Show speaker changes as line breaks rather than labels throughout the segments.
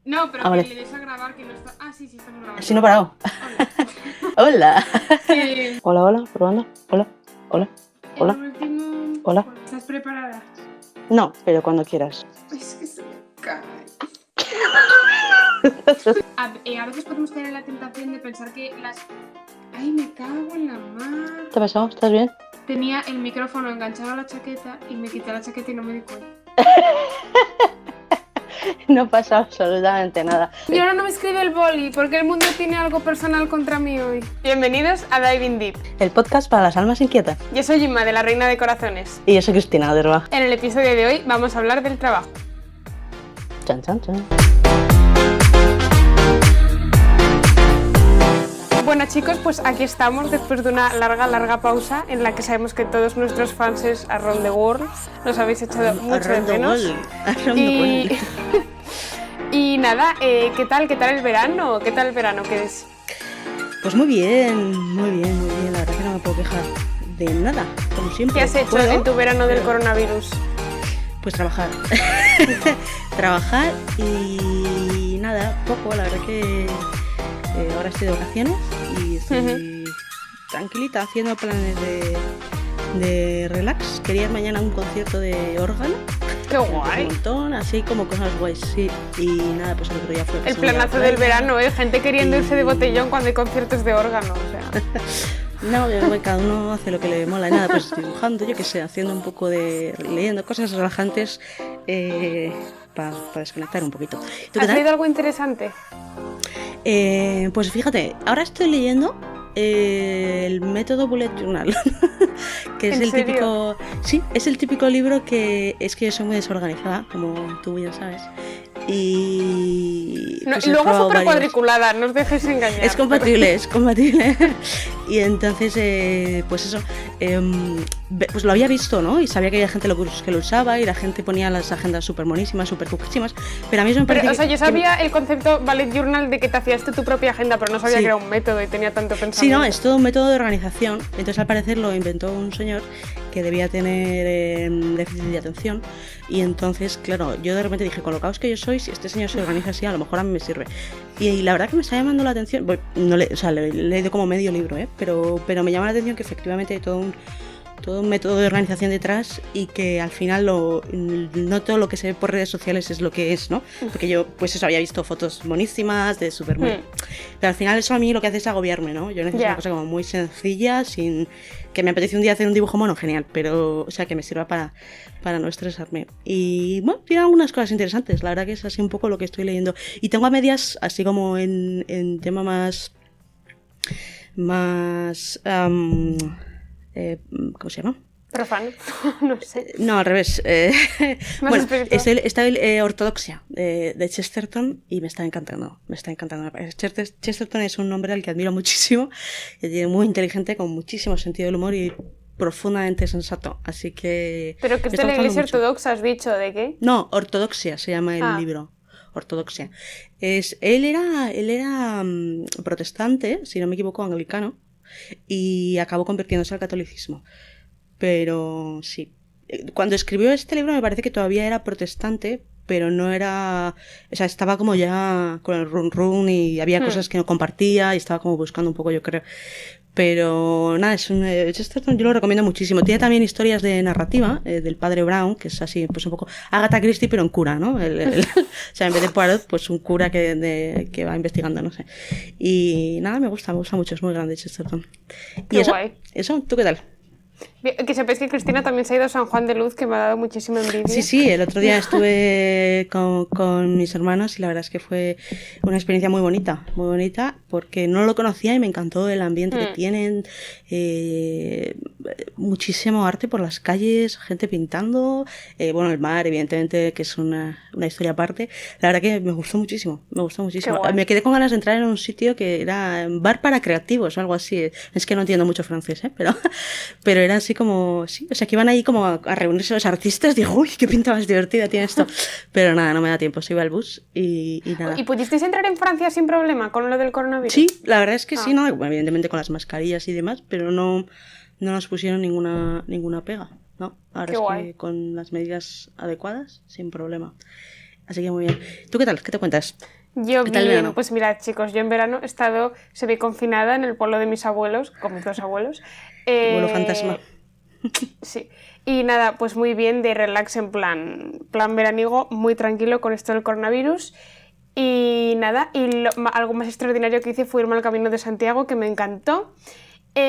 No, pero
Ah,
que
vale.
le des a grabar que no está... Ah, sí, estamos grabando.
Sí, no he parado.
Hola.
Hola. Hola, hola, probando. Hola, hola,
El
hola.
último...
Hola.
Bueno, ¿estás preparada?
No, pero cuando quieras.
Es que se me cae. A veces podemos caer en la tentación de pensar que las... Ay, me cago en la mar.
¿Te ha pasado? ¿Estás bien?
Tenía el micrófono enganchado a la chaqueta y me quité la chaqueta y no me di cuenta.
No pasa absolutamente nada.
Y ahora no me escribe el boli porque el mundo tiene algo personal contra mí hoy. Bienvenidos a Diving Deep.
El podcast para las almas inquietas.
Yo soy Inma de la Reina de Corazones.
Y yo soy Cristina Oderva.
En el episodio de hoy vamos a hablar del trabajo.
Chan, chan, chan.
Bueno chicos, pues aquí estamos después de una larga pausa en la que sabemos que todos nuestros fans around the world nos habéis echado mucho de menos. Y... y nada, ¿qué tal el verano? ¿Qué tal el verano? ¿Qué es?
Pues muy bien. La verdad que no me puedo quejar de nada, como siempre.
¿Qué has hecho en tu verano del coronavirus?
Pues trabajar. Trabajar y nada, poco, la verdad que ahora estoy de vacaciones y estoy tranquilita haciendo planes de relax. Quería ir mañana a un concierto de órgano.
¡Qué guay!
Un montón, así como cosas guays, sí. Y nada, pues el otro día fue...
El planazo del verano, gente queriendo irse de botellón cuando hay conciertos de órgano, o sea...
No, cada uno hace lo que le mola. Nada, pues dibujando, yo qué sé, haciendo un poco de... leyendo cosas relajantes para desconectar un poquito.
¿Has leído algo interesante?
Pues fíjate, ahora estoy leyendo el método Bullet Journal, que es el típico... Sí, es el típico libro que... Es que yo soy muy desorganizada, como tú ya sabes. Y
no, pues luego súper cuadriculada, no os dejéis engañar.
Es compatible. Y entonces, pues eso, pues lo había visto, ¿no? Y sabía que había gente que lo usaba y la gente ponía las agendas súper monísimas, súper cuquísimas. Pero a mí eso me parece...
o sea, yo sabía el concepto Bullet Journal de que te hacías tu propia agenda, pero no sabía que era un método y tenía tanto pensamiento.
Sí, no, es todo un método de organización. Entonces, al parecer, lo inventó un señor que debía tener déficit de atención. Y entonces, claro, yo de repente dije, con lo caos que yo soy, si este señor se organiza así, a lo mejor a mí me sirve. Y la verdad que me está llamando la atención, bueno, no le he leído como medio libro, pero me llama la atención que efectivamente hay todo un método de organización detrás y que al final no todo lo que se ve por redes sociales es lo que es, ¿no? Porque yo, pues eso, había visto fotos monísimas de súper... Pero al final eso a mí lo que hace es agobiarme, ¿no? Yo necesito una cosa como muy sencilla, sin... Que me apetece un día hacer un dibujo mono, genial, pero, o sea, que me sirva para no estresarme. Y, bueno, tiene algunas cosas interesantes, la verdad que es así un poco lo que estoy leyendo. Y tengo a medias, así como en tema más... ¿cómo se llama?
Profano, no sé.
No, al revés. Bueno, está Ortodoxia de Chesterton y me está encantando. Chesterton es un hombre al que admiro muchísimo, es muy inteligente, con muchísimo sentido del humor y profundamente sensato. Así que...
¿Pero que es de la Iglesia Ortodoxa, has dicho? ¿De qué?
No, Ortodoxia se llama el libro. Ortodoxia. Él era protestante, si no me equivoco, anglicano, y acabó convirtiéndose al catolicismo. Pero sí, cuando escribió este libro me parece que todavía era protestante, pero no era... O sea, estaba como ya con el run y había cosas que no compartía y estaba como buscando un poco, yo creo. Pero nada, Chesterton yo lo recomiendo muchísimo. Tiene también historias de narrativa del padre Brown, que es así, pues un poco Agatha Christie, pero en cura, ¿no? O sea, en vez de Poirot, pues un cura que va investigando, no sé. Y nada, me gusta mucho, es muy grande Chesterton.
Qué guay.
Eso, ¿tú qué tal?
Que sepáis que Cristina también se ha ido a San Juan de Luz, que me ha dado muchísima envidia.
Sí, el otro día estuve con mis hermanos y la verdad es que fue una experiencia muy bonita, porque no lo conocía y me encantó el ambiente que tienen, muchísimo arte por las calles, gente pintando, bueno, el mar, evidentemente, que es una historia aparte. La verdad que me gustó muchísimo. Me quedé con ganas de entrar en un sitio que era un bar para creativos o algo así. Es que no entiendo mucho francés, pero era así como, sí, o sea, que iban ahí como a reunirse los artistas. Digo, uy, qué pinta más divertida tiene esto. Pero nada, no me da tiempo, se iba al bus y nada.
¿Y pudisteis entrar en Francia sin problema con lo del coronavirus?
Sí, la verdad es que sí, ¿no? Evidentemente con las mascarillas y demás, pero no nos pusieron ninguna pega, ¿no? Ahora
Qué
es
guay.
que con las medidas adecuadas, sin problema. Así que muy bien. ¿Tú qué tal? ¿Qué te cuentas?
Yo
¿Qué tal el
bien,
verano?
pues mirad chicos, yo en verano he estado semi-confinada en el pueblo de mis abuelos, con mis dos abuelos.
Tu vuelo fantasma.
Sí, y nada, pues muy bien de relax en plan veraniego, muy tranquilo con esto del coronavirus. Y nada, algo más extraordinario que hice fue irme al Camino de Santiago, que me encantó. Y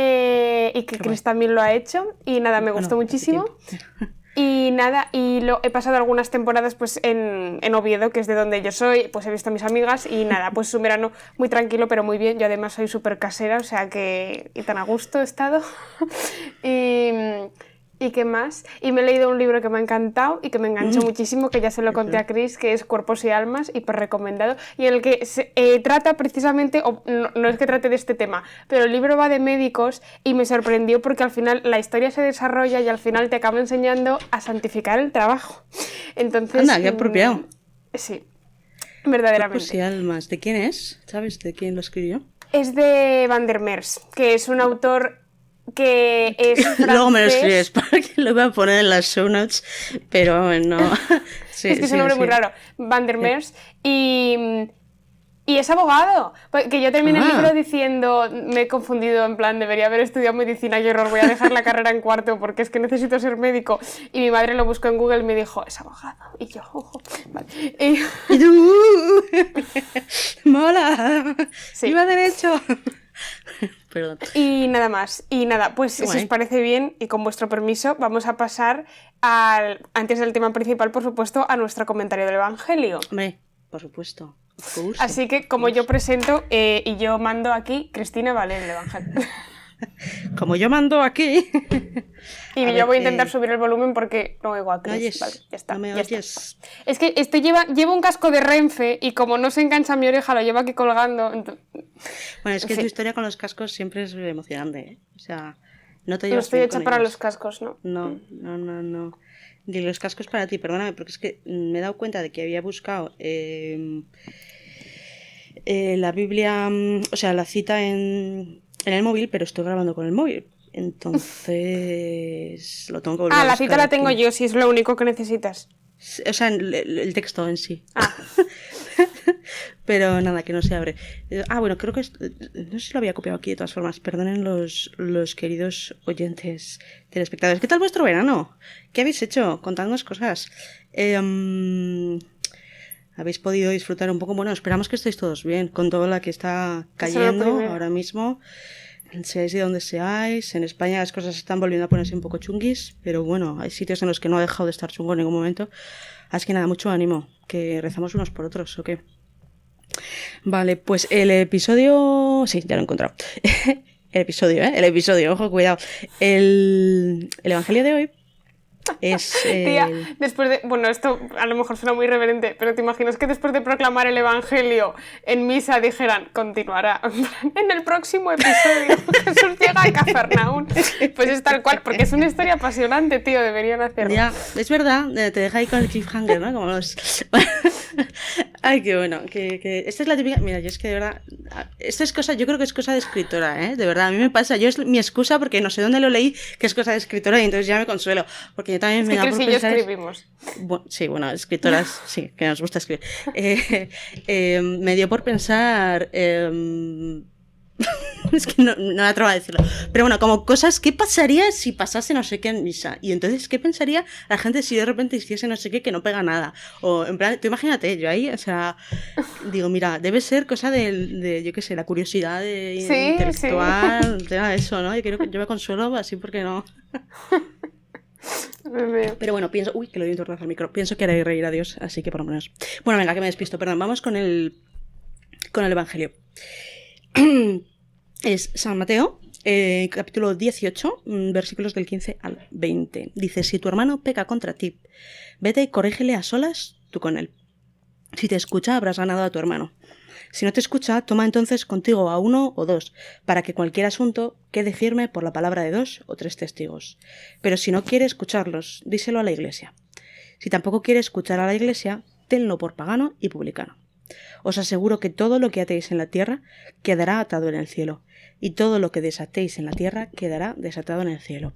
que
Qué
Chris
guay.
también lo ha hecho. Y nada, me gustó
Bueno, hace
muchísimo.
tiempo.
Y nada, he pasado algunas temporadas pues en Oviedo, que es de donde yo soy, pues he visto a mis amigas y nada, pues es un verano muy tranquilo, pero muy bien. Yo además soy súper casera, o sea que y tan a gusto he estado. y, ¿Y qué más? Y me he leído un libro que me ha encantado y que me enganchó muchísimo, que ya se lo conté a Chris, que es Cuerpos y Almas, hiper recomendado, y en el que trata precisamente, no es que trate de este tema, pero el libro va de médicos y me sorprendió porque al final la historia se desarrolla y al final te acaba enseñando a santificar el trabajo. Entonces,
Anda, qué apropiado.
Sí,
Cuerpos
verdaderamente.
y almas. ¿De quién es? ¿Sabes de quién lo escribió?
Es de Van der Meers, que es un autor que es francés.
Luego me lo escribes para que lo voy a poner en las show notes, pero no. Sí,
Es que es un nombre muy raro, Van der Meers, y es abogado. Que yo terminé el libro diciendo, me he confundido, en plan, debería haber estudiado medicina, qué horror, voy a dejar la carrera en cuarto porque es que necesito ser médico. Y mi madre lo buscó en Google y me dijo, es abogado. Y yo, vale.
¿Y tú? ¡Mola!
Sí.
¡Iba derecho! Perdón.
Y nada más. Y nada, pues si os parece bien y con vuestro permiso, vamos a pasar antes del tema principal, por supuesto, a nuestro comentario del Evangelio.
Hombre, por supuesto.
Así que, como yo presento y yo mando aquí, Cristina va a leer el Evangelio.
Como yo mando aquí.
Y yo voy a intentar subir el volumen porque no oigo a Chris.
¿Me oyes?
Vale, ya está.
¿No me
ya
oyes?
está. Es que llevo un casco de Renfe y como no se engancha mi oreja, lo llevo aquí colgando.
Bueno, es que
Sí.
tu historia con los cascos siempre es emocionante, ¿eh? O sea, no te
No
llevas
estoy
bien
hecha
con
para
ellos.
los cascos, ¿no?
No. Ni los cascos para ti, perdóname, porque es que me he dado cuenta de que había buscado la Biblia, o sea, la cita en el móvil, pero estoy grabando con el móvil. Entonces lo tengo que volver a
La
buscar
cita la tengo
aquí.
yo, si es lo único que necesitas.
O sea, el texto en sí.
Ah.
Pero nada, que no se abre. Bueno, creo que no sé si lo había copiado aquí de todas formas. Perdonen los queridos oyentes telespectadores. ¿Qué tal vuestro verano? ¿Qué habéis hecho? Contadnos cosas. ¿Habéis podido disfrutar un poco? Bueno, esperamos que estéis todos bien con todo lo que está cayendo ahora mismo. Seáis de donde seáis. En España las cosas están volviendo a ponerse un poco chunguis, pero bueno, hay sitios en los que no ha dejado de estar chungo en ningún momento. Así que nada, mucho ánimo, que rezamos unos por otros, ¿o qué? Vale, pues el episodio... Sí, ya lo he encontrado. El episodio, ojo, cuidado. El Evangelio de hoy es...
Tía, después de... Bueno, esto a lo mejor suena muy irreverente, pero ¿te imaginas que después de proclamar el Evangelio en misa dijeran, continuará en el próximo episodio, Jesús llega a Cafarnaún? Pues es tal cual, porque es una historia apasionante, tío, deberían hacerlo.
Ya, es verdad, te deja ahí con el cliffhanger, ¿no? Como los... Ay, qué bueno, que esta es la típica... Mira, yo es que de verdad... Esto es cosa, yo creo que es cosa de escritora, ¿eh? De verdad, a mí me pasa, yo es mi excusa porque no sé dónde lo leí, que es cosa de escritora y entonces ya me consuelo, porque yo también me da por pensar...
escribimos.
Sí, bueno, escritoras, sí, que nos gusta escribir. Me dio por pensar... es que no me atrevo a decirlo. Pero bueno, como cosas, ¿qué pasaría si pasase no sé qué en misa? Y entonces, ¿qué pensaría la gente si de repente hiciese no sé qué que no pega nada? O en plan, tú imagínate, yo ahí, o sea, digo, mira, debe ser cosa de yo qué sé, la curiosidad intelectual, tema de eso, ¿no? Yo me consuelo así porque no... Pero bueno, pienso... Uy, que le doy un tortazo al micro. Pienso que haré reír a Dios, así que por lo menos... Bueno, venga, que me despisto, perdón. Vamos con el Evangelio. Es San Mateo, capítulo 18, versículos del 15 al 20. Dice, si tu hermano peca contra ti, vete y corrígele a solas tú con él. Si te escucha, habrás ganado a tu hermano. Si no te escucha, toma entonces contigo a 1 o 2, para que cualquier asunto quede firme por la palabra de 2 o 3 testigos. Pero si no quiere escucharlos, díselo a la iglesia. Si tampoco quiere escuchar a la iglesia, tenlo por pagano y publicano. Os aseguro que todo lo que atéis en la tierra quedará atado en el cielo, y todo lo que desatéis en la tierra quedará desatado en el cielo.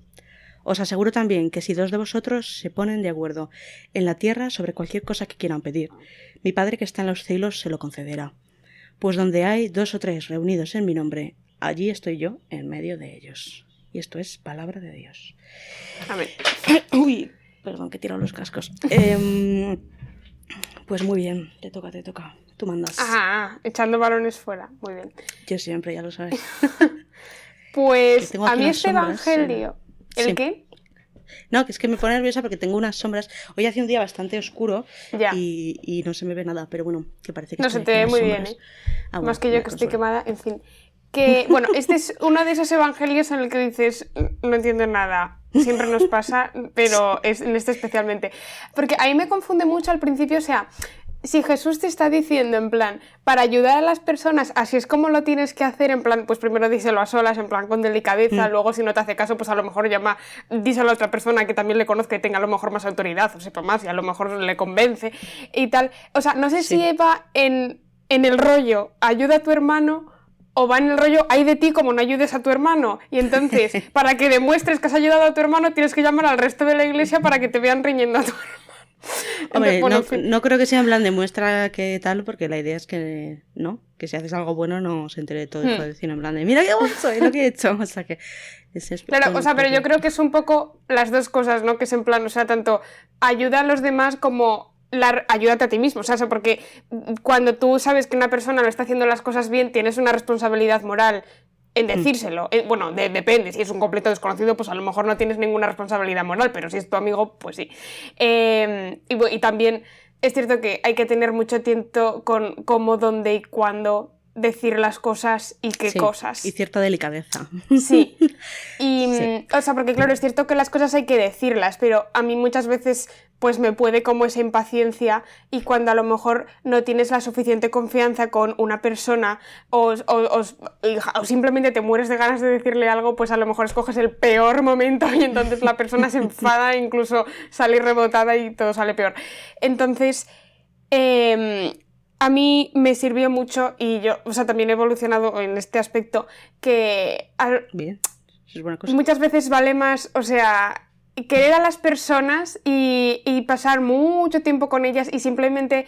Os aseguro también que si 2 de vosotros se ponen de acuerdo en la tierra sobre cualquier cosa que quieran pedir, mi Padre que está en los cielos se lo concederá. Pues donde hay 2 o 3 reunidos en mi nombre, allí estoy yo en medio de ellos. Y esto es palabra de Dios.
Amén.
Uy, perdón, que he tirado los cascos. Pues muy bien, te toca. Tú mandas.
Ajá, echando balones fuera. Muy bien.
Yo siempre, ya lo sabes.
Pues a mí este evangelio... ¿El
sí.
qué?
No, que es que me pone nerviosa porque tengo unas sombras. Hoy hace un día bastante oscuro y no se me ve nada, pero bueno, que parece que
no se te ve muy
sombras.
bien, ¿eh? Bueno, más que yo que estoy quemada, en fin. Que, bueno, este es uno de esos evangelios en el que dices, no entiendo nada. Siempre nos pasa, pero es en este especialmente. Porque a mí me confunde mucho al principio, o sea... Si Jesús te está diciendo, en plan, para ayudar a las personas, así es como lo tienes que hacer, en plan, pues primero díselo a solas, en plan, con delicadeza, luego si no te hace caso, pues a lo mejor díselo a otra persona que también le conozca y tenga a lo mejor más autoridad, o sepa más, y a lo mejor le convence y tal. O sea, no sé si va en el rollo, ayuda a tu hermano, o va en el rollo, ay de ti como no ayudes a tu hermano. Y entonces, para que demuestres que has ayudado a tu hermano, tienes que llamar al resto de la iglesia para que te vean riñendo a tu hermano.
Hombre,
Entonces, bueno,
no,
en fin.
no creo que sea en plan de muestra que tal, porque la idea es que no, que si haces algo bueno no se entere todo el vecino en plan de mira qué bueno soy, lo que he hecho, o sea que
claro, o sea, pero yo creo que es un poco las dos cosas, ¿no? Que es en plan, o sea, tanto ayuda a los demás como ayúdate a ti mismo, o sea, porque cuando tú sabes que una persona no está haciendo las cosas bien, tienes una responsabilidad moral en decírselo. Bueno, depende, si es un completo desconocido, pues a lo mejor no tienes ninguna responsabilidad moral, pero si es tu amigo, pues sí. Y también es cierto que hay que tener mucho tiempo con cómo, dónde y cuándo decir las cosas y qué cosas.
Y cierta delicadeza.
Sí. Y, o sea, porque claro, es cierto que las cosas hay que decirlas, pero a mí muchas veces pues me puede como esa impaciencia y cuando a lo mejor no tienes la suficiente confianza con una persona o simplemente te mueres de ganas de decirle algo, pues a lo mejor escoges el peor momento y entonces la persona se enfada, incluso sale rebotada y todo sale peor. Entonces, a mí me sirvió mucho y yo, o sea, también he evolucionado en este aspecto que...
Bien, eso es buena cosa.
Muchas veces vale más, o sea, querer a las personas y pasar mucho tiempo con ellas y simplemente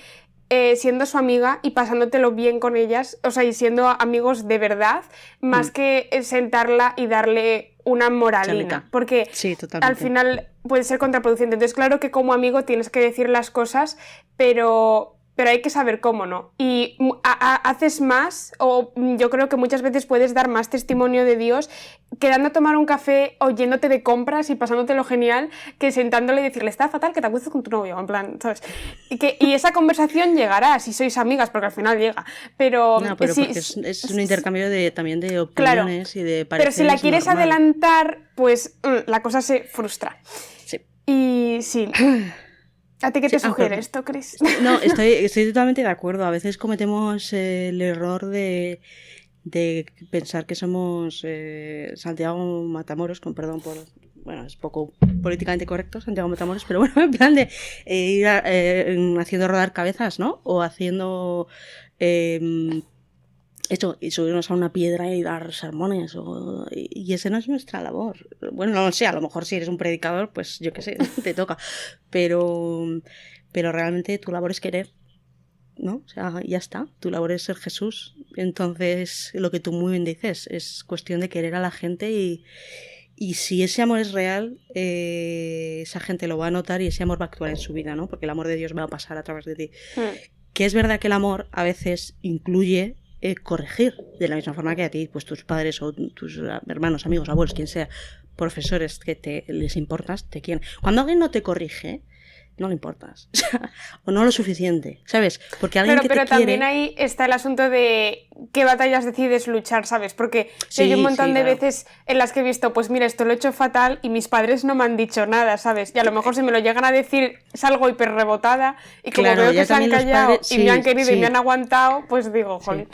siendo su amiga y pasándotelo bien con ellas, o sea, y siendo amigos de verdad, más que sentarla y darle una moralina,
Chalica.
porque
sí,
al final puede ser contraproducente. Entonces, claro que como amigo tienes que decir las cosas, pero hay que saber cómo, ¿no? Y haces más, o yo creo que muchas veces puedes dar más testimonio de Dios quedando a tomar un café o yéndote de compras y pasándotelo genial que sentándole y decirle, está fatal que te acuestes con tu novio, en plan, ¿sabes? Y esa conversación llegará si sois amigas, porque al final llega, pero...
No, pero porque es un intercambio también de opiniones, claro, y de pareceres.
Pero si la quieres
normal.
Adelantar, pues la cosa se frustra.
Sí.
Y sí... ¿A ti qué te sugiere esto, Cris?
No, estoy totalmente de acuerdo. A veces cometemos el error de pensar que somos Santiago Matamoros, con perdón por... Bueno, es poco políticamente correcto, Santiago Matamoros, pero bueno, en plan de ir haciendo rodar cabezas, ¿no? O haciendo... esto, y subirnos a una piedra y dar sermones, y esa no es nuestra labor. Bueno, no sé, a lo mejor si eres un predicador, pues yo qué sé, te toca. Pero realmente tu labor es querer, ¿no? O sea, ya está, tu labor es ser Jesús. Entonces, lo que tú muy bien dices, es cuestión de querer a la gente y si ese amor es real, esa gente lo va a notar y ese amor va a actuar en su vida, ¿no? Porque el amor de Dios va a pasar a través de ti. Que es verdad que el amor a veces incluye corregir, de la misma forma que a ti, pues tus padres o tus hermanos, amigos, abuelos, quien sea, profesores que les importas, te quieren. Cuando alguien no te corrige, no le importas, o no lo suficiente, ¿sabes? Porque alguien que te quiere...
Pero también ahí está el asunto de qué batallas decides luchar, ¿sabes? Porque hay un montón de veces en las que he visto, pues mira, esto lo he hecho fatal y mis padres no me han dicho nada, ¿sabes? Y a lo mejor si me lo llegan a decir salgo hiper rebotada y como veo que se han callado y me han querido y me han aguantado, pues digo, jolín.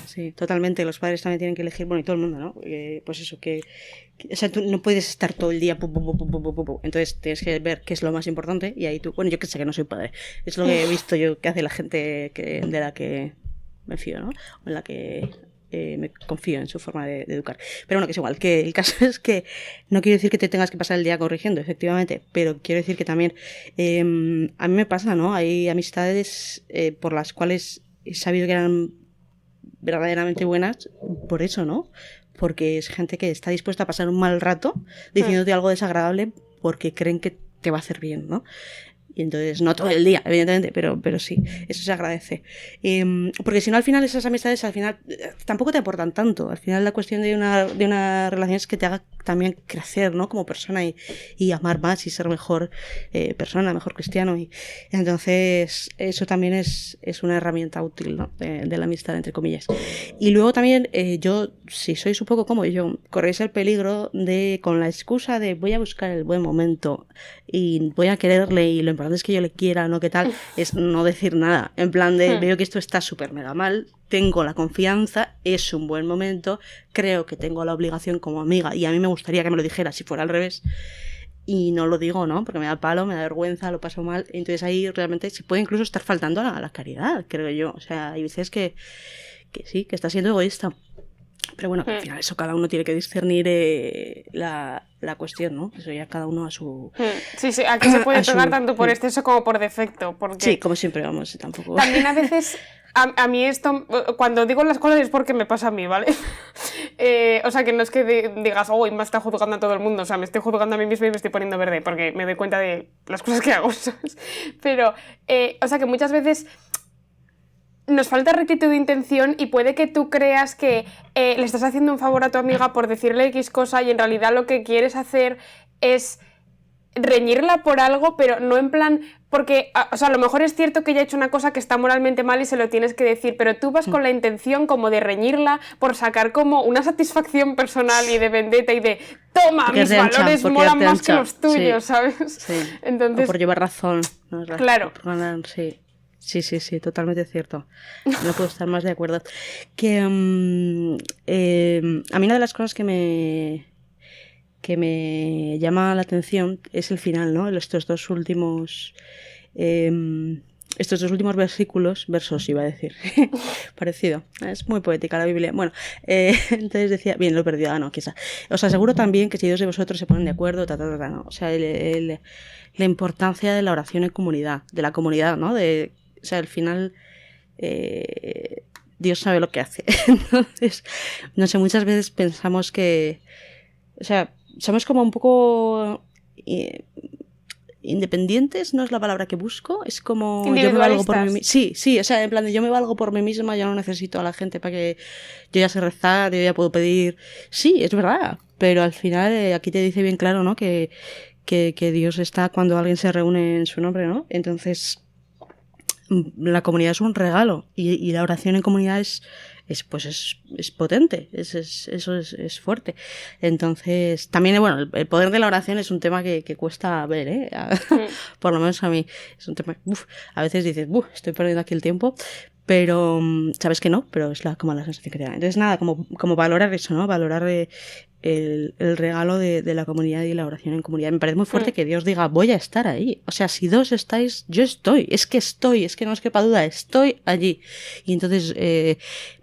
Sí, totalmente, los padres también tienen que elegir, bueno, y todo el mundo, ¿no? Pues eso, o sea, tú no puedes estar todo el día entonces tienes que ver qué es lo más importante y ahí tú, bueno, yo que sé que no soy padre, es lo que he visto yo que hace la gente de la que me fío, ¿no? O en la que me confío en su forma de educar. Pero bueno, que es igual, que el caso es que no quiero decir que te tengas que pasar el día corrigiendo, efectivamente, pero quiero decir que también a mí me pasa, ¿no? Hay amistades por las cuales he sabido que eran verdaderamente buenas por eso, ¿no? Porque es gente que está dispuesta a pasar un mal rato diciéndote algo desagradable porque creen que te va a hacer bien, ¿no? Y entonces, no todo el día, evidentemente, pero sí, eso se agradece. Porque si no, al final, esas amistades, al final, tampoco te aportan tanto. Al final, la cuestión de una relación es que te haga también crecer, ¿no? Como persona y amar más y ser mejor persona, mejor cristiano. Y entonces, eso también es una herramienta útil, ¿no? De la amistad, entre comillas. Y luego también, yo, si sois un poco como yo, corréis el peligro de, con la excusa de voy a buscar el buen momento y voy a quererle y lo importante es que yo le quiera, ¿no? ¿Qué tal? Es no decir nada. En plan de, veo que esto está súper mega mal, tengo la confianza, es un buen momento, creo que tengo la obligación como amiga y a mí me gustaría que me lo dijera si fuera al revés. Y no lo digo, ¿no? Porque me da palo, me da vergüenza, lo paso mal. Entonces ahí realmente se puede incluso estar faltando a la caridad, creo yo. O sea, hay veces que sí, que está siendo egoísta. Pero bueno, al final eso cada uno tiene que discernir la cuestión, ¿no? Eso ya cada uno a su...
Sí, aquí se puede pegar tanto por exceso como por defecto. Porque
sí, como siempre, vamos, tampoco...
También a veces, a mí esto, cuando digo las cosas es porque me pasa a mí, ¿vale? O sea, que no es que digas, me está juzgando a todo el mundo, o sea, me estoy juzgando a mí misma y me estoy poniendo verde, porque me doy cuenta de las cosas que hago, ¿sabes? Pero, o sea, que muchas veces... nos falta rectitud de intención y puede que tú creas que le estás haciendo un favor a tu amiga por decirle X cosa y en realidad lo que quieres hacer es reñirla por algo, pero no en plan... Porque, o sea, a lo mejor es cierto que ella ha hecho una cosa que está moralmente mal y se lo tienes que decir, pero tú vas con la intención como de reñirla por sacar como una satisfacción personal y de vendetta y de toma, mis valores molan más que los tuyos, sí, ¿sabes?
Sí.
Entonces,
o por llevar razón. ¿No?
Claro.
Por ganar, sí. Sí, totalmente cierto. No puedo estar más de acuerdo. Que a mí una de las cosas que me llama la atención es el final, ¿no? Estos dos últimos versos iba a decir, parecido, es muy poética la Biblia. Bueno, entonces decía, bien, lo he perdido, no, quizá. Os aseguro también que si dos de vosotros se ponen de acuerdo, ¿no? O sea, la importancia de la oración en comunidad, de la comunidad, ¿no? O sea, al final Dios sabe lo que hace. Entonces, no sé, muchas veces pensamos que, o sea, somos como un poco independientes, no es la palabra que busco, es como yo me valgo por mí misma. Sí, o sea, en plan de yo me valgo por mí misma, yo no necesito a la gente para que yo ya sé rezar, yo ya puedo pedir. Sí, es verdad, pero al final aquí te dice bien claro, ¿no? Que Dios está cuando alguien se reúne en su nombre, ¿no? Entonces la comunidad es un regalo y la oración en comunidad es potente, eso es fuerte. Entonces, también, bueno, el poder de la oración es un tema que cuesta ver, por lo menos a mí. Es un tema, a veces dices, estoy perdiendo aquí el tiempo, pero sabes que no, pero es como la sensación que te da. Entonces, nada, como valorar eso, ¿no? Valorar el regalo de la comunidad y la oración en comunidad. Me parece muy fuerte que Dios diga, voy a estar ahí. O sea, si dos estáis, yo estoy. Es que no os quepa duda, estoy allí. Y entonces,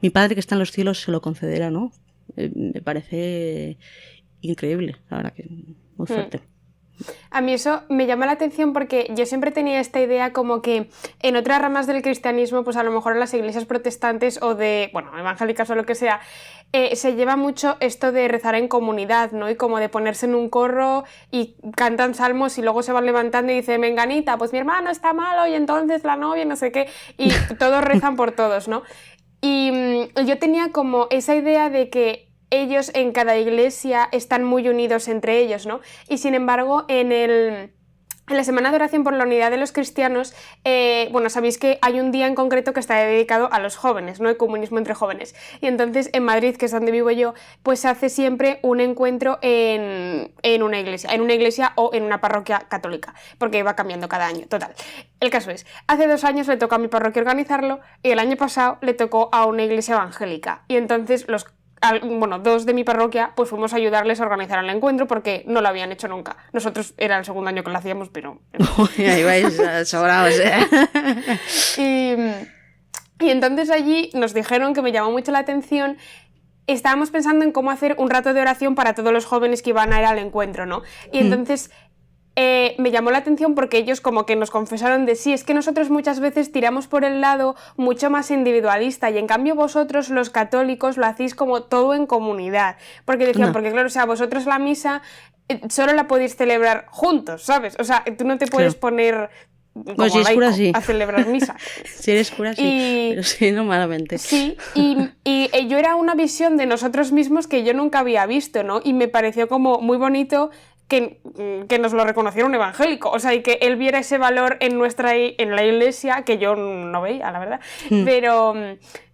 mi Padre que está en los cielos se lo concederá, ¿no? Me parece increíble, la verdad que muy fuerte.
A mí eso me llama la atención porque yo siempre tenía esta idea como que en otras ramas del cristianismo, pues a lo mejor en las iglesias protestantes o evangélicas o lo que sea, se lleva mucho esto de rezar en comunidad, ¿no? Y como de ponerse en un corro y cantan salmos y luego se van levantando y dicen, menganita, pues mi hermano está malo y entonces la novia no sé qué, y todos rezan por todos, ¿no? Y yo tenía como esa idea de que ellos en cada iglesia están muy unidos entre ellos, ¿no? Y sin embargo, en la Semana de Oración por la Unidad de los Cristianos, sabéis que hay un día en concreto que está dedicado a los jóvenes, ¿no? Ecumenismo entre jóvenes. Y entonces en Madrid, que es donde vivo yo, pues se hace siempre un encuentro en una iglesia o en una parroquia católica, porque va cambiando cada año, total. El caso es, hace 2 años le tocó a mi parroquia organizarlo y el año pasado le tocó a una iglesia evangélica. Y entonces 2 de mi parroquia, pues fuimos a ayudarles a organizar el encuentro porque no lo habían hecho nunca. Nosotros era el segundo año que lo hacíamos, pero...
Ahí vais sobrados,
Y entonces allí nos dijeron, que me llamó mucho la atención, estábamos pensando en cómo hacer un rato de oración para todos los jóvenes que iban a ir al encuentro, ¿no? Y entonces me llamó la atención porque ellos como que nos confesaron de sí, es que nosotros muchas veces tiramos por el lado mucho más individualista y en cambio vosotros los católicos lo hacéis como todo en comunidad. Porque decían, porque claro, o sea, vosotros la misa solo la podéis celebrar juntos, ¿sabes? O sea, tú no te puedes poner... como
si es cura, sí.
a celebrar misa.
Si eres cura, sí, pero si no, malamente.
Sí, y yo era una visión de nosotros mismos que yo nunca había visto, ¿no? Y me pareció como muy bonito que nos lo reconociera un evangélico, o sea, y que él viera ese valor en la iglesia, que yo no veía, la verdad, pero,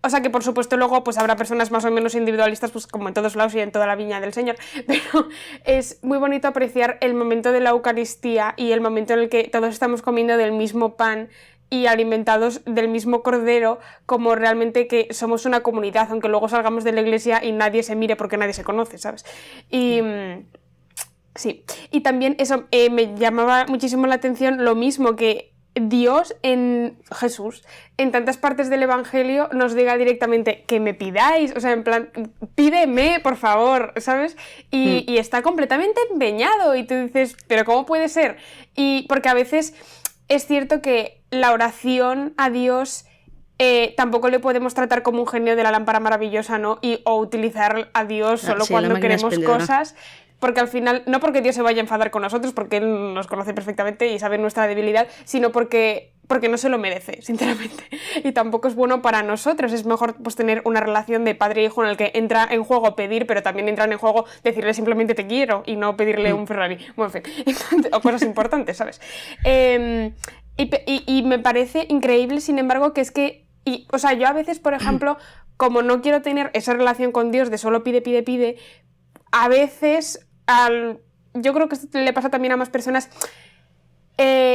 o sea, que por supuesto luego pues habrá personas más o menos individualistas, pues como en todos lados y en toda la viña del Señor, pero es muy bonito apreciar el momento de la Eucaristía y el momento en el que todos estamos comiendo del mismo pan y alimentados del mismo cordero, como realmente que somos una comunidad, aunque luego salgamos de la iglesia y nadie se mire porque nadie se conoce, ¿sabes? Y... sí, y también eso me llamaba muchísimo la atención lo mismo que Dios en Jesús, en tantas partes del Evangelio, nos diga directamente que me pidáis, o sea, en plan, pídeme, por favor, ¿sabes? Y está completamente empeñado y tú dices, ¿pero cómo puede ser? Y porque a veces es cierto que la oración a Dios... tampoco le podemos tratar como un genio de la lámpara maravillosa, ¿no? O utilizar a Dios solo cuando queremos cosas... Porque al final, no porque Dios se vaya a enfadar con nosotros, porque Él nos conoce perfectamente y sabe nuestra debilidad, sino porque no se lo merece, sinceramente. Y tampoco es bueno para nosotros. Es mejor pues tener una relación de padre e hijo en el que entra en juego pedir, pero también entra en juego decirle simplemente te quiero y no pedirle un Ferrari. Bueno, en fin, o cosas importantes, ¿sabes? Y me parece increíble, sin embargo, que es que... o sea, yo a veces, por ejemplo, como no quiero tener esa relación con Dios de solo pide, pide, pide... a veces, yo creo que esto le pasa también a más personas,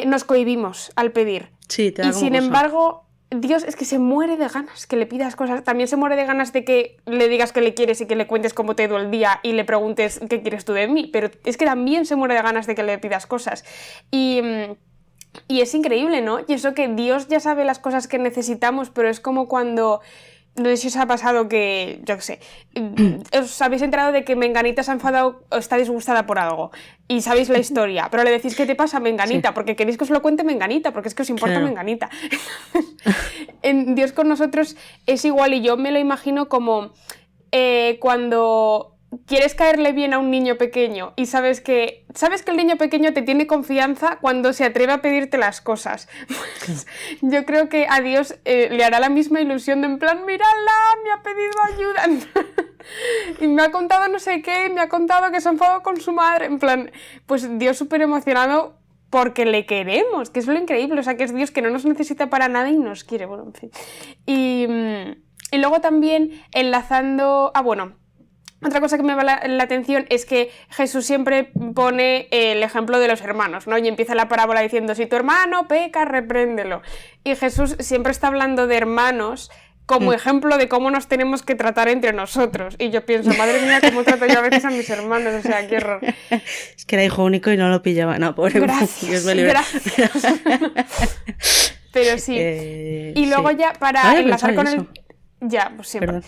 nos cohibimos al pedir.
Sí, te da
y sin embargo, Dios es que se muere de ganas que le pidas cosas. También se muere de ganas de que le digas que le quieres y que le cuentes cómo te ha ido el día y le preguntes qué quieres tú de mí. Pero es que también se muere de ganas de que le pidas cosas. Y es increíble, ¿no? Y eso que Dios ya sabe las cosas que necesitamos, pero es como cuando... no sé si os ha pasado que, yo qué sé, os habéis enterado de que Menganita se ha enfadado o está disgustada por algo y sabéis la historia, pero le decís ¿qué te pasa, Menganita? Sí. Porque queréis que os lo cuente Menganita, porque es que os importa Menganita. En Dios con nosotros es igual y yo me lo imagino como cuando... quieres caerle bien a un niño pequeño y sabes que el niño pequeño te tiene confianza cuando se atreve a pedirte las cosas. Pues yo creo que a Dios le hará la misma ilusión de en plan, mírala, me ha pedido ayuda. Y me ha contado no sé qué, me ha contado que se ha enfadado con su madre. En plan, pues Dios súper emocionado porque le queremos, que es lo increíble. O sea, que es Dios que no nos necesita para nada y nos quiere. Bueno, en fin. Y luego también enlazando... otra cosa que me llama la atención es que Jesús siempre pone el ejemplo de los hermanos, ¿no? Y empieza la parábola diciendo, si tu hermano peca, repréndelo. Y Jesús siempre está hablando de hermanos como ejemplo de cómo nos tenemos que tratar entre nosotros. Y yo pienso, madre mía, cómo trato yo a veces a mis hermanos, o sea, qué horror.
Es que era hijo único y no lo pillaba. No, pobre.
Gracias, gracias. Pero sí. Y luego ya, para enlazar con el... Ya, pues siempre.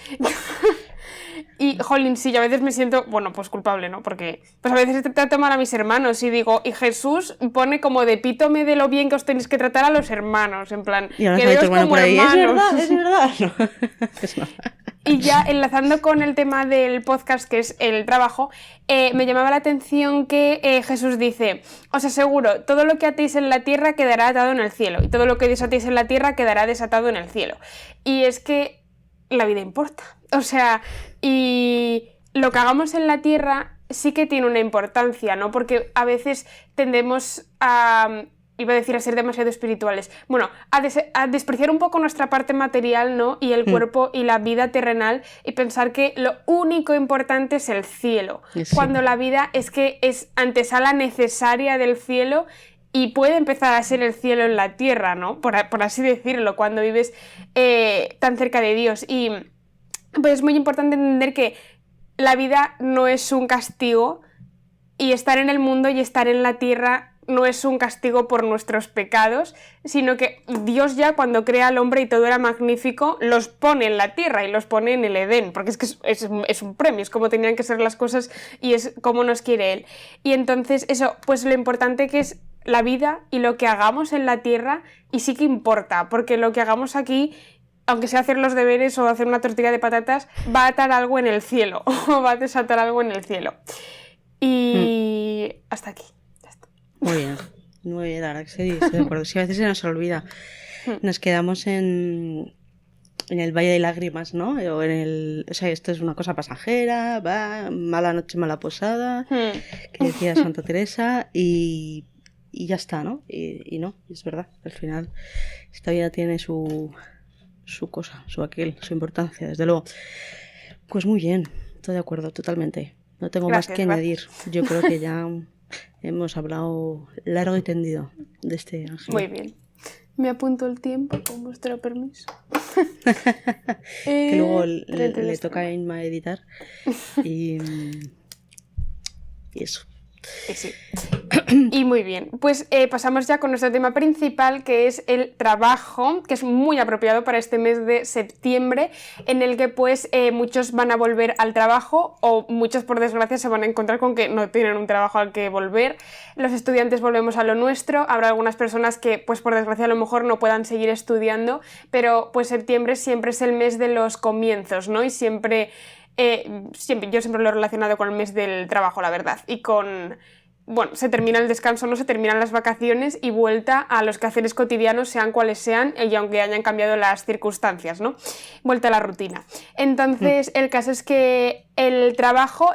Y, jolín, sí, yo a veces me siento, pues culpable, ¿no? Porque pues a veces trato mal a mis hermanos y digo, y Jesús pone como de epítome de lo bien que os tenéis que tratar a los hermanos, en plan,
y ahora
que veos como
por ahí,
hermanos.
Es verdad. No.
Y ya enlazando con el tema del podcast, que es el trabajo, me llamaba la atención que Jesús dice, os aseguro, todo lo que atéis en la tierra quedará atado en el cielo, y todo lo que desatéis en la tierra quedará desatado en el cielo. Y es que la vida importa. O sea, y lo que hagamos en la tierra sí que tiene una importancia, ¿no? Porque a veces tendemos a... iba a decir a ser demasiado espirituales. Bueno, a despreciar un poco nuestra parte material, ¿no? Y el cuerpo y la vida terrenal y pensar que lo único importante es el cielo. Sí. Cuando la vida es que es antesala necesaria del cielo y puede empezar a ser el cielo en la tierra, ¿no? Por así decirlo, cuando vives tan cerca de Dios. Y pues es muy importante entender que la vida no es un castigo y estar en el mundo y estar en la tierra no es un castigo por nuestros pecados, sino que Dios ya cuando crea al hombre y todo era magnífico, los pone en la tierra y los pone en el Edén, porque es que es un premio, es como tenían que ser las cosas y es como nos quiere Él. Y entonces eso, pues lo importante que es la vida y lo que hagamos en la tierra, y sí que importa, porque lo que hagamos aquí, aunque sea hacer los deberes o hacer una tortilla de patatas, va a atar algo en el cielo, o va a desatar algo en el cielo. Y hasta aquí.
Muy bien, la verdad que sí, estoy de acuerdo. Sí, a veces se nos olvida. Nos quedamos en el Valle de Lágrimas, ¿no? O sea, esto es una cosa pasajera, va, mala noche, mala posada, que decía Santa Teresa, y ya está, ¿no? Y no, es verdad, al final esta vida tiene su cosa, su importancia, desde luego. Pues muy bien, estoy de acuerdo, totalmente. No tengo más que añadir. Yo creo que ya hemos hablado largo y tendido de este ángel.
Muy bien. Me apunto el tiempo con vuestro permiso.
Que luego le toca a Inma editar. Y eso.
Sí. Y muy bien, pues pasamos ya con nuestro tema principal, que es el trabajo, que es muy apropiado para este mes de septiembre, en el que pues muchos van a volver al trabajo, o muchos por desgracia se van a encontrar con que no tienen un trabajo al que volver. Los estudiantes volvemos a lo nuestro, habrá algunas personas que pues por desgracia a lo mejor no puedan seguir estudiando, pero pues septiembre siempre es el mes de los comienzos, ¿no? Y yo siempre lo he relacionado con el mes del trabajo, la verdad, y bueno, se termina el descanso, no se terminan las vacaciones y vuelta a los quehaceres cotidianos, sean cuales sean, y aunque hayan cambiado las circunstancias, ¿no? Vuelta a la rutina. Entonces, el caso es que el trabajo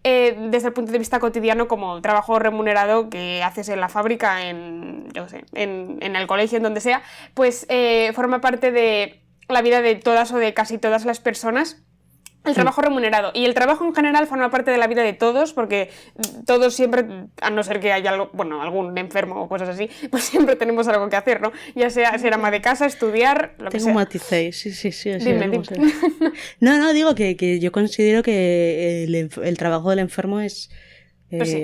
desde el punto de vista cotidiano, como trabajo remunerado que haces en la fábrica, en el colegio, en donde sea, pues forma parte de la vida de todas o de casi todas las personas. El trabajo remunerado. Y el trabajo en general forma parte de la vida de todos, porque todos siempre, a no ser que haya algún enfermo o cosas así, pues siempre tenemos algo que hacer, ¿no? Ya sea ser ama de casa, estudiar, lo que sea.
Tengo un matiz, sí.
Dime.
No, digo que yo considero que el trabajo del enfermo es
pues sí.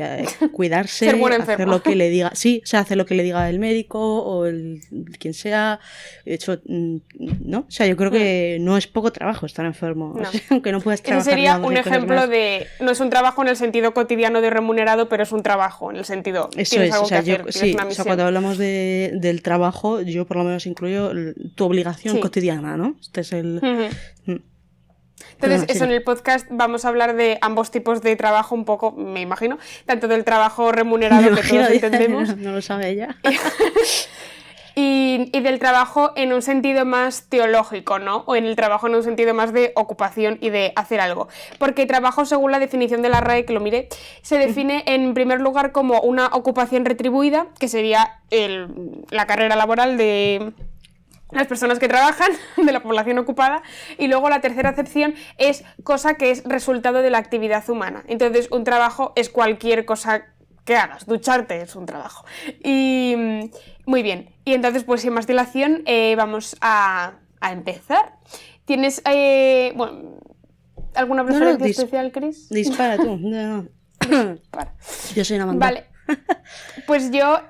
Cuidarse, hacer lo que le diga, hacer lo que le diga el médico o quien sea. De hecho, ¿no? O sea, yo creo que no es poco trabajo estar enfermo,
no.
O sea, aunque no puedas trabajar.
Ese sería un ejemplo de, no es un trabajo en el sentido cotidiano de remunerado, pero es un trabajo en el sentido.
Eso es, o sea, cuando hablamos del trabajo, yo por lo menos incluyo tu obligación cotidiana, ¿no? Este es el.
Entonces, en el podcast vamos a hablar de ambos tipos de trabajo un poco, me imagino, tanto del trabajo remunerado que todos entendemos.
No lo sabe ella.
Y del trabajo en un sentido más teológico, ¿no? O en el trabajo en un sentido más de ocupación y de hacer algo. Porque trabajo, según la definición de la RAE, que lo miré, se define en primer lugar como una ocupación retribuida, que sería la carrera laboral de las personas que trabajan, de la población ocupada, y luego la tercera acepción es cosa que es resultado de la actividad humana. Entonces, un trabajo es cualquier cosa que hagas, ducharte es un trabajo. Y muy bien, y entonces pues sin más dilación vamos a empezar. ¿Tienes alguna preferencia especial, Chris?
Dispara tú. No. Dispara. Yo soy una manda.
Vale, pues yo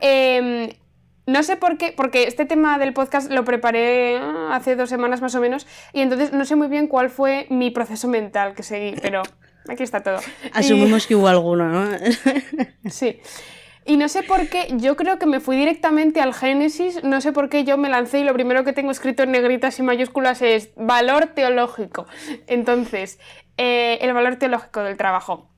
no sé por qué, porque este tema del podcast lo preparé hace 2 semanas más o menos, y entonces no sé muy bien cuál fue mi proceso mental que seguí, pero aquí está todo.
Asumimos que hubo alguno, ¿no?
Sí. Y no sé por qué, yo creo que me fui directamente al Génesis, no sé por qué yo me lancé y lo primero que tengo escrito en negritas y mayúsculas es valor teológico. Entonces, el valor teológico del trabajo.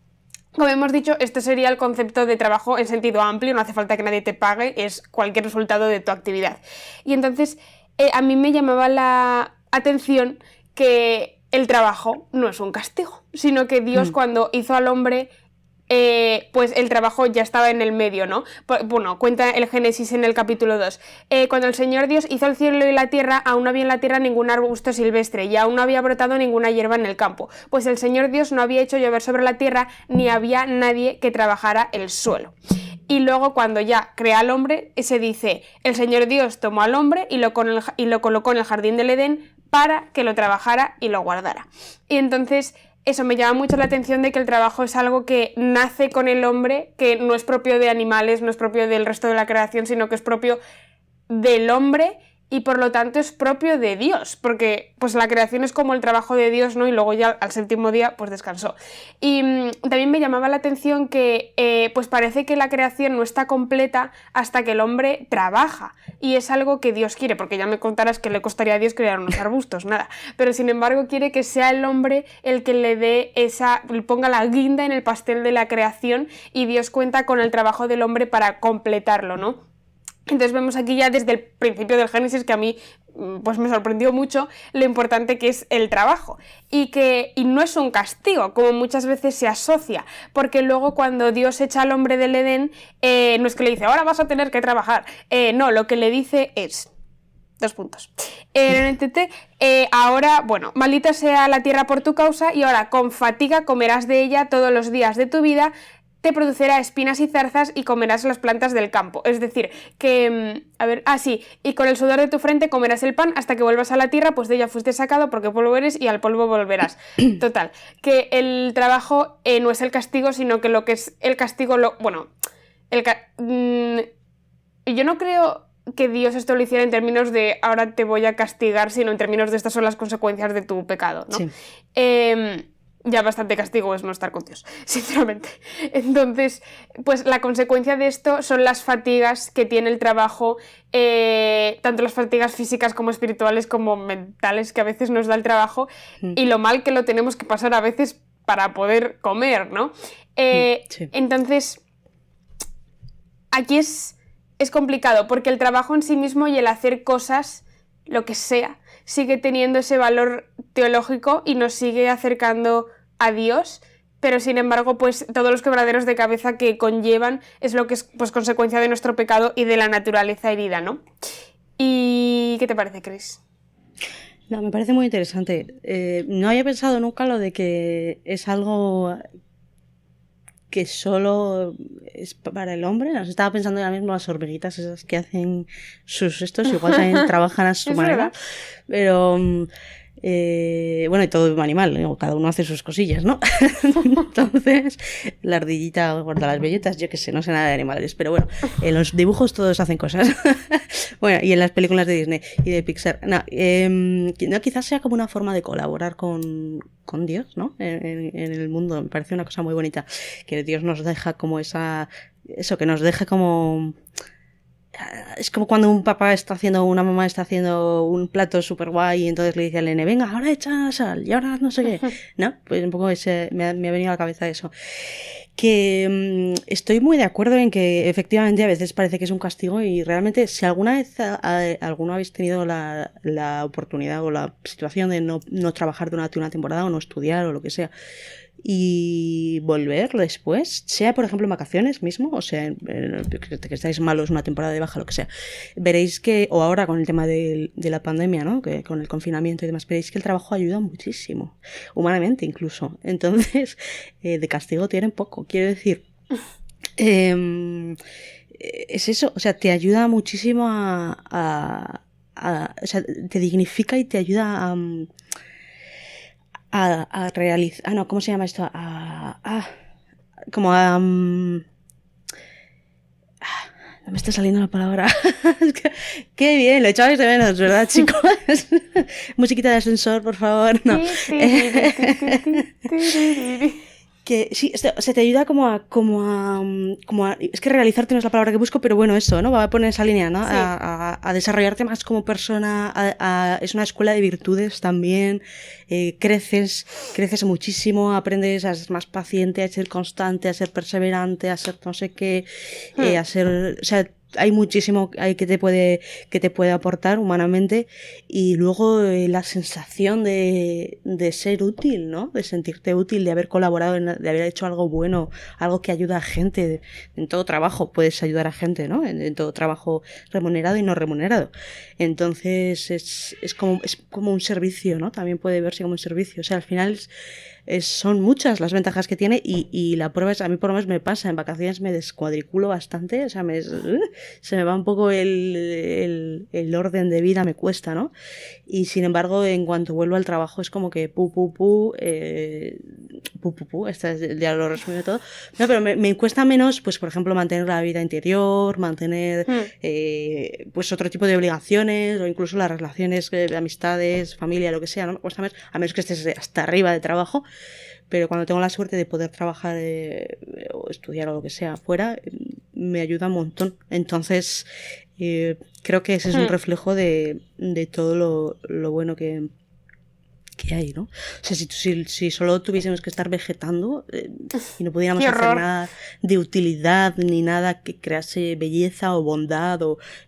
Como hemos dicho, este sería el concepto de trabajo en sentido amplio, no hace falta que nadie te pague, es cualquier resultado de tu actividad. Y entonces, a mí me llamaba la atención que el trabajo no es un castigo, sino que Dios cuando hizo al hombre, pues el trabajo ya estaba en el medio, ¿no? Bueno, cuenta el Génesis en el capítulo 2. Cuando el Señor Dios hizo el cielo y la tierra, aún no había en la tierra ningún arbusto silvestre y aún no había brotado ninguna hierba en el campo, pues el Señor Dios no había hecho llover sobre la tierra ni había nadie que trabajara el suelo. Y luego cuando ya crea al hombre, se dice, el Señor Dios tomó al hombre y lo colocó en el jardín del Edén para que lo trabajara y lo guardara. Y entonces eso me llama mucho la atención de que el trabajo es algo que nace con el hombre, que no es propio de animales, no es propio del resto de la creación, sino que es propio del hombre y por lo tanto es propio de Dios, porque pues la creación es como el trabajo de Dios, ¿no? Y luego ya al séptimo día pues descansó. Y también me llamaba la atención que pues parece que la creación no está completa hasta que el hombre trabaja, y es algo que Dios quiere, porque ya me contarás que le costaría a Dios crear unos arbustos, nada, pero sin embargo quiere que sea el hombre el que le dé le ponga la guinda en el pastel de la creación, y Dios cuenta con el trabajo del hombre para completarlo, ¿no? Entonces vemos aquí ya desde el principio del Génesis, que a mí pues me sorprendió mucho lo importante que es el trabajo, y no es un castigo como muchas veces se asocia, porque luego cuando Dios echa al hombre del Edén, no es que le dice ahora vas a tener que trabajar, no, lo que le dice es... ahora, bueno, maldita sea la tierra por tu causa, y ahora con fatiga comerás de ella todos los días de tu vida, te producirá espinas y zarzas y comerás las plantas del campo. Es decir, que, y con el sudor de tu frente comerás el pan hasta que vuelvas a la tierra, pues de ella fuiste sacado, porque polvo eres y al polvo volverás. Total, que el trabajo no es el castigo, sino que lo que es el castigo, yo no creo que Dios esto lo hiciera en términos de ahora te voy a castigar, sino en términos de estas son las consecuencias de tu pecado, ¿no? Sí. Ya bastante castigo es no estar con Dios, sinceramente. Entonces, pues la consecuencia de esto son las fatigas que tiene el trabajo, tanto las fatigas físicas como espirituales como mentales que a veces nos da el trabajo, y lo mal que lo tenemos que pasar a veces para poder comer, ¿no? Sí. Entonces, aquí es complicado, porque el trabajo en sí mismo y el hacer cosas, lo que sea, sigue teniendo ese valor teológico y nos sigue acercando a Dios, pero sin embargo, pues todos los quebraderos de cabeza que conllevan es lo que es pues consecuencia de nuestro pecado y de la naturaleza herida, ¿no? ¿Y qué te parece, Chris?
No, me parece muy interesante. No había pensado nunca lo de que es algo que solo es para el hombre. Nos estaba pensando ahora mismo las hormiguitas esas que hacen sus igual también trabajan a su manera, pero bueno, y todo animal, ¿no? Cada uno hace sus cosillas, ¿no? Entonces, la ardillita guarda las bellotas, yo que sé, no sé nada de animales, pero bueno, en los dibujos todos hacen cosas. Bueno, y en las películas de Disney y de Pixar. No, quizás sea como una forma de colaborar con Dios, ¿no? En el mundo. Me parece una cosa muy bonita, que Dios nos deja como eso, que nos deja como... Es como cuando una mamá está haciendo un plato súper guay y entonces le dice al nene, venga, ahora echa sal y ahora no sé qué, ¿no? Pues un poco me ha venido a la cabeza eso. Que estoy muy de acuerdo en que efectivamente a veces parece que es un castigo, y realmente si alguna vez alguno habéis tenido la oportunidad o la situación de no trabajar durante una temporada o no estudiar o lo que sea, y volver después, sea por ejemplo en vacaciones mismo, o sea, que estáis malos una temporada de baja, lo que sea, veréis que, o ahora con el tema de la pandemia, ¿no? Que con el confinamiento y demás, veréis que el trabajo ayuda muchísimo, humanamente incluso. Entonces, de castigo tienen poco, quiero decir. Es eso, o sea, te ayuda muchísimo o sea, te dignifica y te ayuda a realizar... no, ¿cómo se llama esto? No me está saliendo la palabra. Qué bien, lo echabais de menos, ¿verdad, chicos? Musiquita de ascensor, por favor. No. Que sí, o sea, te ayuda como a es que realizarte no es la palabra que busco, pero bueno, eso, ¿no? Va a poner esa línea, ¿no? Sí. A desarrollarte más como persona, es una escuela de virtudes también, creces muchísimo, aprendes a ser más paciente, a ser constante, a ser perseverante, a ser no sé qué, a ser, o sea, hay muchísimo que te puede aportar humanamente, y luego la sensación de ser útil, ¿no? De sentirte útil, de haber colaborado, de haber hecho algo bueno, algo que ayuda a gente. En todo trabajo puedes ayudar a gente, ¿no? En todo trabajo remunerado y no remunerado. Entonces es como un servicio, ¿no? También puede verse como un servicio. O sea, al final son muchas las ventajas que tiene, y la prueba es, a mí por lo menos me pasa, en vacaciones me descuadriculo bastante, o sea, se me va un poco el orden de vida, me cuesta, ¿no? Y sin embargo, en cuanto vuelvo al trabajo es como que Esta ya lo resumido todo. No, pero me cuesta menos, pues por ejemplo, mantener la vida interior, mantener pues otro tipo de obligaciones, o incluso las relaciones de amistades, familia, lo que sea, ¿no? Me cuesta menos, a menos que estés hasta arriba de trabajo. Pero cuando tengo la suerte de poder trabajar o estudiar o lo que sea fuera, me ayuda un montón. Entonces, creo que ese es un reflejo de todo lo bueno que hay, ¿no? O sea, si solo tuviésemos que estar vegetando y no pudiéramos hacer nada de utilidad ni nada que crease belleza o bondad,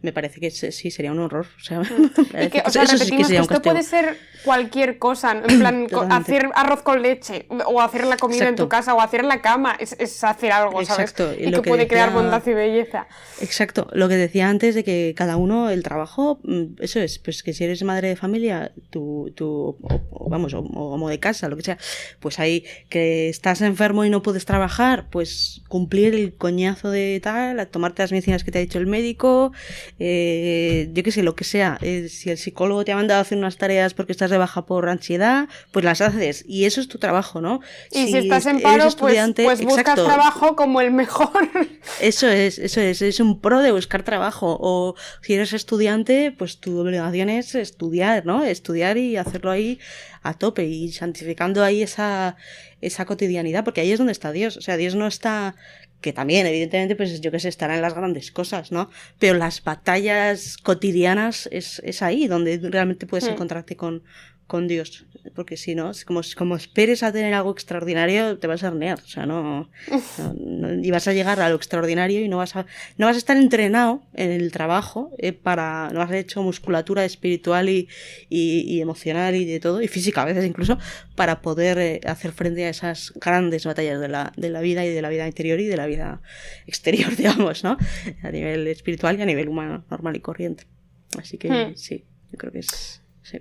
me parece que sí sería un horror. O sea,
repetimos sí que esto puede ser cualquier cosa, ¿no? En plan, hacer arroz con leche, o hacer la comida en tu casa, o hacer la cama, es hacer algo, ¿sabes?
Exacto.
Y que puede crear bondad y belleza.
Exacto. Lo que decía antes de que cada uno, el trabajo, eso es, pues que si eres madre de familia, o amo de casa, lo que sea, pues ahí que estás enfermo y no puedes trabajar, pues cumplir el coñazo de tal, tomarte las medicinas que te ha dicho el médico, yo qué sé, lo que sea. Si el psicólogo te ha mandado a hacer unas tareas porque estás de baja por ansiedad, pues las haces, y eso es tu trabajo, ¿no?
Y si estás en paro, pues buscas trabajo como el mejor.
Eso es un pro de buscar trabajo. O si eres estudiante, pues tu obligación es estudiar, ¿no? Estudiar y hacerlo ahí a tope y santificando ahí esa cotidianidad, porque ahí es donde está Dios. O sea, Dios no está, que también evidentemente pues yo que sé, estará en las grandes cosas, ¿no? Pero las batallas cotidianas es ahí donde realmente puedes encontrarte con Dios, porque si no, como esperes a tener algo extraordinario, te vas a hornear, o sea, no, y vas a llegar a lo extraordinario y no vas a estar entrenado en el trabajo no has hecho musculatura espiritual y emocional y de todo, y física a veces incluso, para poder hacer frente a esas grandes batallas de la vida y de la vida interior y de la vida exterior, digamos, ¿no? A nivel espiritual y a nivel humano, normal y corriente. Así que sí, yo creo que es... sí.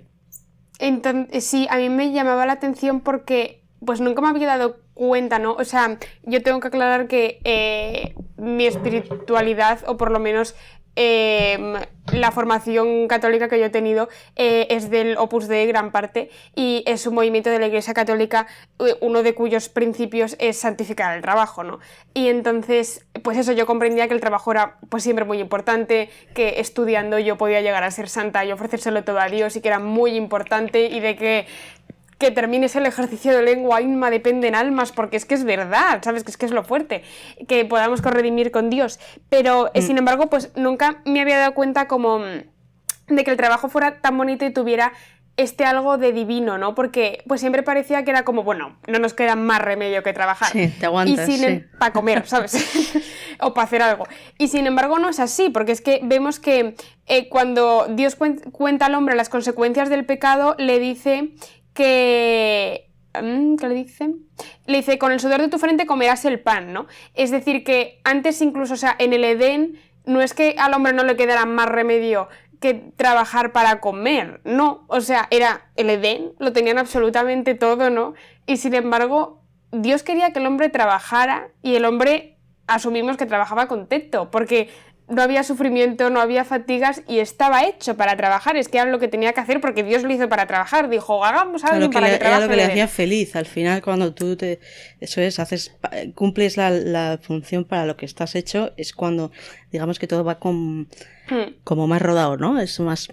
Entonces, sí, a mí me llamaba la atención porque pues nunca me había dado cuenta, ¿no? O sea, yo tengo que aclarar que mi espiritualidad, o por lo menos la formación católica que yo he tenido, es del Opus Dei gran parte, y es un movimiento de la Iglesia Católica, uno de cuyos principios es santificar el trabajo, ¿no? Y entonces, pues eso, yo comprendía que el trabajo era pues siempre muy importante, que estudiando yo podía llegar a ser santa y ofrecérselo todo a Dios, y que era muy importante, y de que termines el ejercicio de lengua inma dependen almas, porque es que es verdad, ¿sabes? Que es lo fuerte, que podamos corredimir con Dios. Pero, sin embargo, pues nunca me había dado cuenta como de que el trabajo fuera tan bonito y tuviera algo de divino, ¿no? Porque pues siempre parecía que era como, bueno, no nos queda más remedio que trabajar.
Sí, te aguantas,
para comer, ¿sabes? O para hacer algo. Y sin embargo no es así, porque es que vemos que cuando Dios cuenta al hombre las consecuencias del pecado, le dice que... ¿qué le dice? Le dice, con el sudor de tu frente comerás el pan, ¿no? Es decir, que antes incluso, o sea, en el Edén, no es que al hombre no le quedara más remedio que trabajar para comer, no, o sea, era el Edén, lo tenían absolutamente todo, ¿no? Y sin embargo, Dios quería que el hombre trabajara, y el hombre asumimos que trabajaba contento, porque no había sufrimiento, no había fatigas, y estaba hecho para trabajar, es que era lo que tenía que hacer porque Dios lo hizo para trabajar, dijo, hagamos algo para que trabaje.
Era lo que le hacía feliz, al final cuando tú cumples la función para lo que estás hecho, es cuando digamos que todo va como más rodado, ¿no? Es más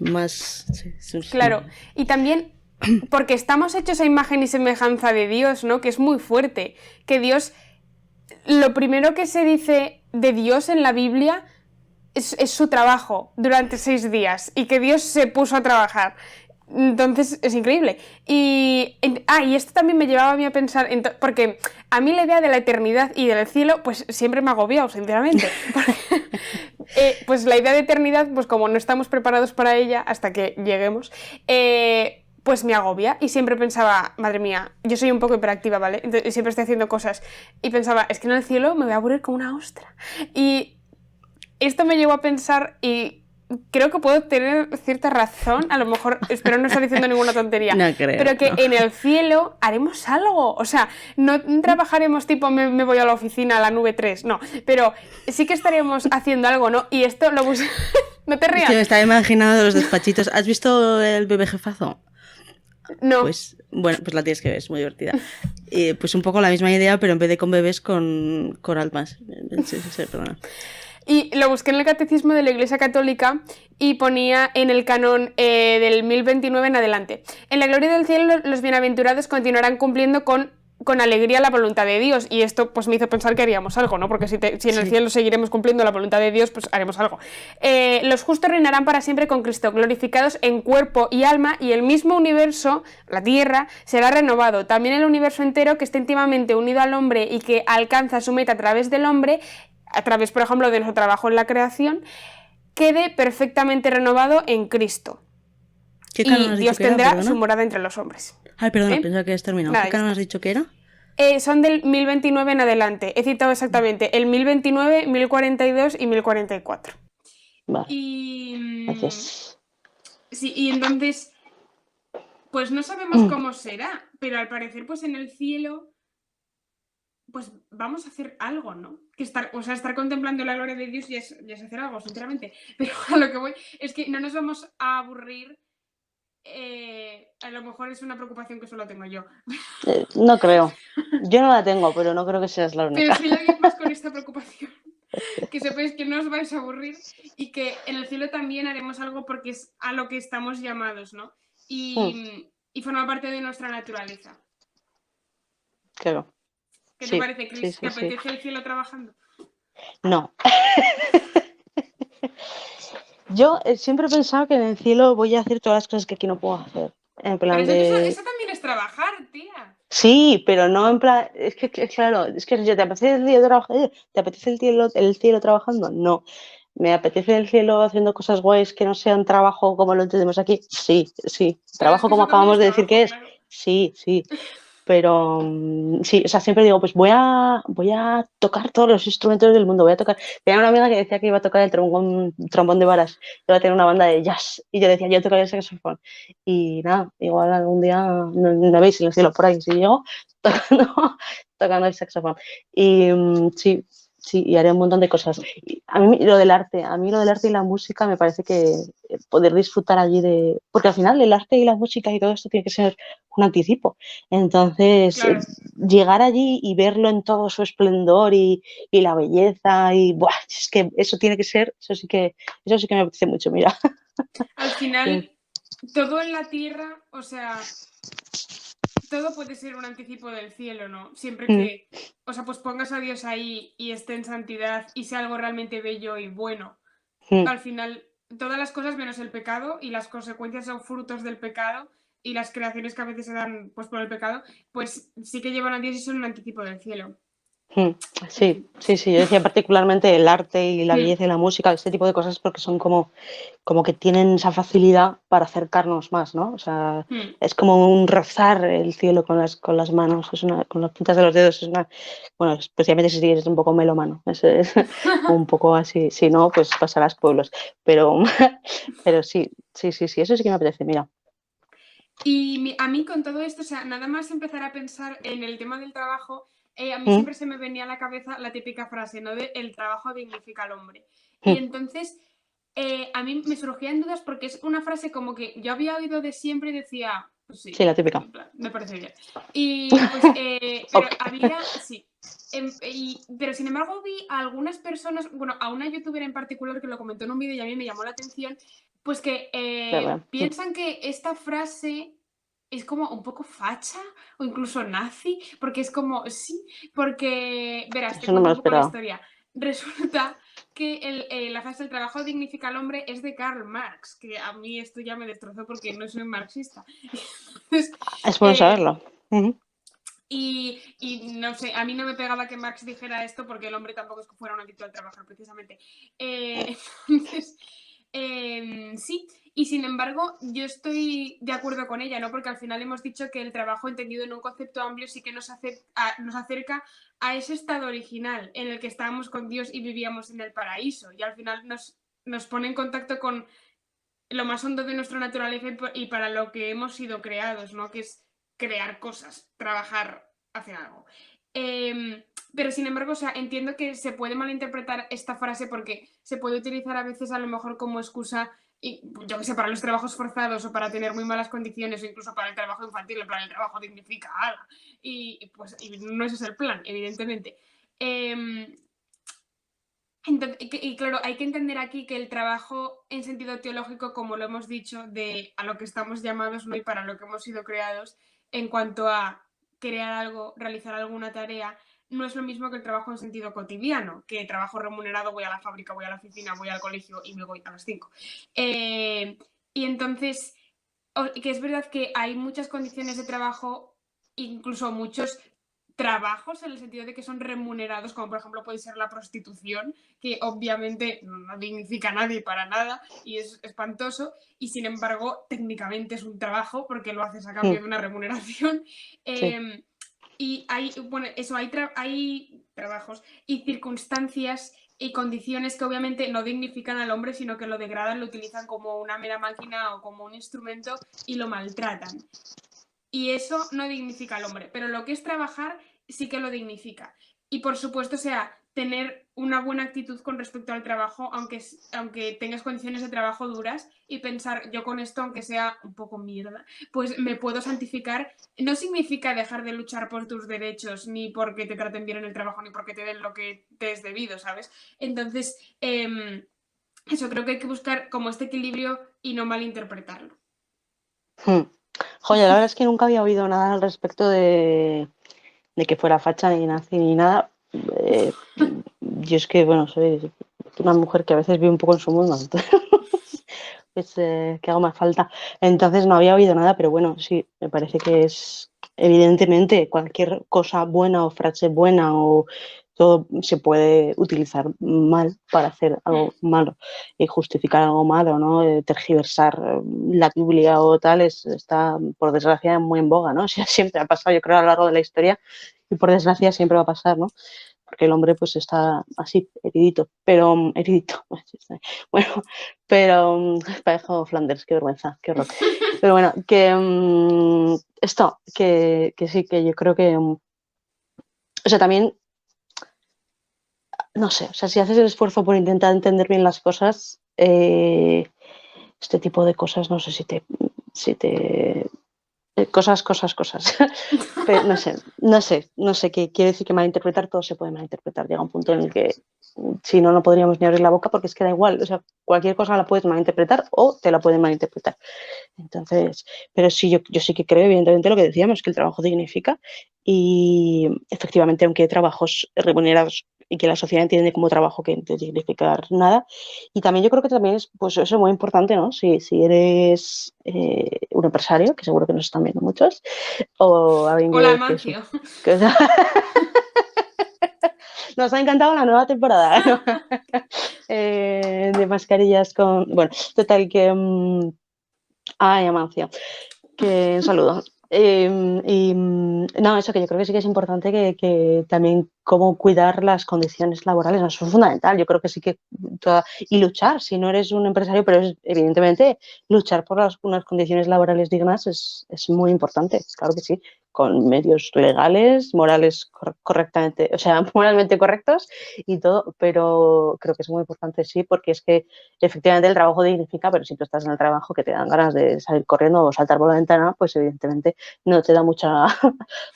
claro, y también porque estamos hechos a imagen y semejanza de Dios, ¿no? Que es muy fuerte, que Dios, lo primero que se dice de Dios en la Biblia es su trabajo durante 6 días, y que Dios se puso a trabajar. Entonces es increíble. Y esto también me llevaba a mí a pensar, porque a mí la idea de la eternidad y del cielo pues siempre me ha agobiado, sinceramente. Pues la idea de eternidad, pues como no estamos preparados para ella hasta que lleguemos, pues me agobia, y siempre pensaba, madre mía, yo soy un poco hiperactiva, ¿vale? Entonces, siempre estoy haciendo cosas, y pensaba, es que en el cielo me voy a aburrir como una ostra. Y esto me llevó a pensar, y creo que puedo tener cierta razón, a lo mejor, espero no estar diciendo ninguna tontería,
no creo,
pero que en el cielo haremos algo, o sea, no trabajaremos tipo me voy a la oficina, a la nube 3, no, pero sí que estaremos haciendo algo, ¿no? Y esto lo puse... No te rías.
Es que me estaba imaginando los despachitos. ¿Has visto el bebé jefazo?
No.
Pues, bueno, pues la tienes que ver, es muy divertida. Pues un poco la misma idea, pero en vez de con bebés, con almas. Sí, perdona.
Y lo busqué en el Catecismo de la Iglesia Católica y ponía en el canon del 1029 en adelante. En la gloria del cielo los bienaventurados continuarán cumpliendo con alegría la voluntad de Dios. Y esto pues me hizo pensar que haríamos algo, ¿no? Porque si en el cielo seguiremos cumpliendo la voluntad de Dios, pues haremos algo. Los justos reinarán para siempre con Cristo, glorificados en cuerpo y alma, y el mismo universo, la tierra, será renovado. También el universo entero, que está íntimamente unido al hombre y que alcanza su meta a través del hombre, a través, por ejemplo, de nuestro trabajo en la creación, quede perfectamente renovado en Cristo.
¿Qué canon has
Dios
dicho que
tendrá
era?
su morada entre los hombres.
Ay, perdona, pensaba que habías terminado.
Nada,
¿qué canon has dicho que era?
Son del 1029 en adelante. He citado exactamente el 1029, 1042 y 1044.
Vale.
Y...
Gracias.
Sí, y entonces, pues no sabemos cómo será, pero al parecer, pues en el cielo, pues vamos a hacer algo, ¿no? Que estar contemplando la gloria de Dios ya es hacer algo, sinceramente. Pero a lo que voy es que no nos vamos a aburrir. A lo mejor es una preocupación que solo tengo yo.
No creo. Yo no la tengo, pero no creo que seas la única.
Pero si hay alguien más con esta preocupación, que sepáis que no os vais a aburrir y que en el cielo también haremos algo porque es a lo que estamos llamados, ¿no? Y forma parte de nuestra naturaleza.
Claro.
¿Qué te parece, Cris?
Sí,
¿Te apetece el cielo trabajando?
No. Yo siempre he pensado que en el cielo voy a hacer todas las cosas que aquí no puedo hacer. En plan
pero eso también es trabajar, tía.
Sí, pero no en plan... Es que claro, es que si te apetece el cielo trabajando, ¿te apetece el cielo trabajando? No. ¿Me apetece el cielo haciendo cosas guays que no sean trabajo como lo entendemos aquí? Sí. Trabajo como acabamos de decir que es.
Claro.
Sí. Pero sí, o sea, siempre digo, pues voy a tocar todos los instrumentos del mundo, voy a tocar. Tenía una amiga que decía que iba a tocar el trombón de varas, iba a tener una banda de jazz, y yo decía, yo tocaría el saxofón. Y nada, igual algún día no veis en el cielo por ahí, si llego tocando el saxofón. Y sí, y haré un montón de cosas. Y a mí lo del arte y la música me parece que poder disfrutar allí de... Porque al final el arte y la música y todo esto tiene que ser un anticipo. Entonces,
claro.
Llegar allí y verlo en todo su esplendor y la belleza y ¡buah! Es que eso tiene que ser, eso sí que me apetece mucho, mira.
Al final, todo en la tierra, o sea, todo puede ser un anticipo del cielo, ¿no? Siempre que, o sea, pues pongas a Dios ahí y esté en santidad y sea algo realmente bello y bueno. Al final, todas las cosas menos el pecado y las consecuencias son frutos del pecado y las creaciones que a veces se dan pues por el pecado, pues sí que llevan a Dios y son un anticipo del cielo.
Sí, yo decía particularmente el arte y la belleza y la música, este tipo de cosas porque son como que tienen esa facilidad para acercarnos más, ¿no? O sea, es como un rozar el cielo con las manos, con las puntas de los dedos, bueno, especialmente si eres un poco melómano, es un poco así, si no, pues pasarás pueblos, pero sí, eso sí que me apetece, mira.
Y a mí con todo esto, o sea, nada más empezar a pensar en el tema del trabajo, a mí siempre se me venía a la cabeza la típica frase, ¿no? De el trabajo dignifica al hombre. Y entonces, a mí me surgían dudas porque es una frase como que yo había oído de siempre y decía, pues sí,
la típica.
Me parece bien. Y pues, pero había, sí. Pero sin embargo vi a algunas personas, bueno, a una youtuber en particular que lo comentó en un vídeo y a mí me llamó la atención, pues que piensan que esta frase es como un poco facha o incluso nazi, porque es como, sí, porque, verás, te cuento un poco la historia. Resulta que la frase el trabajo dignifica al hombre es de Karl Marx, que a mí esto ya me destrozó porque no soy marxista. Entonces,
es bueno saberlo.
Y no sé, a mí no me pegaba que Marx dijera esto porque el hombre tampoco es que fuera un adicto al trabajar, precisamente. Entonces, sí, y sin embargo, yo estoy de acuerdo con ella, ¿no? Porque al final hemos dicho que el trabajo entendido en un concepto amplio sí que nos acerca a ese estado original en el que estábamos con Dios y vivíamos en el paraíso. Y al final nos pone en contacto con lo más hondo de nuestra naturaleza y para lo que hemos sido creados, ¿no? Que es crear cosas, trabajar, hacer algo. Pero sin embargo, o sea, entiendo que se puede malinterpretar esta frase porque se puede utilizar a veces a lo mejor como excusa y yo que sé, para los trabajos forzados o para tener muy malas condiciones o incluso para el trabajo infantil, en plan el trabajo dignifica, ala. Y no ese es el plan, evidentemente. Y claro, hay que entender aquí que el trabajo en sentido teológico, como lo hemos dicho, de a lo que estamos llamados, ¿no? Y para lo que hemos sido creados, en cuanto a crear algo, realizar alguna tarea, no es lo mismo que el trabajo en sentido cotidiano, que trabajo remunerado, voy a la fábrica, voy a la oficina, voy al colegio y me voy a las 5. Y entonces, que es verdad que hay muchas condiciones de trabajo, incluso muchos trabajos en el sentido de que son remunerados, como por ejemplo puede ser la prostitución, que obviamente no dignifica a nadie para nada y es espantoso, y sin embargo técnicamente es un trabajo porque lo haces a cambio de una remuneración.
Sí.
Y hay, bueno, eso, hay trabajos y circunstancias y condiciones que obviamente no dignifican al hombre, sino que lo degradan, lo utilizan como una mera máquina o como un instrumento y lo maltratan. Y eso no dignifica al hombre, pero lo que es trabajar sí que lo dignifica. Y por supuesto, o sea, tener una buena actitud con respecto al trabajo, aunque tengas condiciones de trabajo duras, y pensar, yo con esto, aunque sea un poco mierda, pues me puedo santificar. No significa dejar de luchar por tus derechos, ni porque te traten bien en el trabajo, ni porque te den lo que te es debido, ¿sabes? Entonces, eso, creo que hay que buscar como este equilibrio y no malinterpretarlo.
Joder, la verdad es que nunca había oído nada al respecto de que fuera facha ni nazi ni nada. Yo es que, bueno, soy una mujer que a veces vive un poco en su mundo, entonces, pues que hago más falta. Entonces no había oído nada, pero bueno, sí, me parece que es evidentemente cualquier cosa buena o frase buena o todo se puede utilizar mal para hacer algo malo y justificar algo malo, ¿no? Tergiversar la Biblia o tal está, por desgracia, muy en boga, ¿no? O sea, siempre ha pasado, yo creo, a lo largo de la historia y por desgracia siempre va a pasar, ¿no? Porque el hombre pues está así, heridito, pero heridito, bueno, pero parejo Flanders, qué vergüenza, qué horror. Pero bueno, que esto, que sí, que yo creo que, o sea, también, no sé, o sea, si haces el esfuerzo por intentar entender bien las cosas, este tipo de cosas, no sé si te cosas. Pero no sé qué quiere decir que malinterpretar, todo se puede malinterpretar. Llega un punto en el que si no, no podríamos ni abrir la boca porque es que da igual. O sea, cualquier cosa la puedes malinterpretar o te la pueden malinterpretar. Entonces, pero sí, yo sí que creo, evidentemente, lo que decíamos, que el trabajo dignifica y efectivamente, aunque hay trabajos remunerados y que la sociedad entiende como trabajo que no te dignificar nada. Y también yo creo que también es, pues eso es muy importante, ¿no? Si eres un empresario, que seguro que nos están viendo muchos, o alguien
Hola,
que es
Mancio.
Nos ha encantado la nueva temporada, ¿no? De mascarillas con... Bueno, total que... Ay, Amancia, que un saludo. No, eso que yo creo que sí que es importante que también cómo cuidar las condiciones laborales, eso es fundamental. Yo creo que sí que y luchar, si no eres un empresario, pero evidentemente luchar por unas condiciones laborales dignas es muy importante, claro que sí, con medios legales, morales correctamente, o sea, moralmente correctos y todo, pero creo que es muy importante, sí, porque es que efectivamente el trabajo dignifica, pero si tú estás en el trabajo que te dan ganas de salir corriendo o saltar por la ventana, pues evidentemente no te da mucha,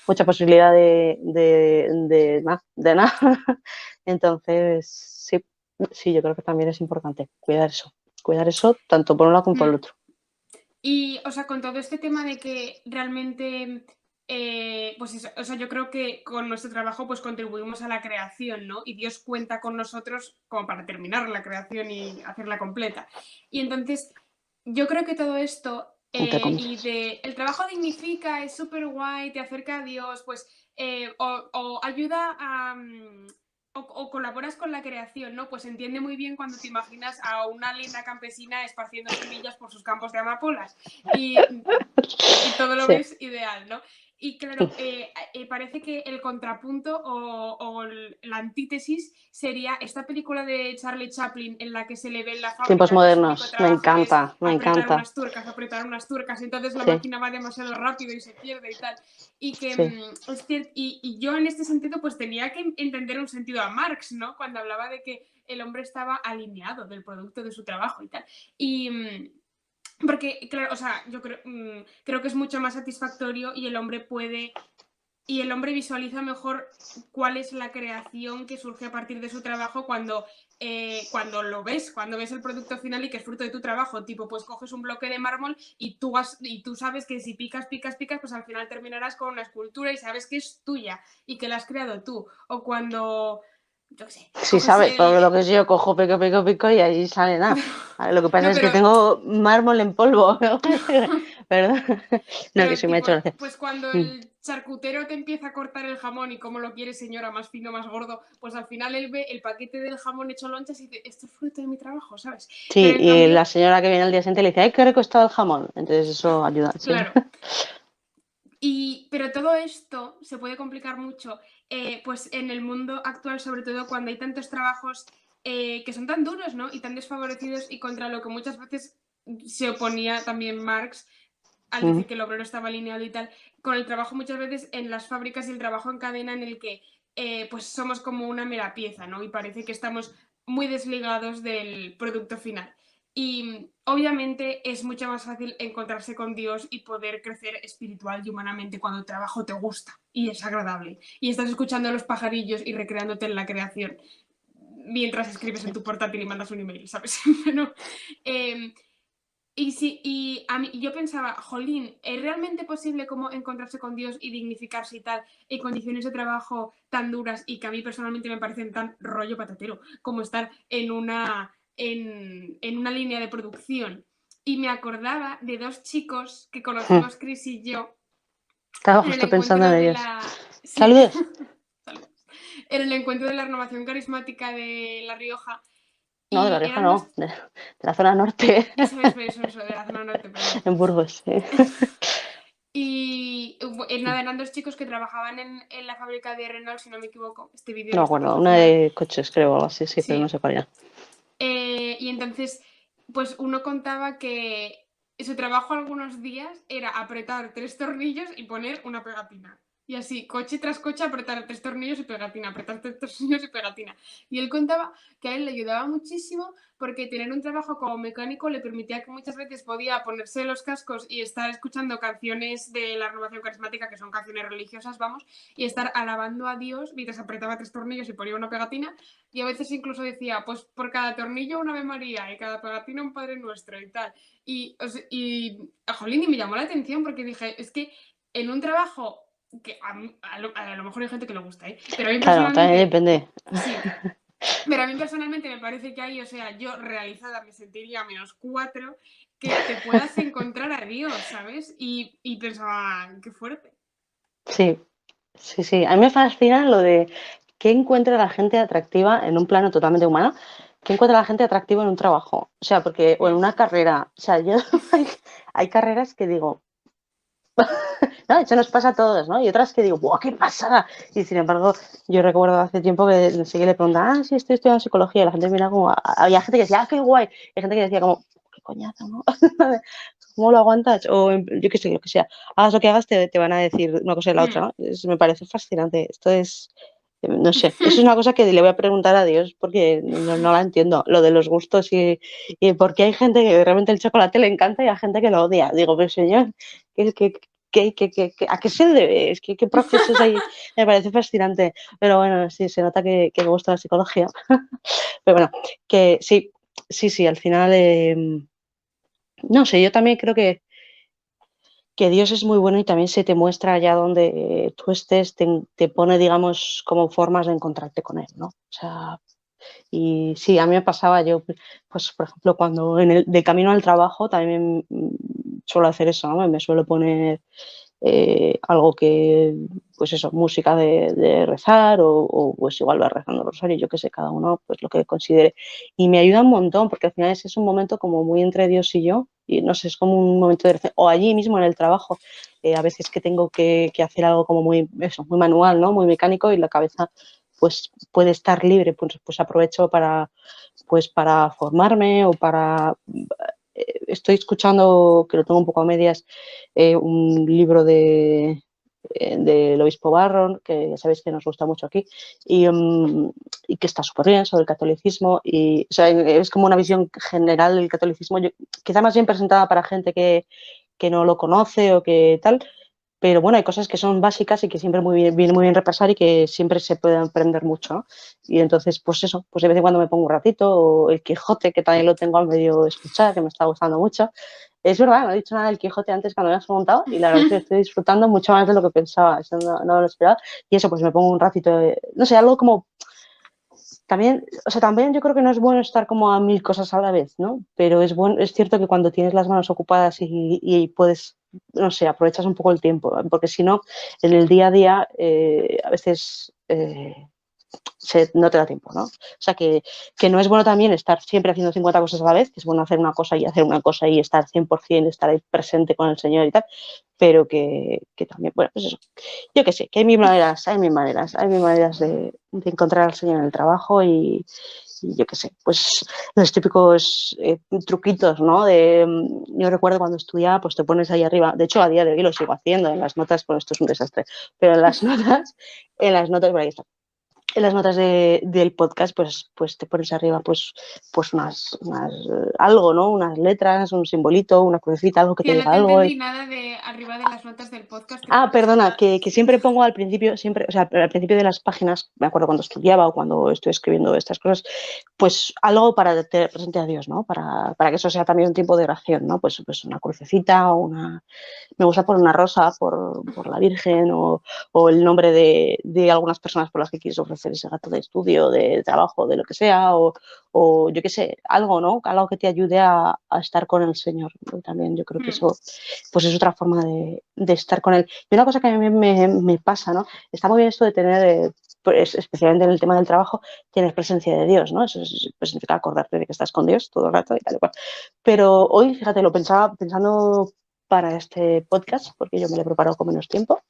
mucha posibilidad de nada. Entonces, sí, yo creo que también es importante cuidar eso tanto por un lado como por el otro.
Y, o sea, con todo este tema de que realmente, pues eso, o sea, yo creo que con nuestro trabajo pues contribuimos a la creación, ¿no? Y Dios cuenta con nosotros como para terminar la creación y hacerla completa. Y entonces, yo creo que todo esto el trabajo dignifica, es súper guay, te acerca a Dios, pues, o ayuda a... O colaboras con la creación, ¿no? Pues entiende muy bien cuando te imaginas a una linda campesina esparciendo semillas por sus campos de amapolas y todo lo
Sí.
ves ideal, ¿no? Y claro, parece que el contrapunto o la antítesis sería esta película de Charlie Chaplin en la que se le ve en la fábrica
Tiempos
que su único
modernos, me
trabajo es
encanta, me
apretar
encanta.
apretar unas tuercas, entonces la
Sí,
máquina va demasiado rápido y se pierde y tal. Y que
sí.
y yo en este sentido pues tenía que entender un sentido a Marx, ¿no? Cuando hablaba de que el hombre estaba alineado del producto de su trabajo y tal. Y porque, claro, o sea, yo creo que es mucho más satisfactorio y el hombre visualiza mejor cuál es la creación que surge a partir de su trabajo cuando cuando ves el producto final y que es fruto de tu trabajo. Tipo, pues coges un bloque de mármol y tú sabes que si picas, pues al final terminarás con una escultura y sabes que es tuya y que la has creado tú. O cuando, yo qué sé,
Sí, sabes, porque lo que es yo cojo, pico y ahí sale nada. Lo que pasa es que tengo mármol en polvo. ¿Verdad? No, que sí me ha hecho gracia.
Pues cuando el charcutero te empieza a cortar el jamón y como lo quiere señora, más fino, más gordo, pues al final él ve el paquete del jamón hecho lonchas y dice, esto es fruto de mi trabajo, ¿sabes?
Sí,
pero en
y
cambio,
la señora que viene al día siguiente le dice, ¡ay, qué rico está el jamón! Entonces eso ayuda, sí.
Claro. Pero todo esto se puede complicar mucho pues en el mundo actual, sobre todo cuando hay tantos trabajos que son tan duros, ¿no? Y tan desfavorecidos y contra lo que muchas veces se oponía también Marx al decir que el obrero estaba alineado y tal, con el trabajo muchas veces en las fábricas y el trabajo en cadena en el que pues somos como una mera pieza, ¿no? Y parece que estamos muy desligados del producto final. Y obviamente es mucho más fácil encontrarse con Dios y poder crecer espiritual y humanamente cuando el trabajo te gusta y es agradable. Y estás escuchando a los pajarillos y recreándote en la creación mientras escribes en tu portátil y mandas un email, ¿sabes? Pero, y a mí, yo pensaba, jolín, ¿es realmente posible como encontrarse con Dios y dignificarse y tal en condiciones de trabajo tan duras y que a mí personalmente me parecen tan rollo patatero como estar en una línea de producción? Y me acordaba de dos chicos que conocimos Chris y yo
Estaba
en el
justo pensando
encuentro
en
de
ellos.
la... Sí.
¡Saludos!
En el encuentro de la renovación carismática de La Rioja.
No, de La
Y
Rioja
eran dos...
no, de la zona norte.
Eso, de la zona norte, perdón.
En Burgos, sí.
Y nada, eran dos chicos que trabajaban en la fábrica de Renault, si no me equivoco. Este vídeo
No me
lo está
acuerdo, una
patrocinado.
de coches creo, o algo así, sí, pero no sé cuál era.
Y entonces, pues uno contaba que su trabajo algunos días era apretar 3 tornillos y poner una pegatina. Y así, coche tras coche, apretar 3 tornillos y pegatina, apretar 3 tornillos y pegatina. Y él contaba que a él le ayudaba muchísimo porque tener un trabajo como mecánico le permitía que muchas veces podía ponerse los cascos y estar escuchando canciones de la renovación carismática, que son canciones religiosas, vamos, y estar alabando a Dios mientras apretaba 3 tornillos y ponía una pegatina. Y a veces incluso decía, pues por cada tornillo una Ave María y cada pegatina un Padre Nuestro y tal. Y jolín, y me llamó la atención porque dije, es que en un trabajo que a lo mejor hay gente que le gusta, ¿eh? Pero a mí
Claro, también
personalmente...
depende.
Sí. Pero a mí personalmente me parece que ahí, o sea, yo realizada me sentiría -4 que te puedas encontrar a Dios, ¿sabes? Y pensaba, qué fuerte.
Sí, sí, sí. A mí me fascina lo de qué encuentra la gente atractiva en un plano totalmente humano, qué encuentra la gente atractiva en un trabajo. O sea, porque, o en una carrera. O sea, yo hay carreras que digo, no, eso nos pasa a todos, ¿no? Y otras que digo, ¡buah, qué pasada! Y sin embargo, yo recuerdo hace tiempo que no sé qué le preguntaba, sí, estoy estudiando psicología, y la gente mira como, había gente que decía, ¡ah, qué guay! Y hay gente que decía como, qué coñazo, ¿no? ¿Cómo lo aguantas? O yo qué sé, lo que sea, hagas lo que hagas, te van a decir una cosa y la otra, ¿no? Me parece fascinante. Esto es, no sé, eso es una cosa que le voy a preguntar a Dios porque no la entiendo, lo de los gustos y por qué hay gente que realmente el chocolate le encanta y hay gente que lo odia. Digo, pero señor, ¿a qué se debe? ¿Qué procesos hay? Me parece fascinante. Pero bueno, sí, se nota que me gusta la psicología. Pero bueno, que sí, al final, no sé, yo también creo que Dios es muy bueno y también se te muestra allá donde tú estés, te pone, digamos, como formas de encontrarte con Él, ¿no? O sea, y sí, a mí me pasaba, yo, pues, por ejemplo, cuando de camino al trabajo también suelo hacer eso, ¿no? Me suelo poner algo que, pues eso, música de rezar o pues igual va rezando el rosario, yo qué sé, cada uno pues lo que considere. Y me ayuda un montón porque al final ese es un momento como muy entre Dios y yo y no sé, es como un momento de o allí mismo en el trabajo, a veces que tengo que hacer algo como muy manual, ¿no? Muy mecánico y la cabeza pues puede estar libre, pues aprovecho para formarme o para... Estoy escuchando, que lo tengo un poco a medias, un libro del obispo Barron, que ya sabéis que nos gusta mucho aquí, y que está súper bien sobre el catolicismo. Y, o sea, es como una visión general del catolicismo, quizá más bien presentada para gente que no lo conoce o que tal, pero bueno, hay cosas que son básicas y que siempre viene muy bien repasar y que siempre se pueden aprender mucho, ¿no? Y entonces, pues eso, pues de vez en cuando me pongo un ratito, o el Quijote, que también lo tengo a medio escuchar, que me está gustando mucho. Es verdad, no he dicho nada del Quijote antes cuando me has preguntado y la verdad es que estoy disfrutando mucho más de lo que pensaba, eso no lo esperaba. Y eso, pues me pongo un ratito, no sé, algo como también, o sea, también yo creo que no es bueno estar como a mil cosas a la vez, ¿no? Pero es cierto que cuando tienes las manos ocupadas y puedes, no sé, aprovechas un poco el tiempo, porque si no, en el día a día a veces no te da tiempo, ¿no? O sea, que no es bueno también estar siempre haciendo 50 cosas a la vez, que es bueno hacer una cosa y estar 100%, estar ahí presente con el Señor y tal, pero que también, bueno, pues eso. Yo qué sé, que hay mil maneras de encontrar al Señor en el trabajo y yo qué sé, pues los típicos truquitos, ¿no? Yo recuerdo cuando estudiaba, pues te pones ahí arriba, de hecho a día de hoy lo sigo haciendo en las notas, pues esto es un desastre, pero en las notas, por ahí está, en las notas del podcast, pues te pones arriba pues algo, ¿no? Unas letras, un simbolito, una crucecita, algo que te
Tía, no
diga
te
algo.
entendí nada de arriba de las notas del podcast que
Ah,
pones
perdona,
una...
que siempre pongo al principio, siempre, o sea, al principio de las páginas, me acuerdo cuando estudiaba o cuando estoy escribiendo estas cosas, pues algo para tener presente a Dios, ¿no? Para que eso sea también un tiempo de oración, ¿no? Pues una crucecita o una... Me gusta poner una rosa por la Virgen o el nombre de algunas personas por las que quieres ofrecer ese gato de estudio, de trabajo, de lo que sea, o yo qué sé, algo, ¿no? Algo que te ayude a estar con el Señor. ¿No? También yo creo que eso pues es otra forma de estar con Él. Y una cosa que a mí me pasa, ¿no? Está muy bien esto de tener... pues, especialmente en el tema del trabajo, tienes presencia de Dios, ¿no? Pues significa acordarte de que estás con Dios todo el rato y tal y cual. Pero hoy, fíjate, lo pensaba pensando para este podcast, porque yo me lo he preparado con menos tiempo.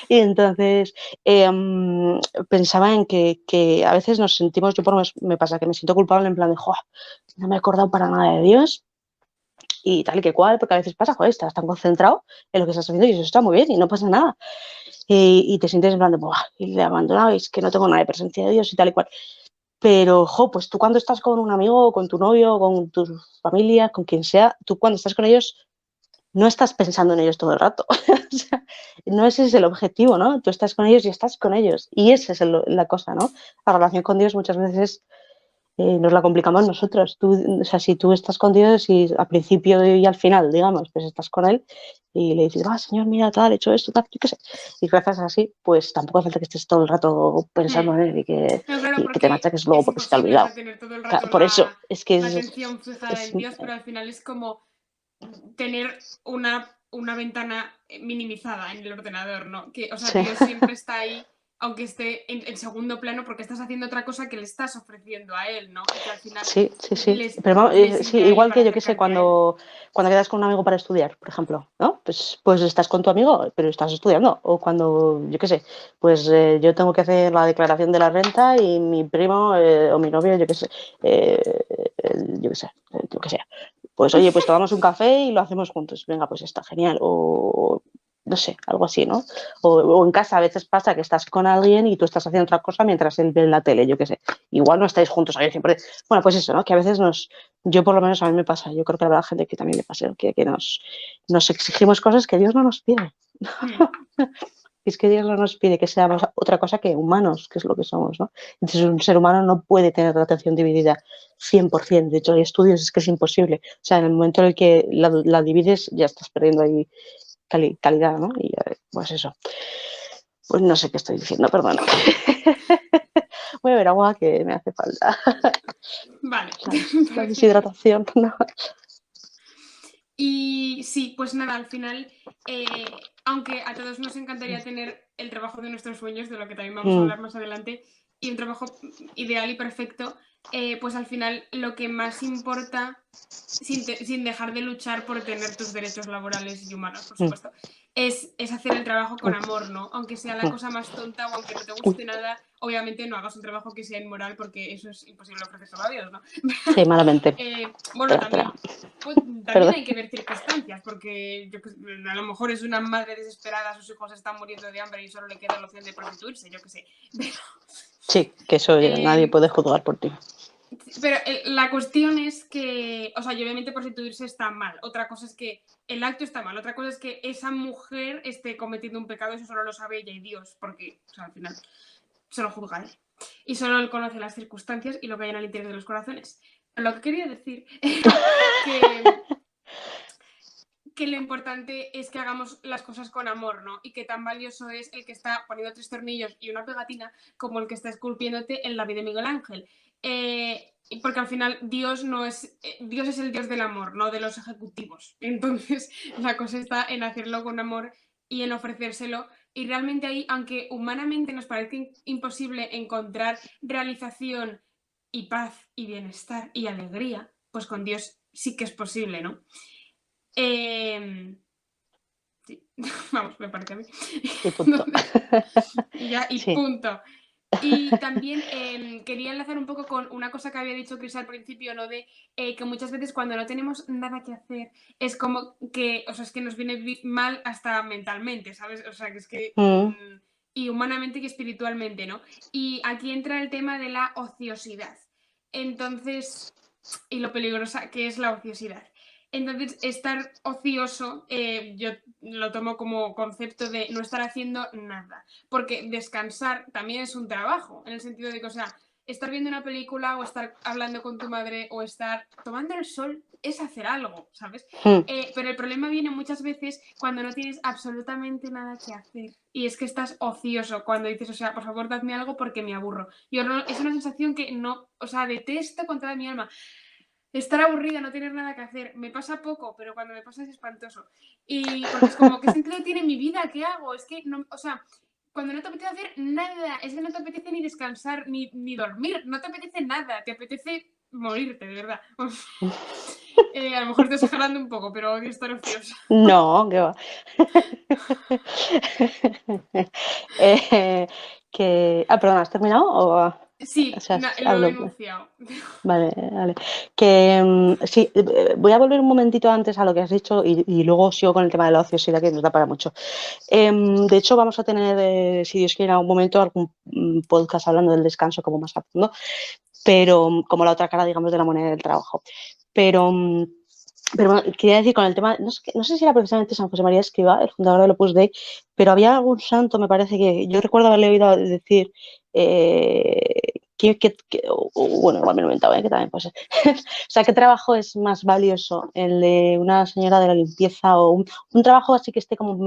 Y entonces pensaba en que a veces nos sentimos, yo por lo menos me pasa que me siento culpable en plan de, "Joa, no me he acordado para nada de Dios y tal y que cual", porque a veces pasa, joder, estás tan concentrado en lo que estás haciendo y eso está muy bien y no pasa nada. Y te sientes en plan de, "Buah, y le he abandonado y es que no tengo nada de presencia de Dios y tal y cual". Pero, pues tú cuando estás con un amigo, con tu novio, con tu familia, con quien sea, tú cuando estás con ellos no estás pensando en ellos todo el rato. O sea, no ese es el objetivo, ¿no? Tú estás con ellos y estás con ellos. Y esa es la cosa, ¿no? La relación con Dios muchas veces nos la complicamos nosotros. O sea, si tú estás con Dios y al principio y al final, digamos, pues estás con Él y le dices, Señor, mira, tal, he hecho esto, tal, yo qué sé, y rezas así, pues tampoco hace falta que estés todo el rato pensando en Él
No, claro,
y que te
porque
machaques luego
es
porque se te ha
imposible, o
olvidado.
sea, tener todo el rato
Por eso, es que
la atención fijada
es
en Dios, pero al final es como tener una ventana minimizada en el ordenador, ¿no? Que, o sea,
sí.
Dios siempre está ahí, aunque esté en segundo plano, porque estás haciendo otra cosa que le estás ofreciendo a Él, ¿no? Y que al final
Sí, sí, sí.
les
Pero sí,
siempre ahí
igual
para
que yo qué sé,
acercarte a Él.
cuando quedas con un amigo para estudiar, por ejemplo, ¿no? Pues estás con tu amigo, pero estás estudiando. O cuando, yo qué sé, pues yo tengo que hacer la declaración de la renta y mi primo o mi novio, yo qué sé, yo qué sé, lo que sea. Pues oye, pues tomamos un café y lo hacemos juntos. Venga, pues está genial. O no sé, algo así, ¿no? O en casa a veces pasa que estás con alguien y tú estás haciendo otra cosa mientras él ve la tele, yo qué sé. Igual no estáis juntos ahí siempre. Bueno, pues eso, ¿no? Que a veces yo por lo menos a mí me pasa, yo creo que habrá gente que también le pasa, que nos exigimos cosas que Dios no nos pide. Es que Dios no nos pide que seamos otra cosa que humanos, que es lo que somos, ¿no? Entonces un ser humano no puede tener la atención dividida 100%. De hecho, hay estudios, es que es imposible. O sea, en el momento en el que la divides, ya estás perdiendo ahí calidad, ¿no? Y pues eso. Pues no sé qué estoy diciendo, perdona. Voy a ver agua que me hace falta.
Vale,
La
perfecto.
deshidratación, ¿no?
Y sí, pues nada, al final, aunque a todos nos encantaría tener el trabajo de nuestros sueños, de lo que también vamos a
Mm,
hablar más adelante, y un trabajo ideal y perfecto, pues al final lo que más importa, sin dejar de luchar por tener tus derechos laborales y humanos, por supuesto, es hacer el trabajo con amor, ¿no? Aunque sea la cosa más tonta o aunque no te guste nada, obviamente no hagas un trabajo que sea inmoral porque eso es imposible ofrecer a Dios, ¿no?
Sí, malamente.
Bueno, también hay que ver circunstancias, porque a lo mejor es una madre desesperada, sus hijos están muriendo de hambre y solo le queda la opción de prostituirse, yo qué sé. Pero,
sí, que eso nadie puede juzgar por ti.
Pero la cuestión es que, o sea, y obviamente prostituirse está mal. Otra cosa es que el acto está mal. Otra cosa es que esa mujer esté cometiendo un pecado, eso solo lo sabe ella y Dios, porque, o sea, al final solo juzga él. Y solo él conoce las circunstancias y lo que hay en el interior de los corazones. Pero lo que quería decir era que lo importante es que hagamos las cosas con amor, ¿no? Y que tan valioso es el que está poniendo 3 tornillos y una pegatina como el que está esculpiéndote en la vida de Miguel Ángel. Porque al final Dios es el Dios del amor, no de los ejecutivos. Entonces la cosa está en hacerlo con amor y en ofrecérselo. Y realmente ahí, aunque humanamente nos parece imposible encontrar realización y paz y bienestar y alegría, pues con Dios sí que es posible, ¿no? Sí. Vamos, me parece a mí.
Y punto.
Sí. Punto. Y también quería enlazar un poco con una cosa que había dicho Cris al principio, ¿no? De que muchas veces cuando no tenemos nada que hacer es como que, o sea, es que nos viene mal hasta mentalmente, ¿sabes? O sea, que es que... y humanamente y espiritualmente, ¿no? Y aquí entra el tema de la ociosidad. Entonces, y lo peligrosa que es la ociosidad. Entonces, estar ocioso, yo lo tomo como concepto de no estar haciendo nada. Porque descansar también es un trabajo, en el sentido de que, o sea, estar viendo una película o estar hablando con tu madre o estar tomando el sol es hacer algo, ¿sabes? Pero el problema viene muchas veces cuando no tienes absolutamente nada que hacer. Y es que estás ocioso cuando dices, o sea, por favor, dadme algo porque me aburro. Es una sensación que no, o sea, detesto con toda mi alma. Estar aburrida, no tener nada que hacer. Me pasa poco, pero cuando me pasa es espantoso. Y porque es como, ¿qué sentido tiene mi vida? ¿Qué hago? Es que, no, o sea, cuando no te apetece hacer nada, es que no te apetece ni descansar, ni dormir, no te apetece nada, te apetece morirte, de verdad. A lo mejor estoy exagerando un poco, pero odio estar ociosa.
No, qué va. Perdón, ¿has terminado? ¿O...
Sí,
o sea,
lo he enunciado.
Vale. Que sí, voy a volver un momentito antes a lo que has dicho y luego sigo con el tema de la ociosidad, que nos da para mucho. De hecho, vamos a tener, si Dios quiere, en algún momento algún podcast hablando del descanso como más a fondo, pero como la otra cara, digamos, de la moneda del trabajo. Pero bueno, quería decir con el tema, no sé si era precisamente San José María Escrivá, el fundador del Opus Dei, pero había algún santo, me parece que yo recuerdo haberle oído decir bueno, igual me lo he inventado, que también puede ser. O sea, ¿qué trabajo es más valioso? ¿El de una señora de la limpieza o un trabajo así que esté como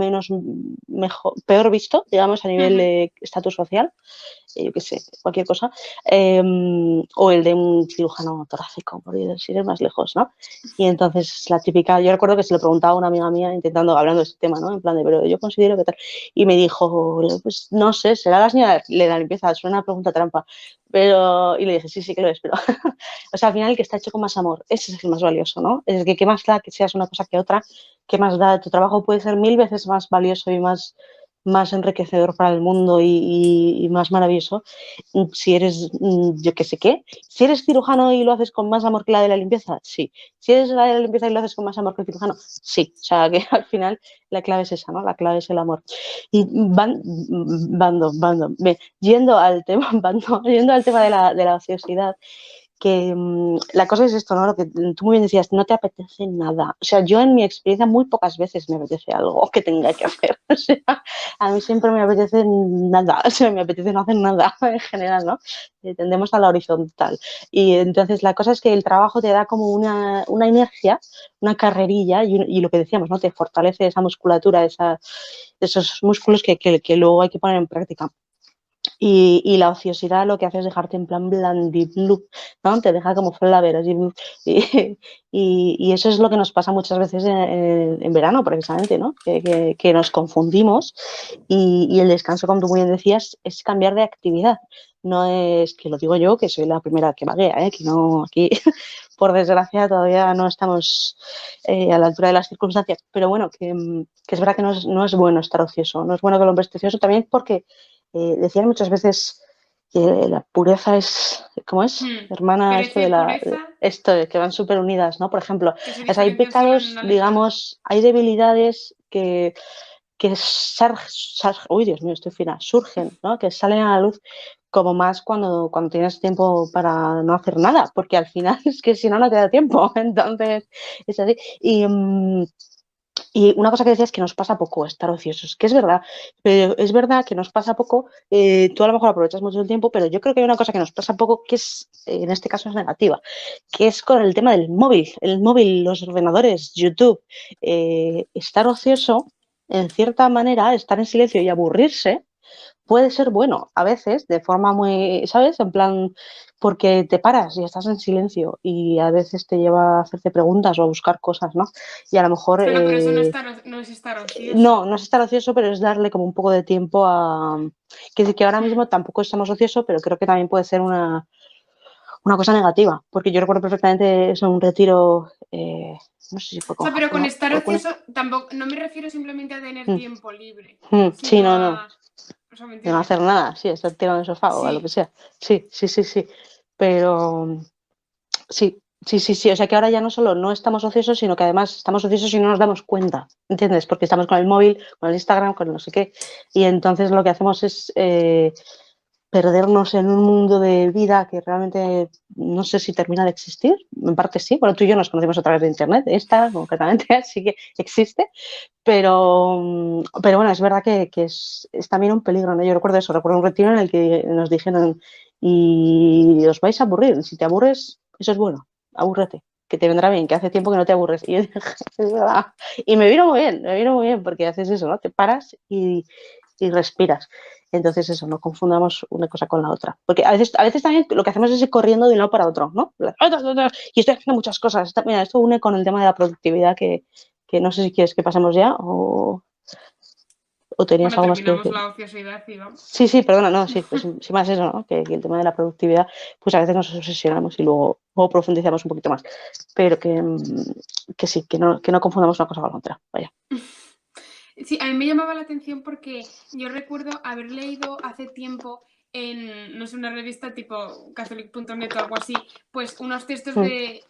peor visto, digamos, a nivel de estatus social? Yo qué sé, cualquier cosa, o el de un cirujano torácico, por ir más lejos, ¿no? Y entonces la típica, yo recuerdo que se lo preguntaba a una amiga mía hablando de este tema, ¿no? En plan de, pero yo considero que tal, y me dijo, pues no sé, será la señora de la limpieza, suena una pregunta trampa, y le dije, sí que lo es, pero, o sea, al final el que está hecho con más amor, ese es el más valioso, ¿no? Es que qué más da que seas una cosa que otra, qué más da, tu trabajo puede ser 1000 veces más valioso y más enriquecedor para el mundo y más maravilloso si eres, yo qué sé qué, si eres cirujano y lo haces con más amor que la de la limpieza, sí, si eres la de la limpieza y lo haces con más amor que el cirujano, sí, o sea que al final la clave es esa, ¿no? La clave es el amor. Y yendo al tema de la ociosidad, que la cosa es esto, ¿no? Lo que tú muy bien decías, no te apetece nada. O sea, yo en mi experiencia muy pocas veces me apetece algo que tenga que hacer. O sea, a mí siempre me apetece nada. O sea, me apetece no hacer nada en general, ¿no? Tendemos a la horizontal. Y entonces la cosa es que el trabajo te da como una inercia, una carrerilla y lo que decíamos, ¿no? Te fortalece esa musculatura, esos músculos que luego hay que poner en práctica. Y la ociosidad lo que hace es dejarte en plan blandiblu, ¿no? Te deja como flávero. Y eso es lo que nos pasa muchas veces en verano, precisamente, ¿no? Que nos confundimos y el descanso, como tú muy bien decías, es cambiar de actividad. no es que lo digo yo, que soy la primera que vaguea, que no aquí, por desgracia, todavía no estamos a la altura de las circunstancias, pero bueno, que es verdad que no es bueno estar ocioso, no es bueno que el hombre esté ocioso también porque decían muchas veces que la pureza es, ¿cómo es? Hermana,
Pereza y pureza,
esto de que van súper unidas, ¿no? Por ejemplo,
que se
hay
diferencian solo en
pecados,
una letra.
digamos, hay debilidades que uy, Dios mío, estoy fina, surgen, ¿no? Que salen a la luz como más cuando tienes tiempo para no hacer nada, porque al final es que si no, no te da tiempo. Entonces, es así. Y una cosa que decías es que nos pasa poco estar ociosos, que es verdad, pero es verdad que nos pasa poco, tú a lo mejor aprovechas mucho el tiempo, pero yo creo que hay una cosa que nos pasa poco que es, en este caso es negativa, que es con el tema del móvil, el móvil, los ordenadores, YouTube, estar ocioso, en cierta manera, estar en silencio y aburrirse, puede ser bueno, a veces, de forma muy, ¿sabes? En plan, porque te paras y estás en silencio y a veces te lleva a hacerte preguntas o a buscar cosas, ¿no? Y a lo mejor,
Claro, pero eso no es estar ocioso.
no es estar ocioso, pero es darle como un poco de tiempo a... Que decir que ahora
Hmm.
mismo tampoco estamos ociosos, pero creo que también puede ser una cosa negativa, porque yo recuerdo perfectamente eso, un retiro, no sé si fue
O
con
sea, pero con
Japón
estar
o con...
ocioso tampoco, no me refiero simplemente a tener
Mm,
tiempo libre,
sí,
sino
no, no.
a... O sea, ¿me
De no
entiendes?
hacer nada, sí, estar tirado en el sofá o a lo que
Sí.
sea. Sí, sí, sí, sí. Pero sí, sí, sí, sí. O sea que ahora ya no solo no estamos ociosos, sino que además estamos ociosos y no nos damos cuenta, ¿entiendes? Porque estamos con el móvil, con el Instagram, con el no sé qué. Y entonces lo que hacemos es perdernos en un mundo de vida que realmente no sé si termina de existir. En parte sí. Bueno, tú y yo nos conocemos a través de Internet, esta concretamente, así que existe. Pero bueno, es verdad que es también un peligro, ¿no? Yo recuerdo eso, recuerdo un retiro en el que nos dijeron, y os vais a aburrir, si te aburres, eso es bueno, abúrrete, que te vendrá bien, que hace tiempo que no te aburres. Y yo dije, es verdad. Y me vino muy bien, porque haces eso, ¿no? Te paras y respiras. Entonces eso, no confundamos una cosa con la otra. Porque a veces también lo que hacemos es ir corriendo de un lado para otro, ¿no? Y estoy haciendo muchas cosas. Mira, esto une con el tema de la productividad que no sé si quieres que pasemos ya o tenías
Bueno,
algo más que
terminamos
decir.
la ociosidad y vamos.
Sí, sí, perdona, no, sí, pues sí más eso, ¿no? Que el tema de la productividad, pues a veces nos obsesionamos y luego profundizamos un poquito más. Pero que sí, que no confundamos una cosa con la otra. Vaya.
Sí, a mí me llamaba la atención porque yo recuerdo haber leído hace tiempo en, no sé, una revista tipo catholic.net o algo así, pues unos textos
Mm,
de...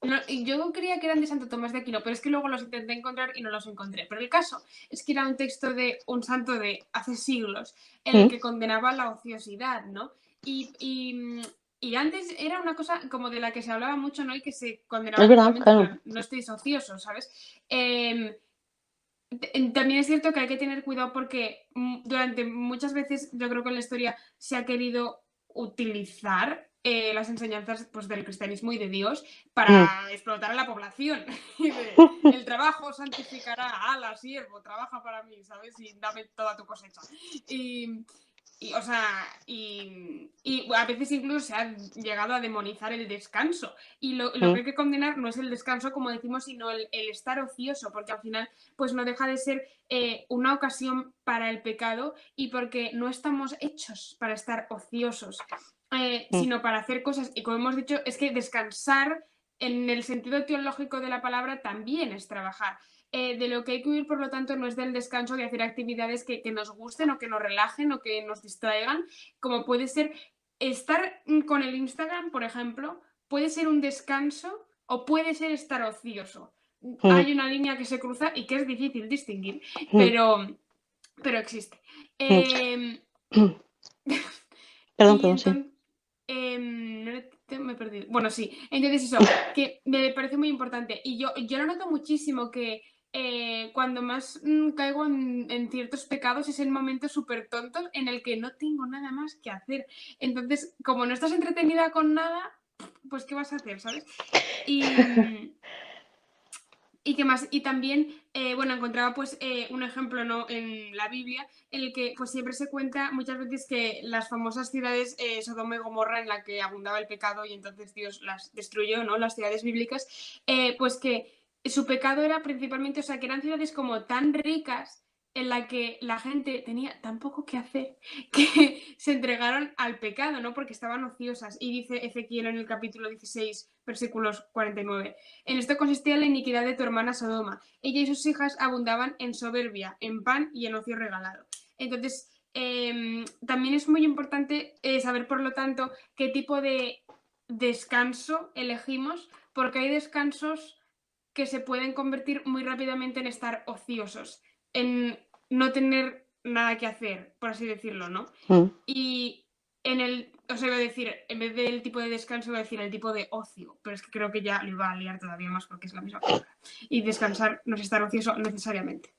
No, yo creía que eran de Santo Tomás de Aquino, pero es que luego los intenté encontrar y no los encontré. Pero el caso es que era un texto de un santo de hace siglos en el
mm,
que condenaba la ociosidad, ¿no? Y antes era una cosa como de la que se hablaba mucho, ¿no? Y que se condenaba
es verdad,
abiertamente, en
claro.
plan, no estéis ociosos, ¿sabes? También es cierto que hay que tener cuidado porque durante muchas veces yo creo que en la historia se ha querido utilizar las enseñanzas pues, del cristianismo y de Dios
Mm.
para explotar a la población. El trabajo santificará, ala, siervo, trabaja para mí, ¿sabes? Y dame toda tu cosecha. Y, o sea, y a veces incluso se ha llegado a demonizar el descanso. Y lo que
Mm,
hay que condenar no es el descanso, como decimos, sino el estar ocioso, porque al final pues no deja de ser una ocasión para el pecado y porque no estamos hechos para estar ociosos,
mm,
sino para hacer cosas. Y como hemos dicho, es que descansar en el sentido teológico de la palabra también es trabajar. De lo que hay que huir, por lo tanto, no es del descanso de hacer actividades que nos gusten o que nos relajen o que nos distraigan, como puede ser estar con el Instagram, por ejemplo, puede ser un descanso o puede ser estar ocioso.
mm,
Hay una línea que se cruza y que es difícil distinguir,
mm,
pero existe.
mm. Perdón,
Y
perdón, sí.
entonces... me he perdido. Bueno, sí. Entonces eso, que me parece muy importante. Y yo lo noto muchísimo que cuando más caigo en ciertos pecados es el momento súper tonto en el que no tengo nada más que hacer. Entonces, como no estás entretenida con nada, pues ¿qué vas a hacer, sabes? Y... ¿Y qué más? Y también, bueno, encontraba pues un ejemplo, ¿no? En la Biblia en el que pues siempre se cuenta muchas veces que las famosas ciudades Sodoma y Gomorra en la que abundaba el pecado y entonces Dios las destruyó, ¿no? Las ciudades bíblicas, pues que su pecado era principalmente, o sea, que eran ciudades como tan ricas en la que la gente tenía tan poco que hacer que se entregaron al pecado, ¿no? Porque estaban ociosas. Y dice Ezequiel en el capítulo 16, versículos 49. En esto consistía la iniquidad de tu hermana Sodoma. Ella y sus hijas abundaban en soberbia, en pan y en ocio regalado. Entonces, también es muy importante saber, por lo tanto, qué tipo de descanso elegimos, porque hay descansos que se pueden convertir muy rápidamente en estar ociosos, en no tener nada que hacer, por así decirlo, ¿no? Y en el, o sea, iba a decir, en vez del tipo de descanso, iba a decir el tipo de ocio, pero es que creo que ya lo iba a liar todavía más porque es la misma palabra. Y descansar no es estar ocioso necesariamente.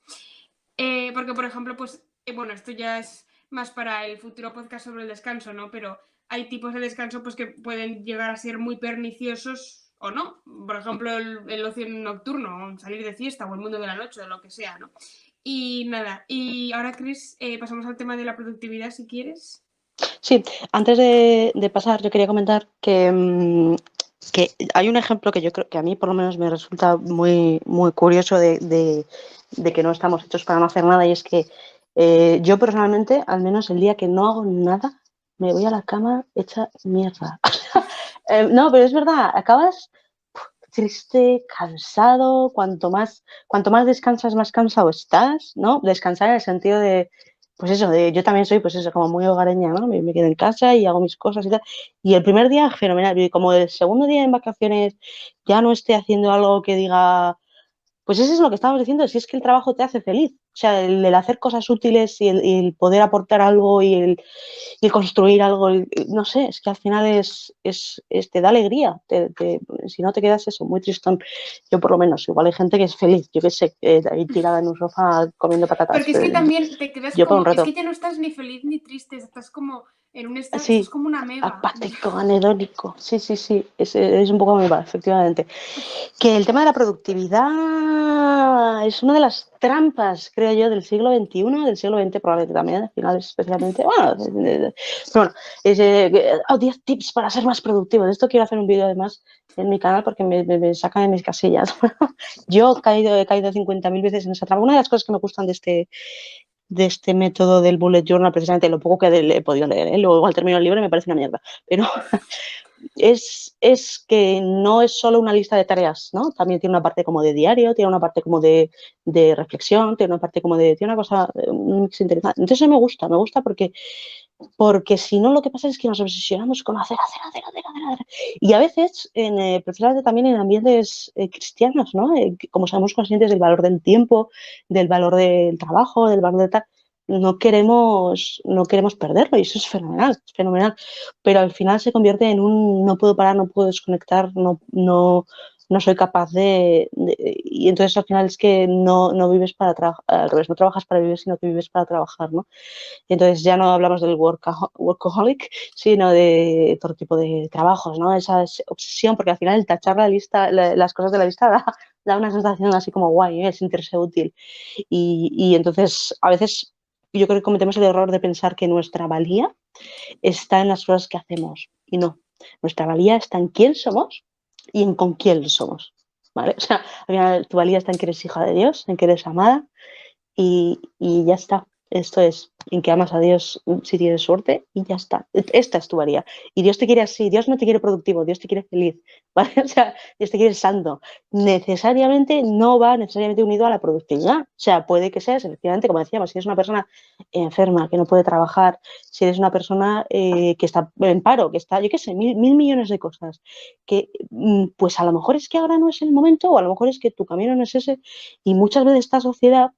Porque, por ejemplo, pues, bueno, esto ya es más para el futuro podcast sobre el descanso, ¿no? Pero hay tipos de descanso pues que pueden llegar a ser muy perniciosos o no. Por ejemplo, el ocio nocturno, salir de fiesta o el mundo de la noche o lo que sea, ¿no? Y nada, y ahora, Chris, pasamos al tema de la productividad, si quieres.
Sí, antes de pasar, yo quería comentar que hay un ejemplo que yo creo que a mí por lo menos me resulta muy, muy curioso de que no estamos hechos para no hacer nada, y es que yo personalmente, al menos el día que no hago nada, me voy a la cama hecha mierda. No, pero es verdad, acabas triste, cansado, cuanto más descansas, más cansado estás, ¿no? Descansar en el sentido de, pues eso, yo también soy, pues eso, como muy hogareña, ¿no? Me quedo en casa y hago mis cosas y tal. Y el primer día, fenomenal. Y como el segundo día en vacaciones ya no esté haciendo algo que diga, pues eso es lo que estamos diciendo, si es que el trabajo te hace feliz. O sea, el hacer cosas útiles y el poder aportar algo y el construir algo, no sé, es que al final te da alegría. Si no te quedas eso, muy tristón. Yo por lo menos, igual hay gente que es feliz, yo qué sé, ahí tirada en un sofá comiendo patatas.
Porque es que también te quedas
yo
como,
un rato.
es que ya no estás ni feliz ni triste, estás como en un estado,
Sí,
estás como una ameba.
apático, anedónico. Sí, es un poco ameba, efectivamente. Que el tema de la productividad es una de las trampas, creo yo, del siglo XXI, del siglo XX probablemente también, al final especialmente. Bueno, pero bueno, 10 tips para ser más productivo. De esto quiero hacer un vídeo además en mi canal porque me saca de mis casillas. Yo he caído 50.000 veces en esa trampa. Una de las cosas que me gustan de este método del bullet journal, precisamente lo poco que he podido leer, luego al terminar el libro me parece una mierda, pero es que no es solo una lista de tareas, ¿no? También tiene una parte como de diario, tiene una parte como de reflexión, tiene una parte como tiene una cosa, un mix interesante. Entonces me gusta porque si no lo que pasa es que nos obsesionamos con hacer. Y a veces, precisamente también en ambientes cristianos, ¿no? Como somos conscientes del valor del tiempo, del valor del trabajo, del valor de tal, no queremos perderlo, y eso es fenomenal. Pero al final se convierte en un no puedo parar, no puedo desconectar, no soy capaz y entonces al final es que no vives para trabajar, al revés, no trabajas para vivir, sino que vives para trabajar, ¿no? Entonces ya no hablamos del workaholic, sino de otro tipo de trabajos, ¿no? Esa obsesión, porque al final el tachar la lista, las cosas de la lista da una sensación así como guay, es sentirse útil. Y entonces a veces yo creo que cometemos el error de pensar que nuestra valía está en las cosas que hacemos, y no. Nuestra valía está en quién somos y en con quién somos, ¿vale? O sea, al final tu valía está en que eres hija de Dios, en que eres amada, y ya está. Esto es, en que amas a Dios si tienes suerte, y ya está. Esta es tu valía. Y Dios te quiere así. Dios no te quiere productivo, Dios te quiere feliz, ¿vale? O sea, Dios te quiere santo. Necesariamente no va necesariamente unido a la productividad. O sea, puede que seas, efectivamente, como decíamos, si eres una persona enferma, que no puede trabajar, si eres una persona que está en paro, que está, yo qué sé, mil millones de cosas, que pues a lo mejor es que ahora no es el momento, o a lo mejor es que tu camino no es ese, y muchas veces esta sociedad,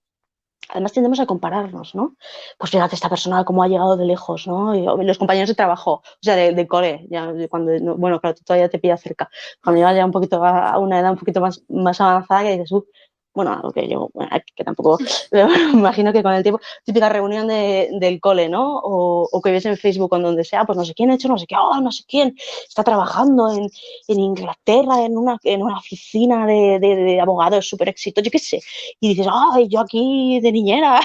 además tendemos a compararnos, ¿no? Pues fíjate esta persona cómo ha llegado de lejos, ¿no? Y los compañeros de trabajo, o sea, de cole, ya cuando, bueno, claro, tú todavía te pillas cerca. Cuando llegas ya un poquito a una edad un poquito más avanzada, que dices, bueno, algo que yo, bueno, que tampoco, me imagino que con el tiempo, típica reunión del cole, ¿no? O que ves en Facebook o en donde sea, pues no sé quién ha hecho no sé qué, no sé quién está trabajando en Inglaterra en una oficina de abogados súper éxito, yo qué sé, y dices, ay, yo aquí de niñera.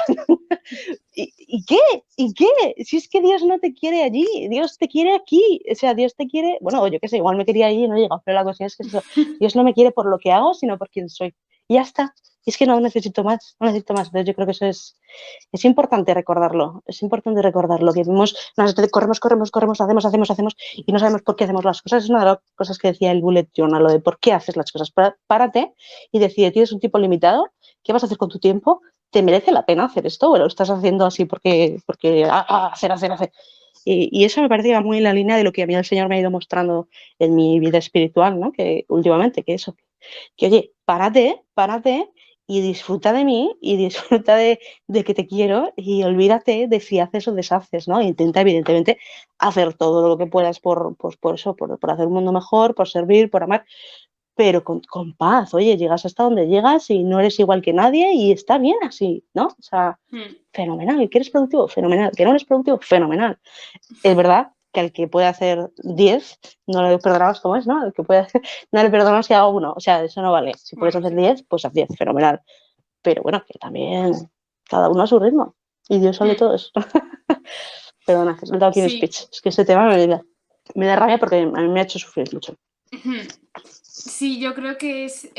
¿Y qué? ¿Y qué? Si es que Dios no te quiere allí, Dios te quiere aquí, o sea, Dios te quiere, bueno, yo qué sé, igual me quería allí y no he llegado, pero la cuestión es que eso, Dios no me quiere por lo que hago, sino por quien soy. Y ya está. Y es que no necesito más, no necesito más. Entonces yo creo que eso es importante recordarlo, que vimos, corremos, hacemos y no sabemos por qué hacemos las cosas. Es una de las cosas que decía el Bullet Journal, lo de por qué haces las cosas. Párate y decide, tienes un tiempo limitado, ¿qué vas a hacer con tu tiempo? ¿Te merece la pena hacer esto o lo estás haciendo así porque hacer? Y eso me parece que va muy en la línea de lo que a mí el Señor me ha ido mostrando en mi vida espiritual, ¿no? Que últimamente, que oye, párate y disfruta de mí y disfruta de que te quiero y olvídate de si haces o deshaces, ¿no? Intenta, evidentemente, hacer todo lo que puedas por eso, por hacer un mundo mejor, por servir, por amar, pero con paz. Oye, llegas hasta donde llegas y no eres igual que nadie y está bien así, ¿no? O sea, fenomenal. ¿Que eres productivo? Fenomenal. ¿Que no eres productivo? Fenomenal. Es verdad que al que puede hacer 10 no le perdonamos como es, ¿no? Al que puede hacer, no le perdonamos si haga uno. O sea, eso no vale. Si puedes hacer 10, pues haz 10, fenomenal. Pero bueno, que también cada uno a su ritmo. Y Dios sobre todo eso. Perdona, que he soltado aquí un speech. Es que este tema me da rabia porque a mí me ha hecho sufrir mucho.
Sí, yo creo que es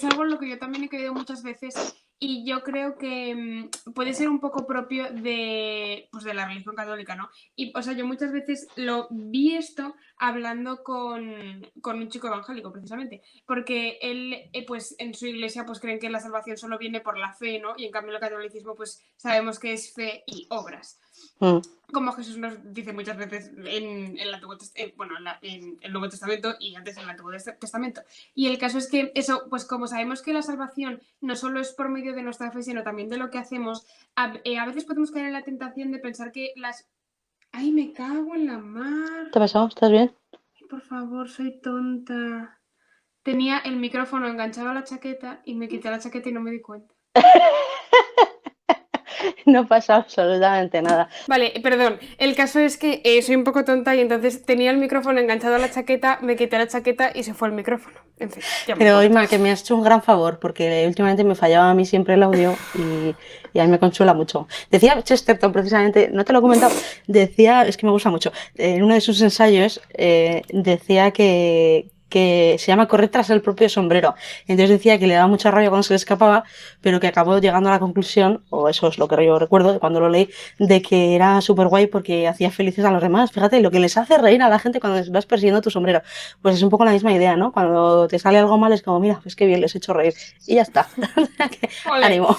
algo en lo que yo también he creído muchas veces y yo creo que puede ser un poco propio de la religión católica, ¿no? Y, o sea, yo muchas veces lo vi esto hablando con un chico evangélico, precisamente, porque él, pues en su iglesia, pues creen que la salvación solo viene por la fe, ¿no? Y en cambio el catolicismo, pues sabemos que es fe y obras. Como Jesús nos dice muchas veces en el Antiguo en el Nuevo Testamento y antes en el Antiguo Testamento. Y el caso es que eso, pues como sabemos que la salvación no solo es por medio de nuestra fe, sino también de lo que hacemos, a veces podemos caer en la tentación de pensar que las... ¡Ay, me cago en la mar!
¿Te ha pasado? ¿Estás bien?
Por favor, soy tonta. Tenía el micrófono enganchado a la chaqueta y me quité la chaqueta y no me di cuenta.
No pasa absolutamente nada.
Vale, perdón. El caso es que soy un poco tonta y entonces tenía el micrófono enganchado a la chaqueta, me quité la chaqueta y se fue el micrófono. En fin, ya me
Pero
acuerdo.
Irma, que me has hecho un gran favor porque últimamente me fallaba a mí siempre el audio y a mí me consuela mucho. Decía Chesterton precisamente, no te lo he comentado, decía, es que me gusta mucho, en uno de sus ensayos decía que se llama correr tras el propio sombrero. Entonces decía que le daba mucha rabia cuando se le escapaba, pero que acabó llegando a la conclusión, o eso es lo que yo recuerdo cuando lo leí, de que era súper guay porque hacía felices a los demás. Fíjate, lo que les hace reír a la gente cuando vas persiguiendo tu sombrero. Pues es un poco la misma idea, ¿no? Cuando te sale algo mal es como, mira, pues qué bien, les he hecho reír. Y ya está. Ánimo.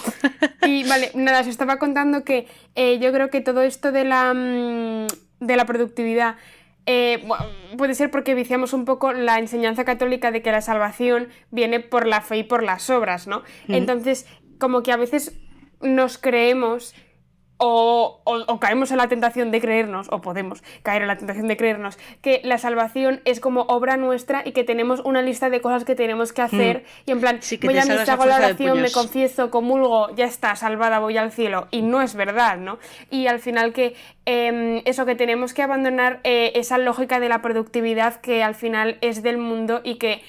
Y vale, nada, os estaba contando que yo creo que todo esto de la productividad puede ser porque viciamos un poco la enseñanza católica de que la salvación viene por la fe y por las obras, ¿no? Entonces, como que a veces nos creemos o caemos en la tentación de creernos, o podemos caer en la tentación de creernos, que la salvación es como obra nuestra y que tenemos una lista de cosas que tenemos que hacer y en plan,
sí,
voy a misa, hago la oración, me confieso, comulgo, ya está, salvada, voy al cielo. Y no es verdad, ¿no? Y al final que eso, que tenemos que abandonar esa lógica de la productividad que al final es del mundo y que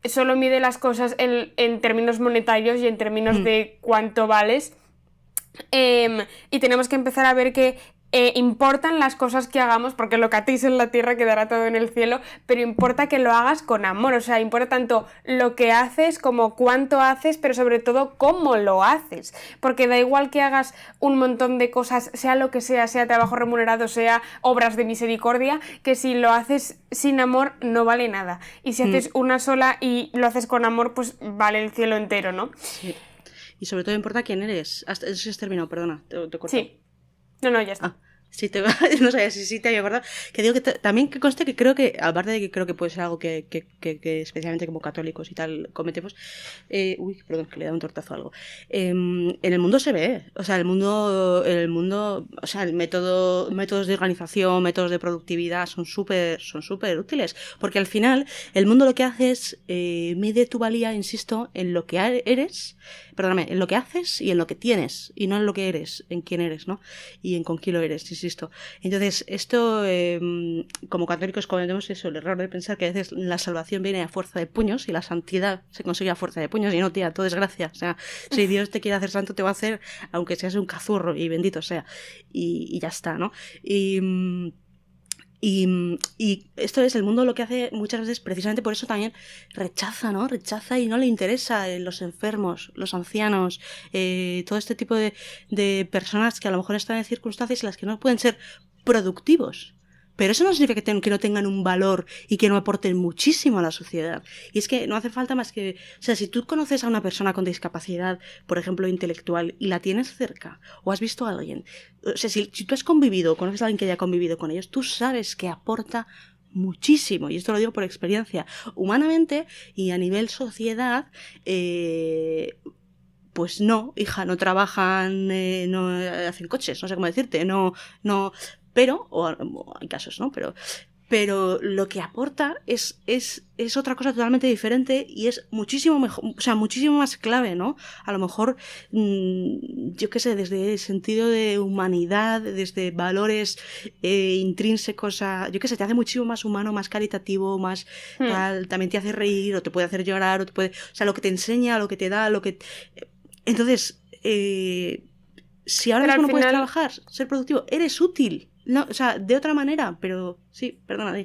solo mide las cosas en términos monetarios y en términos de cuánto vales. Y tenemos que empezar a ver que importan las cosas que hagamos, porque lo que atéis en la tierra quedará todo en el cielo, pero importa que lo hagas con amor, o sea, importa tanto lo que haces como cuánto haces, pero sobre todo cómo lo haces, porque da igual que hagas un montón de cosas, sea lo que sea trabajo remunerado, sea obras de misericordia, que si lo haces sin amor no vale nada, y si haces una sola y lo haces con amor, pues vale el cielo entero, ¿no?
Sí. Y sobre todo importa quién eres. Hasta eso sí has terminado, perdona, te corto.
Sí. No, ya está.
Ah. Sí, no sabía si te había acordado. Que digo que también que conste que creo que, aparte de que creo que puede ser algo que especialmente como católicos y tal cometemos, perdón, que le he dado un tortazo a algo. En el mundo se ve, o sea, el mundo, o sea, métodos de organización, métodos de productividad son súper útiles, porque al final el mundo lo que hace es mide tu valía, insisto, en lo que eres, en lo que haces y en lo que tienes, y no en lo que eres, en quién eres, ¿no? Y en con quién lo eres, insisto. Entonces, esto, como católicos cometemos eso, el error de pensar que a veces la salvación viene a fuerza de puños y la santidad se consigue a fuerza de puños, y no, tía, todo es gracia. O sea, si Dios te quiere hacer santo, te va a hacer, aunque seas un cazurro, y bendito sea. Y ya está, ¿no? Y esto es, el mundo lo que hace muchas veces, precisamente por eso también rechaza, ¿no? Rechaza y no le interesa los enfermos, los ancianos, todo este tipo de personas que a lo mejor están en circunstancias en las que no pueden ser productivos. Pero eso no significa que no tengan un valor y que no aporten muchísimo a la sociedad. Y es que no hace falta más que... O sea, si tú conoces a una persona con discapacidad, por ejemplo, intelectual, y la tienes cerca, o has visto a alguien... O sea, si tú has convivido, conoces a alguien que haya convivido con ellos, tú sabes que aporta muchísimo. Y esto lo digo por experiencia. Humanamente y a nivel sociedad... pues no, hija, no trabajan, no hacen coches, no sé cómo decirte, no, pero, o hay casos, ¿no? Pero lo que aporta es otra cosa totalmente diferente y es muchísimo mejor, o sea, muchísimo más clave, ¿no? A lo mejor, yo qué sé, desde el sentido de humanidad, desde valores intrínsecos yo qué sé, te hace muchísimo más humano, más caritativo, más tal, también te hace reír o te puede hacer llorar, o sea, lo que te enseña, lo que te da, lo que... Entonces, si ahora mismo no puedes trabajar, ser productivo, eres útil. No, o sea, de otra manera, pero sí, perdona.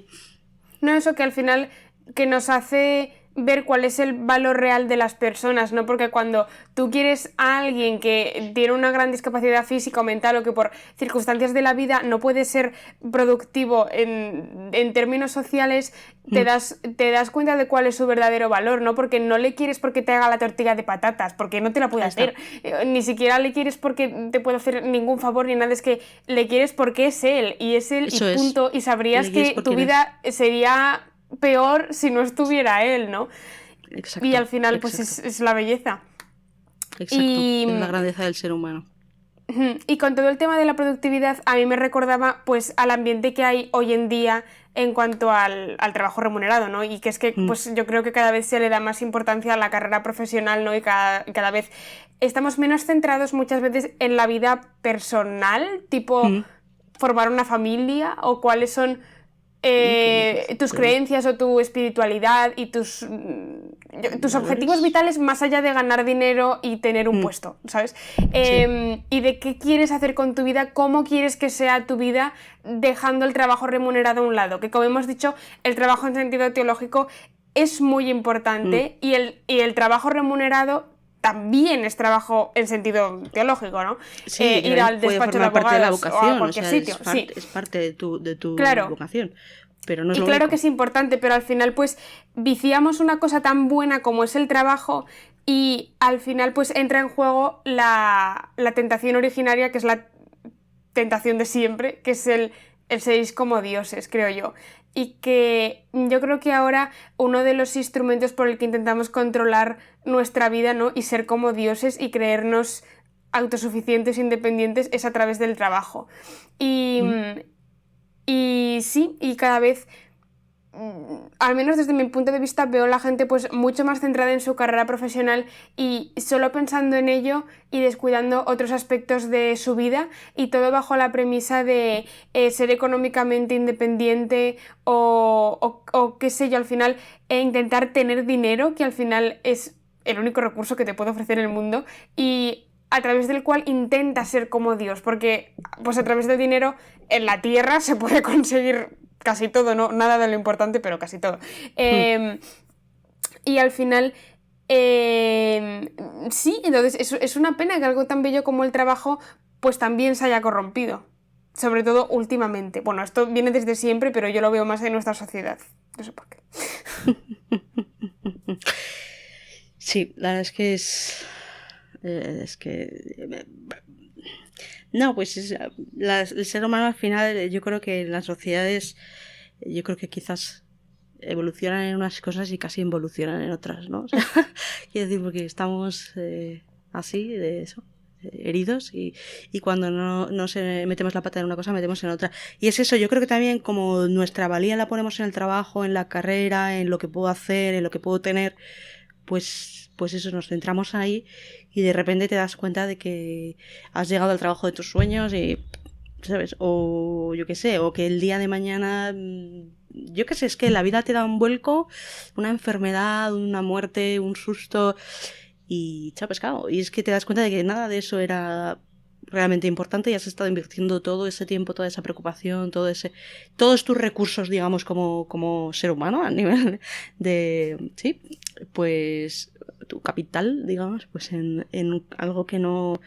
No, eso que al final que nos hace ver cuál es el valor real de las personas, ¿no? Porque cuando tú quieres a alguien que tiene una gran discapacidad física o mental o que por circunstancias de la vida no puede ser productivo en términos sociales, te das cuenta de cuál es su verdadero valor, ¿no? Porque no le quieres porque te haga la tortilla de patatas, porque no te la puede hacer. Ni siquiera le quieres porque te puede hacer ningún favor ni nada, es que le quieres porque es él, y es él, eso y punto, y sabrías que tu vida sería peor si no estuviera él, ¿no?
Exacto,
y al final pues es la belleza.
Exacto, es la grandeza del ser humano.
Y con todo el tema de la productividad, a mí me recordaba pues al ambiente que hay hoy en día en cuanto al trabajo remunerado, ¿no? Y que es que pues yo creo que cada vez se le da más importancia a la carrera profesional, ¿no? Y cada vez estamos menos centrados muchas veces en la vida personal, tipo formar una familia o cuáles son tus creencias o tu espiritualidad y tus objetivos vitales más allá de ganar dinero y tener un puesto, ¿sabes? Y de qué quieres hacer con tu vida, cómo quieres que sea tu vida dejando el trabajo remunerado a un lado, que como hemos dicho, el trabajo en sentido teológico es muy importante y el trabajo remunerado también es trabajo en sentido teológico, ¿no?
Sí,
ir al despacho de abogados,
parte de la vocación,
o a cualquier sitio.
Es parte de tu
claro.
vocación. Pero no es
y
lo
claro
único.
Que es importante, pero al final pues viciamos una cosa tan buena como es el trabajo y al final pues entra en juego la tentación originaria, que es la tentación de siempre, que es el seréis como dioses, creo yo. Y que yo creo que ahora uno de los instrumentos por el que intentamos controlar nuestra vida, ¿no? Y ser como dioses y creernos autosuficientes e independientes es a través del trabajo. Y sí, y cada vez, al menos desde mi punto de vista, veo a la gente pues mucho más centrada en su carrera profesional y solo pensando en ello y descuidando otros aspectos de su vida, y todo bajo la premisa de ser económicamente independiente o qué sé yo, al final intentar tener dinero, que al final es el único recurso que te puede ofrecer el mundo, y a través del cual intenta ser como Dios, porque pues a través del dinero en la tierra se puede conseguir casi todo, no nada de lo importante, pero casi todo. Y al final sí, entonces es una pena que algo tan bello como el trabajo pues también se haya corrompido, sobre todo últimamente. Bueno, esto viene desde siempre, pero yo lo veo más en nuestra sociedad, no sé por qué.
Sí, la verdad es que no, pues el ser humano al final, yo creo que en las sociedades, yo creo que quizás evolucionan en unas cosas y casi involucionan en otras, ¿no? O sea, quiero decir, porque estamos así, de eso, heridos, y cuando no metemos la pata en una cosa, metemos en otra. Y es eso, yo creo que también como nuestra valía la ponemos en el trabajo, en la carrera, en lo que puedo hacer, en lo que puedo tener, pues eso, nos centramos ahí y de repente te das cuenta de que has llegado al trabajo de tus sueños y, ¿sabes? O yo qué sé, o que el día de mañana, yo qué sé, es que la vida te da un vuelco, una enfermedad, una muerte, un susto y chao pescado. Y es que te das cuenta de que nada de eso era realmente importante y has estado invirtiendo todo ese tiempo, toda esa preocupación, todos tus recursos, digamos, como ser humano a nivel de, sí, pues tu capital, digamos, pues en algo que no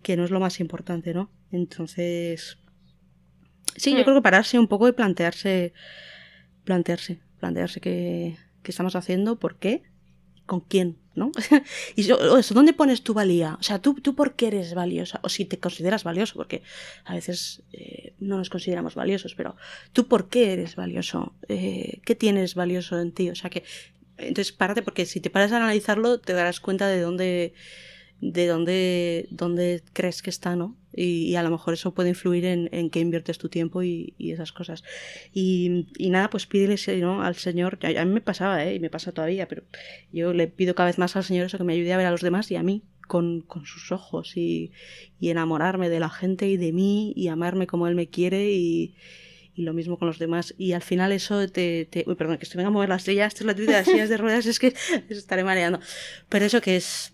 es lo más importante, ¿no? Entonces, sí, yo creo que pararse un poco y plantearse qué estamos haciendo, por qué, con quién, ¿no? Y eso, ¿dónde pones tu valía? O sea, ¿tú por qué eres valiosa? O si te consideras valioso, porque a veces no nos consideramos valiosos, pero ¿tú por qué eres valioso? ¿Qué tienes valioso en ti? O sea, que entonces párate, porque si te paras a analizarlo te darás cuenta de dónde crees que está, ¿no? Y a lo mejor eso puede influir en qué inviertes tu tiempo y esas cosas. Y nada, pues pídele, ¿no?, al Señor. A mí me pasaba, y me pasa todavía, pero yo le pido cada vez más al Señor eso, que me ayude a ver a los demás y a mí con sus ojos y enamorarme de la gente y de mí y amarme como Él me quiere y lo mismo con los demás. Y al final eso Uy, perdón, que estoy venga a mover las sillas, esta es la tuya de las sillas de ruedas, es que estaré mareando. Pero eso que es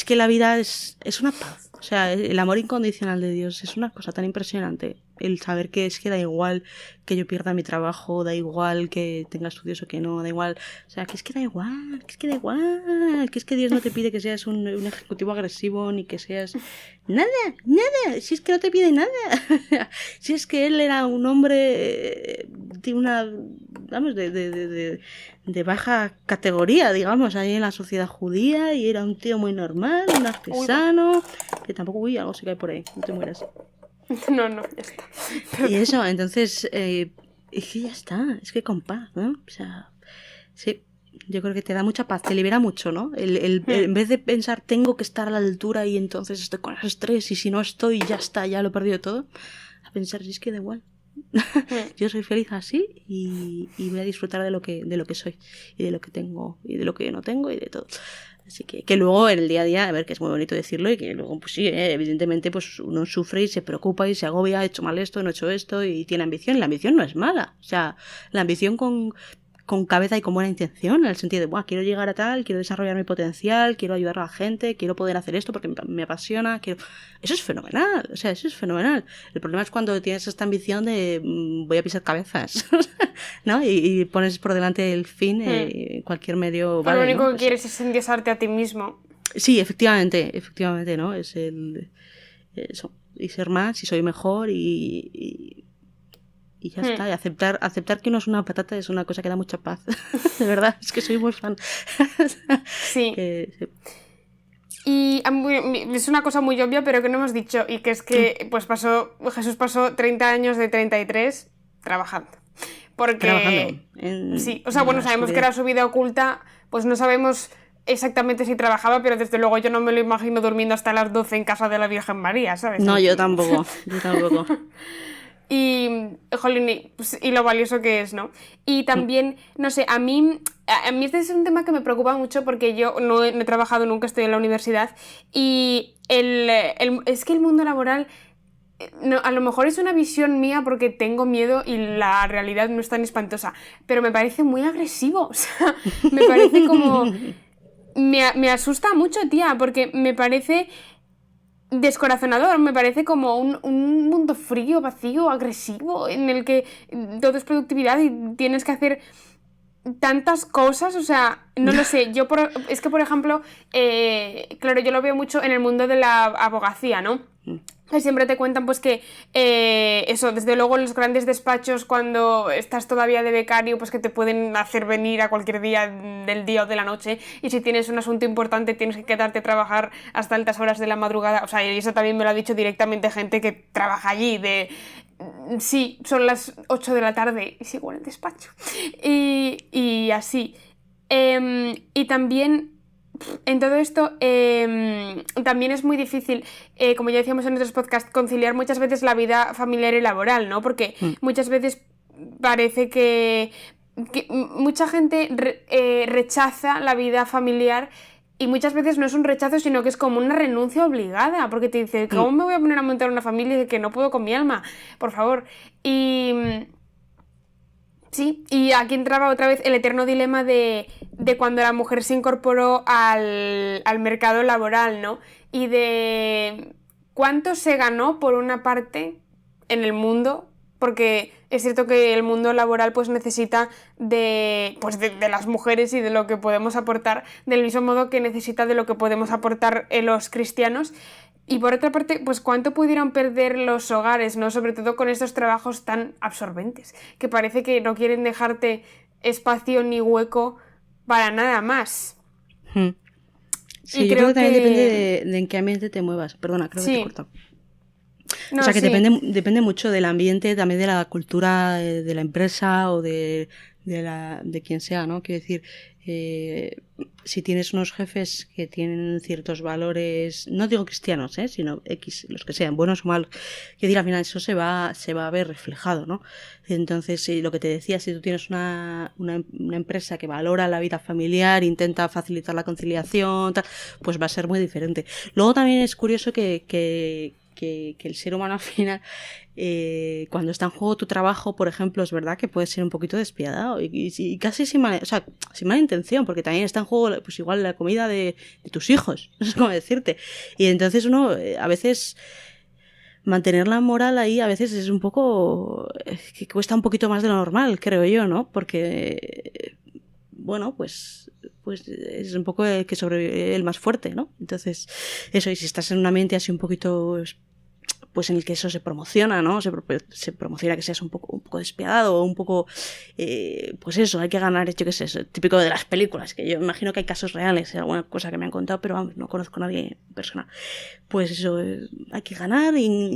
que la vida es una paz. O sea, el amor incondicional de Dios es una cosa tan impresionante. El saber que es que da igual que yo pierda mi trabajo, da igual que tenga estudios o que no, da igual. O sea, que es que da igual, que es que Dios no te pide que seas un ejecutivo agresivo ni que seas nada. Si es que no te pide nada. Si es que él era un hombre de una, vamos, de baja categoría, digamos, ahí en la sociedad judía, y era un tío muy normal, un artesano, que tampoco, algo se cae por ahí, no te mueras.
No, ya está.
Y eso, entonces, es que ya está, es que con paz, ¿no? O sea, sí, yo creo que te da mucha paz, te libera mucho, ¿no? En vez de pensar, tengo que estar a la altura y entonces estoy con estrés y si no estoy, ya está, ya lo he perdido todo, a pensar, si es que da igual. Yo soy feliz así y voy a disfrutar de lo que soy y de lo que tengo y de lo que no tengo y de todo. Así que luego en el día a día, a ver, que es muy bonito decirlo y que luego, pues sí, evidentemente pues uno sufre y se preocupa y se agobia, he hecho mal esto, no he hecho esto, y tiene ambición. Y la ambición no es mala. O sea, la ambición con cabeza y con buena intención, en el sentido de, buah, quiero llegar a tal, quiero desarrollar mi potencial, quiero ayudar a la gente, quiero poder hacer esto porque me apasiona, Eso es fenomenal, o sea, eso es fenomenal. El problema es cuando tienes esta ambición de voy a pisar cabezas, ¿no? Y pones por delante el fin, cualquier medio vale,
lo único,
¿no?
que quieres es endiosarte a ti mismo.
Sí, efectivamente, ¿no? Es eso, y ser más, y soy mejor, y ya está, y aceptar que uno es una patata es una cosa que da mucha paz. De verdad, es que soy muy fan.
Sí. Y es una cosa muy obvia, pero que no hemos dicho, y que es que pues Jesús pasó 30 años de 33 trabajando. Porque sí, o sea, bueno, sabemos que era su vida oculta, pues no sabemos exactamente si trabajaba, pero desde luego yo no me lo imagino durmiendo hasta las 12 en casa de la Virgen María, ¿sabes?
No, yo tampoco.
Y, jolín, y lo valioso que es, ¿no? Y también, no sé, a mí este es un tema que me preocupa mucho porque yo no he trabajado nunca, estoy en la universidad, y es que el mundo laboral, no, a lo mejor es una visión mía porque tengo miedo y la realidad no es tan espantosa, pero me parece muy agresivo, o sea, me parece como... Me asusta mucho, tía, porque me parece... descorazonador, me parece como un mundo frío, vacío, agresivo, en el que todo es productividad y tienes que hacer tantas cosas, o sea, no lo sé, es que por ejemplo, claro, yo lo veo mucho en el mundo de la abogacía, ¿no? Que siempre te cuentan pues que eso, desde luego en los grandes despachos cuando estás todavía de becario, pues que te pueden hacer venir a cualquier día del día o de la noche, y si tienes un asunto importante tienes que quedarte a trabajar hasta altas horas de la madrugada, o sea, y eso también me lo ha dicho directamente gente que trabaja allí, sí, son las 8 de la tarde y sigo en el despacho y así, y también en todo esto también es muy difícil, como ya decíamos en otros podcasts, conciliar muchas veces la vida familiar y laboral, ¿no? Porque muchas veces parece que mucha gente rechaza la vida familiar, y muchas veces no es un rechazo, sino que es como una renuncia obligada, porque te dice, ¿cómo me voy a poner a montar una familia que no puedo con mi alma? Por favor. Sí, y aquí entraba otra vez el eterno dilema de cuando la mujer se incorporó al mercado laboral, ¿no? Y de ¿cuánto se ganó por una parte en el mundo? Porque es cierto que el mundo laboral pues necesita de las mujeres y de lo que podemos aportar, del mismo modo que necesita de lo que podemos aportar los cristianos. Y por otra parte, pues cuánto pudieron perder los hogares, ¿no? Sobre todo con estos trabajos tan absorbentes, que parece que no quieren dejarte espacio ni hueco para nada más.
Sí, yo creo que también depende de en qué ambiente te muevas. Perdona, creo que te he cortado. No, o sea, que depende mucho del ambiente, también de la cultura de la empresa o de quien sea, ¿no? Quiero decir, si tienes unos jefes que tienen ciertos valores, no digo cristianos, sino X, los que sean, buenos o malos, quiero decir, al final eso se va a ver reflejado, ¿no? Entonces, lo que te decía, si tú tienes una empresa que valora la vida familiar, intenta facilitar la conciliación, tal, pues va a ser muy diferente. Luego también es curioso que el ser humano al final, cuando está en juego tu trabajo, por ejemplo, es verdad que puede ser un poquito despiadado y casi sin mala intención, porque también está en juego pues igual la comida de tus hijos, no sé cómo decirte. Y entonces uno a veces mantener la moral ahí a veces es un poco que cuesta un poquito más de lo normal, creo yo, ¿no? Porque bueno, pues es un poco que sobrevive el más fuerte, ¿no? Entonces, eso, y si estás en un ambiente así un poquito pues en el que eso se promociona, ¿no? Se promociona que seas un poco despiadado o un poco, pues eso, hay que ganar, yo qué sé, es típico de las películas, que yo imagino que hay casos reales, alguna cosa que me han contado, pero vamos, no conozco a nadie personal. Pues eso, hay que ganar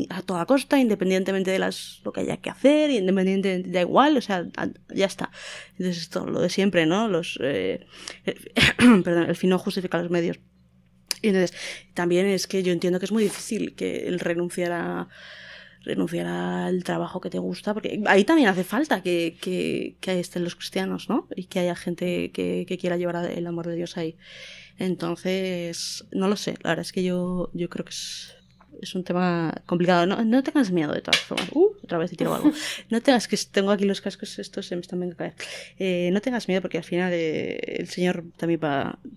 a toda costa, independientemente de lo que haya que hacer, independientemente, da igual, o sea, ya está. Entonces esto, lo de siempre, ¿no? Perdón, el fin no justifica los medios. Y entonces, también es que yo entiendo que es muy difícil que el renunciar al trabajo que te gusta, porque ahí también hace falta que estén los cristianos, ¿no? Y que haya gente que quiera llevar el amor de Dios ahí. Entonces, no lo sé, la verdad es que yo creo que es un tema complicado. No tengas miedo, de todas formas. Otra vez te tiro algo. Tengo aquí los cascos, estos se me están viendo caer. No tengas miedo, porque al final el Señor también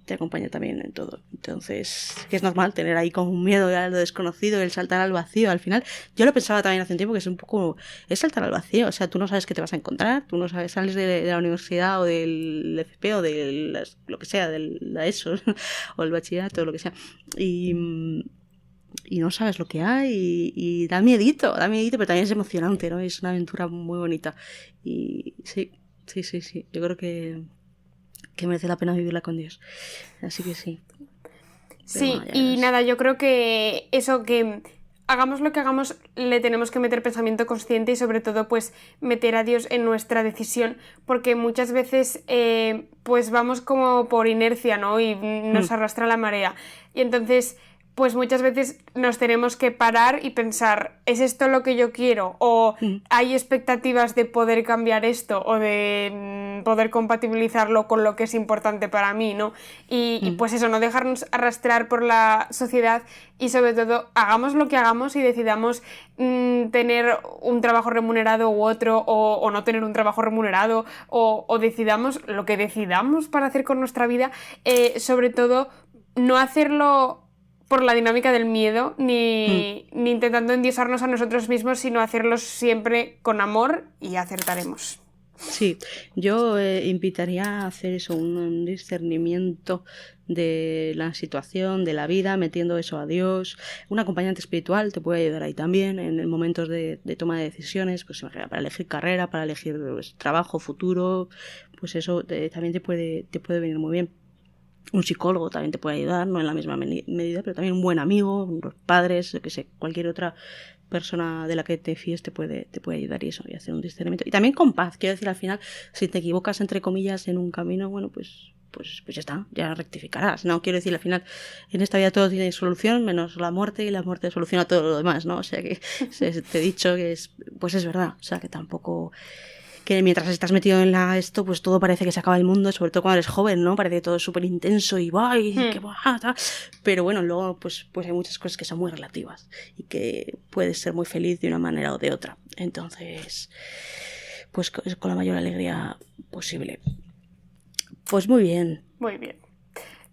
te acompaña también en todo. Entonces, que es normal tener ahí como un miedo a lo desconocido, el saltar al vacío. Al final, yo lo pensaba también hace un tiempo, que es saltar al vacío. O sea, tú no sabes qué te vas a encontrar, tú no sabes, sales de la universidad o del FP o de lo que sea, de la ESO o el bachillerato o lo que sea. Y no sabes lo que hay y da miedito, pero también es emocionante, ¿no? Es una aventura muy bonita. Y sí. Yo creo que merece la pena vivirla con Dios. Así que sí.
Sí, bueno, y nada, yo creo que eso, que hagamos lo que hagamos, le tenemos que meter pensamiento consciente y sobre todo pues meter a Dios en nuestra decisión, porque muchas veces pues vamos como por inercia, ¿no? Y nos arrastra la marea. Y entonces pues muchas veces nos tenemos que parar y pensar, ¿es esto lo que yo quiero? ¿O hay expectativas de poder cambiar esto? ¿O de poder compatibilizarlo con lo que es importante para mí, ¿no? Y pues eso, no dejarnos arrastrar por la sociedad y sobre todo, hagamos lo que hagamos y decidamos tener un trabajo remunerado u otro, o no tener un trabajo remunerado, o decidamos lo que decidamos para hacer con nuestra vida, sobre todo, no hacerlo por la dinámica del miedo, ni intentando endiosarnos a nosotros mismos, sino hacerlo siempre con amor y acertaremos.
Sí, yo invitaría a hacer eso, un discernimiento de la situación, de la vida, metiendo eso a Dios. Un acompañante espiritual te puede ayudar ahí también en momentos de toma de decisiones, pues para elegir carrera, para elegir trabajo, futuro, pues eso también te puede venir muy bien. Un psicólogo también te puede ayudar, no en la misma medida, pero también un buen amigo, unos padres, yo que sé, cualquier otra persona de la que te fíes te puede ayudar y hacer un discernimiento. Y también con paz, quiero decir, al final, si te equivocas, entre comillas, en un camino, bueno, pues ya está, ya rectificarás, ¿no? Quiero decir, al final, en esta vida todo tiene solución, menos la muerte, y la muerte soluciona todo lo demás, ¿no? O sea que te he dicho que es verdad, o sea que tampoco... que mientras estás metido en esto, pues todo parece que se acaba el mundo, sobre todo cuando eres joven, ¿no? Parece que todo es súper intenso y que tal. Pero bueno, luego pues hay muchas cosas que son muy relativas y que puedes ser muy feliz de una manera o de otra. Entonces, pues con la mayor alegría posible. Pues muy bien.
Muy bien.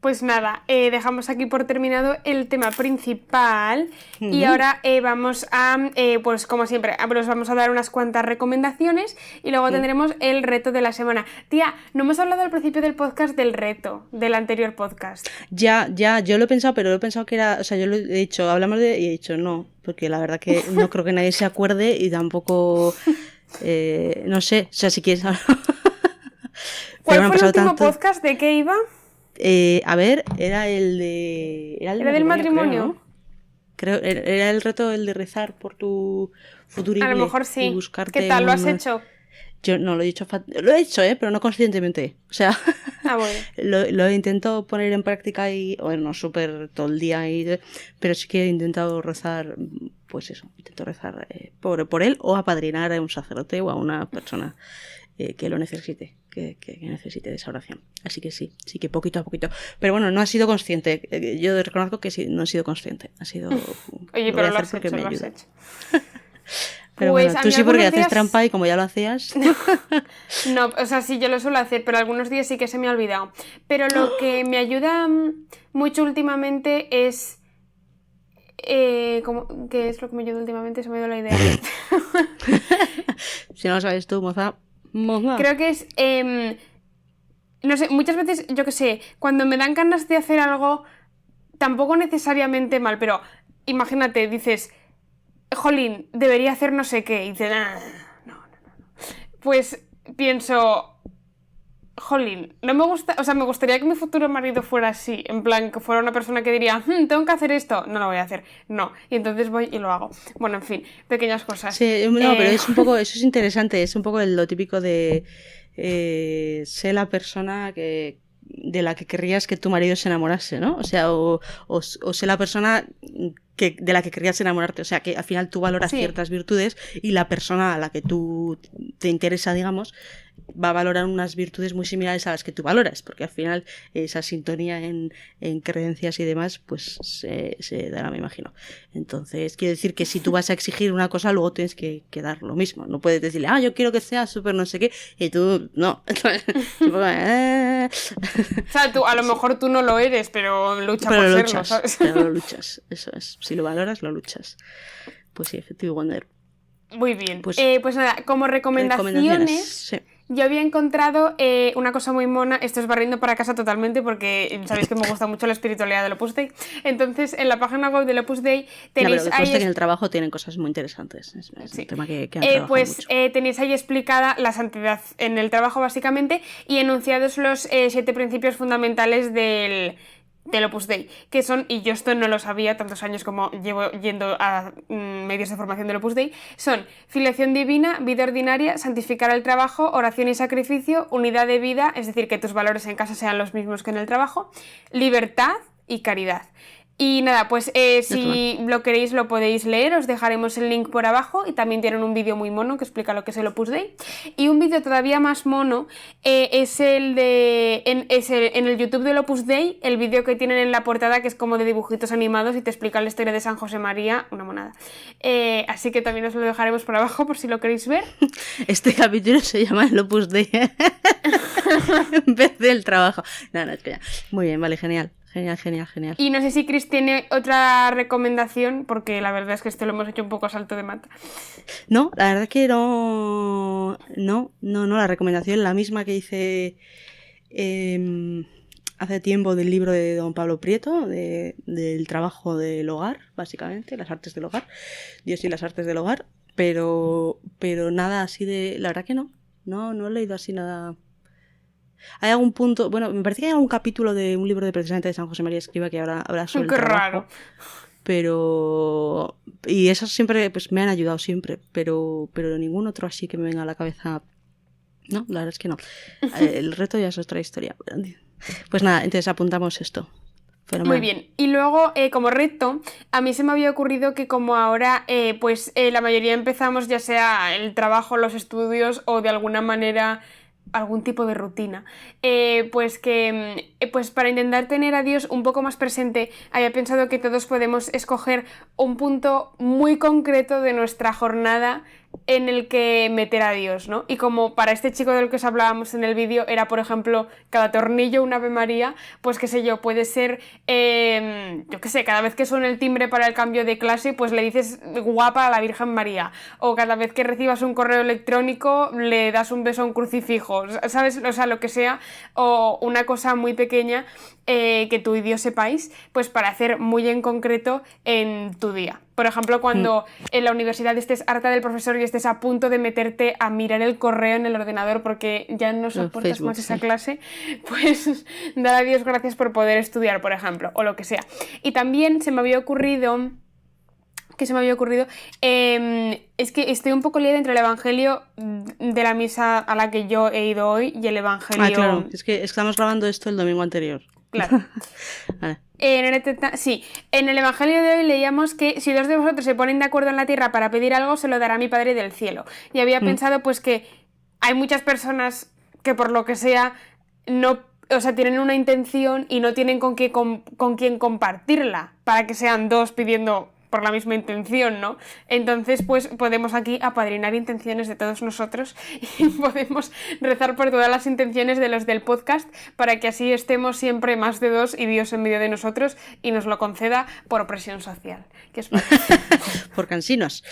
Pues nada, dejamos aquí por terminado el tema principal y ahora vamos a, pues como siempre, os vamos a dar unas cuantas recomendaciones y luego tendremos el reto de la semana. Tía, no hemos hablado al principio del podcast del reto, del anterior podcast.
Ya, yo lo he pensado, pero lo he pensado que era, o sea, yo lo he dicho, hablamos de, y he dicho no, porque la verdad que no creo que nadie se acuerde y tampoco, no sé, o sea, si quieres hablar.
¿Cuál fue el último podcast? ¿De qué iba?
A ver, era el de...
¿Era del matrimonio?
Creo, ¿no? Era el reto el de rezar por tu futurible.
A lo mejor sí.
Y buscarte
¿Qué tal? ¿Lo has hecho?
Yo no lo he dicho, lo he hecho, pero no conscientemente. O sea,
bueno.
lo intento poner en práctica y, bueno, no súper todo el día, pero sí que he intentado rezar, pues eso, intento rezar por él o apadrinar a un sacerdote o a una persona que lo necesite. Que necesite de esa oración. Así que sí que poquito a poquito. Pero bueno, no ha sido consciente. Yo reconozco que sí, no he sido consciente. Ha sido...
Oye, pero lo has hecho.
Pero
pues
bueno, tú sí porque haces trampa y como ya lo hacías...
No, o sea, sí, yo lo suelo hacer, pero algunos días sí que se me ha olvidado. Pero lo que me ayuda mucho últimamente es... ¿Qué es lo que me ayuda últimamente? Se me ha ido la idea.
Si no lo sabes tú, moza...
Creo que es, no sé, muchas veces, yo qué sé, cuando me dan ganas de hacer algo, tampoco necesariamente mal, pero imagínate, dices, jolín, debería hacer no sé qué, y dices, no. Pues pienso, jolín, no me gusta, o sea, me gustaría que mi futuro marido fuera así, en plan, que fuera una persona que diría, tengo que hacer esto, no lo voy a hacer, no, y entonces voy y lo hago. Bueno, en fin, pequeñas cosas.
Sí, no, pero es un poco, eso es interesante, es un poco lo típico de sé la persona de la que querrías que tu marido se enamorase, ¿no? O sea, o sé la persona de la que querrías enamorarte, o sea, que al final tú valoras ciertas virtudes y la persona a la que tú te interesa, digamos, va a valorar unas virtudes muy similares a las que tú valoras, porque al final esa sintonía en creencias y demás, pues se dará, me imagino. Entonces, quiero decir que si tú vas a exigir una cosa, luego tienes que dar lo mismo. No puedes decirle, yo quiero que sea súper no sé qué, y tú, no. O sea,
a lo mejor tú no lo eres, pero lucha por serlo, ¿sabes?
Pero lo luchas, eso es. Si lo valoras, lo luchas. Pues sí, efectivo Wonder.
Muy bien. Pues nada, como recomendaciones
sí.
Yo había encontrado una cosa muy mona. Esto es barriendo para casa totalmente porque sabéis que me gusta mucho la espiritualidad del Opus Dei. Entonces, en la página web del Opus Dei tenéis
ahí... que en el trabajo tienen cosas muy interesantes. Es un tema que han
pues
mucho.
Tenéis ahí explicada la santidad en el trabajo, básicamente, y enunciados los 7 principios fundamentales del Opus Dei, que son, y yo esto no lo sabía tantos años como llevo yendo a medios de formación del Opus Dei, son filiación divina, vida ordinaria, santificar el trabajo, oración y sacrificio, unidad de vida, es decir, que tus valores en casa sean los mismos que en el trabajo, libertad y caridad. Y nada, pues si lo queréis lo podéis leer, os dejaremos el link por abajo y también tienen un vídeo muy mono que explica lo que es el Opus Dei. Y un vídeo todavía más mono es el de en el YouTube del Opus Dei, el vídeo que tienen en la portada que es como de dibujitos animados y te explica la historia de San José María, una monada. Así que también os lo dejaremos por abajo por si lo queréis ver.
Este capítulo se llama el Opus Dei en vez del trabajo. No, es que ya. Muy bien, vale, genial. Genial.
Y no sé si Chris tiene otra recomendación, porque la verdad es que lo hemos hecho un poco a salto de mata.
No, la verdad es que no, la recomendación es la misma que hice hace tiempo del libro de don Pablo Prieto, del trabajo del hogar, básicamente, las artes del hogar, Dios y las artes del hogar, pero nada así de, la verdad que no he leído así nada. Hay algún punto, bueno, me parece que hay algún capítulo de un libro precisamente de San José María Escriba que habla sobre el trabajo. Raro. Pero... Y esos siempre, pues me han ayudado siempre, pero ningún otro así que me venga a la cabeza. No, la verdad es que no. El reto ya es otra historia. Pues nada, entonces apuntamos esto. Fenomenal.
Muy bien. Y luego, como reto, a mí se me había ocurrido que como ahora, la mayoría empezamos ya sea el trabajo, los estudios o de alguna manera... algún tipo de rutina, pues para intentar tener a Dios un poco más presente, había pensado que todos podemos escoger un punto muy concreto de nuestra jornada en el que meter a Dios, ¿no? Y como para este chico del que os hablábamos en el vídeo era, por ejemplo, cada tornillo una Ave María, pues qué sé yo, puede ser, yo qué sé, cada vez que suene el timbre para el cambio de clase, pues le dices guapa a la Virgen María, o cada vez que recibas un correo electrónico le das un beso a un crucifijo, ¿sabes? O sea, lo que sea, o una cosa muy pequeña que tú y Dios sepáis, pues para hacer muy en concreto en tu día. Por ejemplo, cuando en la universidad estés harta del profesor y estés a punto de meterte a mirar el correo en el ordenador porque ya no soportas Facebook, más esa clase, pues dar a Dios gracias por poder estudiar, por ejemplo, o lo que sea. Y también se me había ocurrido... es que estoy un poco liada entre el evangelio de la misa a la que yo he ido hoy y el evangelio...
Ah, claro, es que estamos grabando esto el domingo anterior.
Claro.
Vale.
En el evangelio de hoy leíamos que si dos de vosotros se ponen de acuerdo en la tierra para pedir algo, se lo dará mi Padre del cielo. Y había pensado pues que hay muchas personas que por lo que sea no... O sea, tienen una intención y no tienen con quién compartirla para que sean dos pidiendo por la misma intención, ¿no? Entonces, pues podemos aquí apadrinar intenciones de todos nosotros y podemos rezar por todas las intenciones de los del podcast para que así estemos siempre más de dos y Dios en medio de nosotros y nos lo conceda por presión social. ¿Qué os parece?
Por cansinos.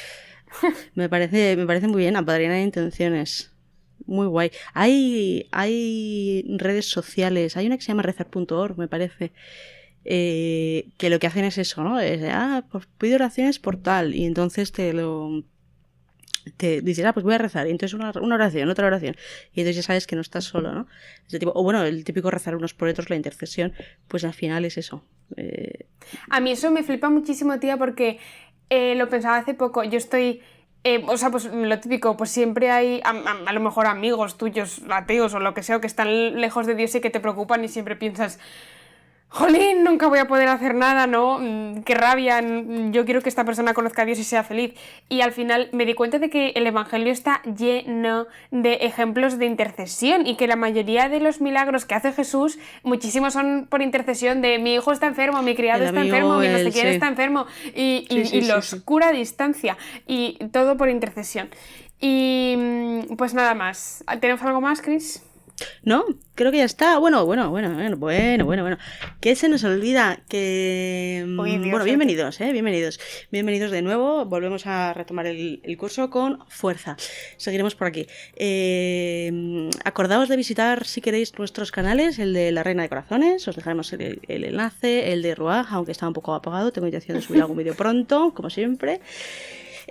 Me parece muy bien apadrinar intenciones. Muy guay. Hay redes sociales, hay una que se llama rezar.org, me parece, que lo que hacen es eso, ¿no? Pues pido oraciones por tal, y entonces te dices, pues voy a rezar, y entonces una oración, otra oración, y entonces ya sabes que no estás solo, ¿no? O bueno, el típico rezar unos por otros, la intercesión, pues al final es eso.
A mí eso me flipa muchísimo, tía, porque lo pensaba hace poco, yo estoy... o sea, pues lo típico, pues siempre hay a lo mejor amigos tuyos, ateos o lo que sea, que están lejos de Dios y que te preocupan y siempre piensas, jolín, nunca voy a poder hacer nada, ¿no? Qué rabia, yo quiero que esta persona conozca a Dios y sea feliz. Y al final me di cuenta de que el evangelio está lleno de ejemplos de intercesión y que la mayoría de los milagros que hace Jesús, muchísimos son por intercesión de mi hijo está enfermo, mi criado está enfermo, mi no sé quién está enfermo, y los cura a distancia, y todo por intercesión. Y pues nada más. ¿Tenemos algo más, Chris?
No, creo que ya está. Bueno. ¿Qué se nos olvida? Que... Bueno, bienvenidos, bienvenidos de nuevo. Volvemos a retomar el curso con fuerza. Seguiremos por aquí. Acordaos de visitar, si queréis, nuestros canales, el de La Reina de Corazones. Os dejaremos el enlace, el de Ruaj, aunque está un poco apagado. Tengo intención de subir algún vídeo pronto, como siempre.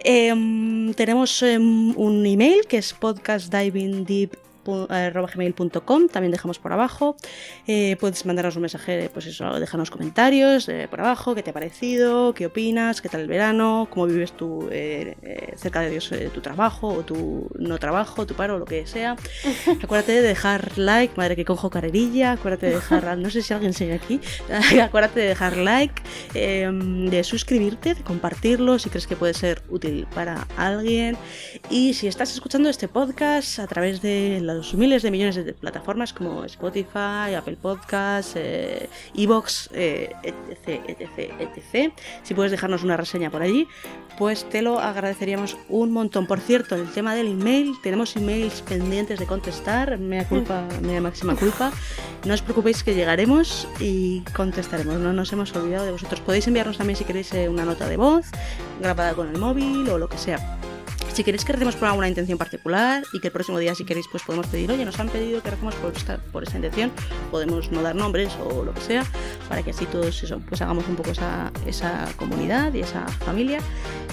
Tenemos un email que es podcastdivingdeep@gmail.com, también dejamos por abajo. Puedes mandarnos un mensaje, pues eso, déjanos comentarios por abajo, qué te ha parecido, qué opinas, qué tal el verano, cómo vives tú cerca de Dios, tu trabajo o tu no trabajo, tu paro, lo que sea. Acuérdate de dejar like, madre que cojo carrerilla, acuérdate de dejar, no sé si alguien sigue aquí, acuérdate de dejar like, de suscribirte, de compartirlo si crees que puede ser útil para alguien. Y si estás escuchando este podcast a través de los miles de millones de plataformas como Spotify, Apple Podcasts, iVoox, etc. Si puedes dejarnos una reseña por allí, pues te lo agradeceríamos un montón. Por cierto, el tema del email, tenemos emails pendientes de contestar, mea máxima culpa. No os preocupéis que llegaremos y contestaremos, no nos hemos olvidado de vosotros. Podéis enviarnos también si queréis una nota de voz grabada con el móvil o lo que sea. Si queréis que recemos por alguna intención particular y que el próximo día, si queréis, pues podemos pedir, oye, nos han pedido que recemos por esta intención, podemos no dar nombres o lo que sea, para que así todos eso, pues hagamos un poco esa comunidad y esa familia.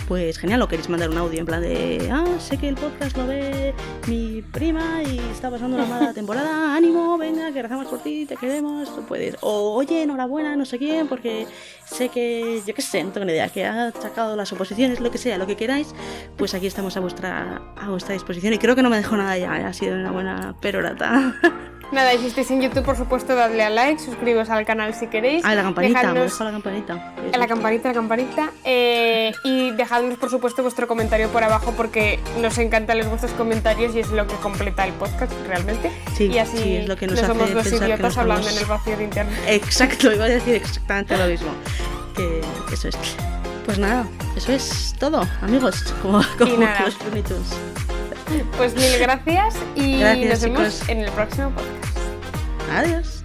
Pues genial, o queréis mandar un audio en plan de, sé que el podcast lo ve mi prima y está pasando una mala temporada, ánimo, venga, que rezamos por ti, te queremos, tú puedes. O, oye, enhorabuena, no sé quién, porque sé que, yo qué sé, no tengo ni idea, que ha sacado las oposiciones, lo que sea, lo que queráis, pues aquí estamos a vuestra disposición. Y creo que no me dejo nada ya, ha sido una buena perorata.
Nada, y si estáis en YouTube, por supuesto, dadle a like, suscribiros al canal si queréis.
La campanita, me dejo la campanita.
La campanita. Y dejadnos, por supuesto, vuestro comentario por abajo porque nos encantan los vuestros comentarios y es lo que completa el podcast realmente.
Sí,
y así
sí, es lo que nos
no
hace
somos dos
pensar
idiotas
que
hablando en el vacío de internet.
Exacto, iba a decir exactamente lo mismo. Que eso es. Pues nada, eso es todo, amigos, como
nada.
los Looney Tunes.
Pues mil gracias y
Gracias,
nos vemos
chicos.
en el próximo podcast.
Adiós.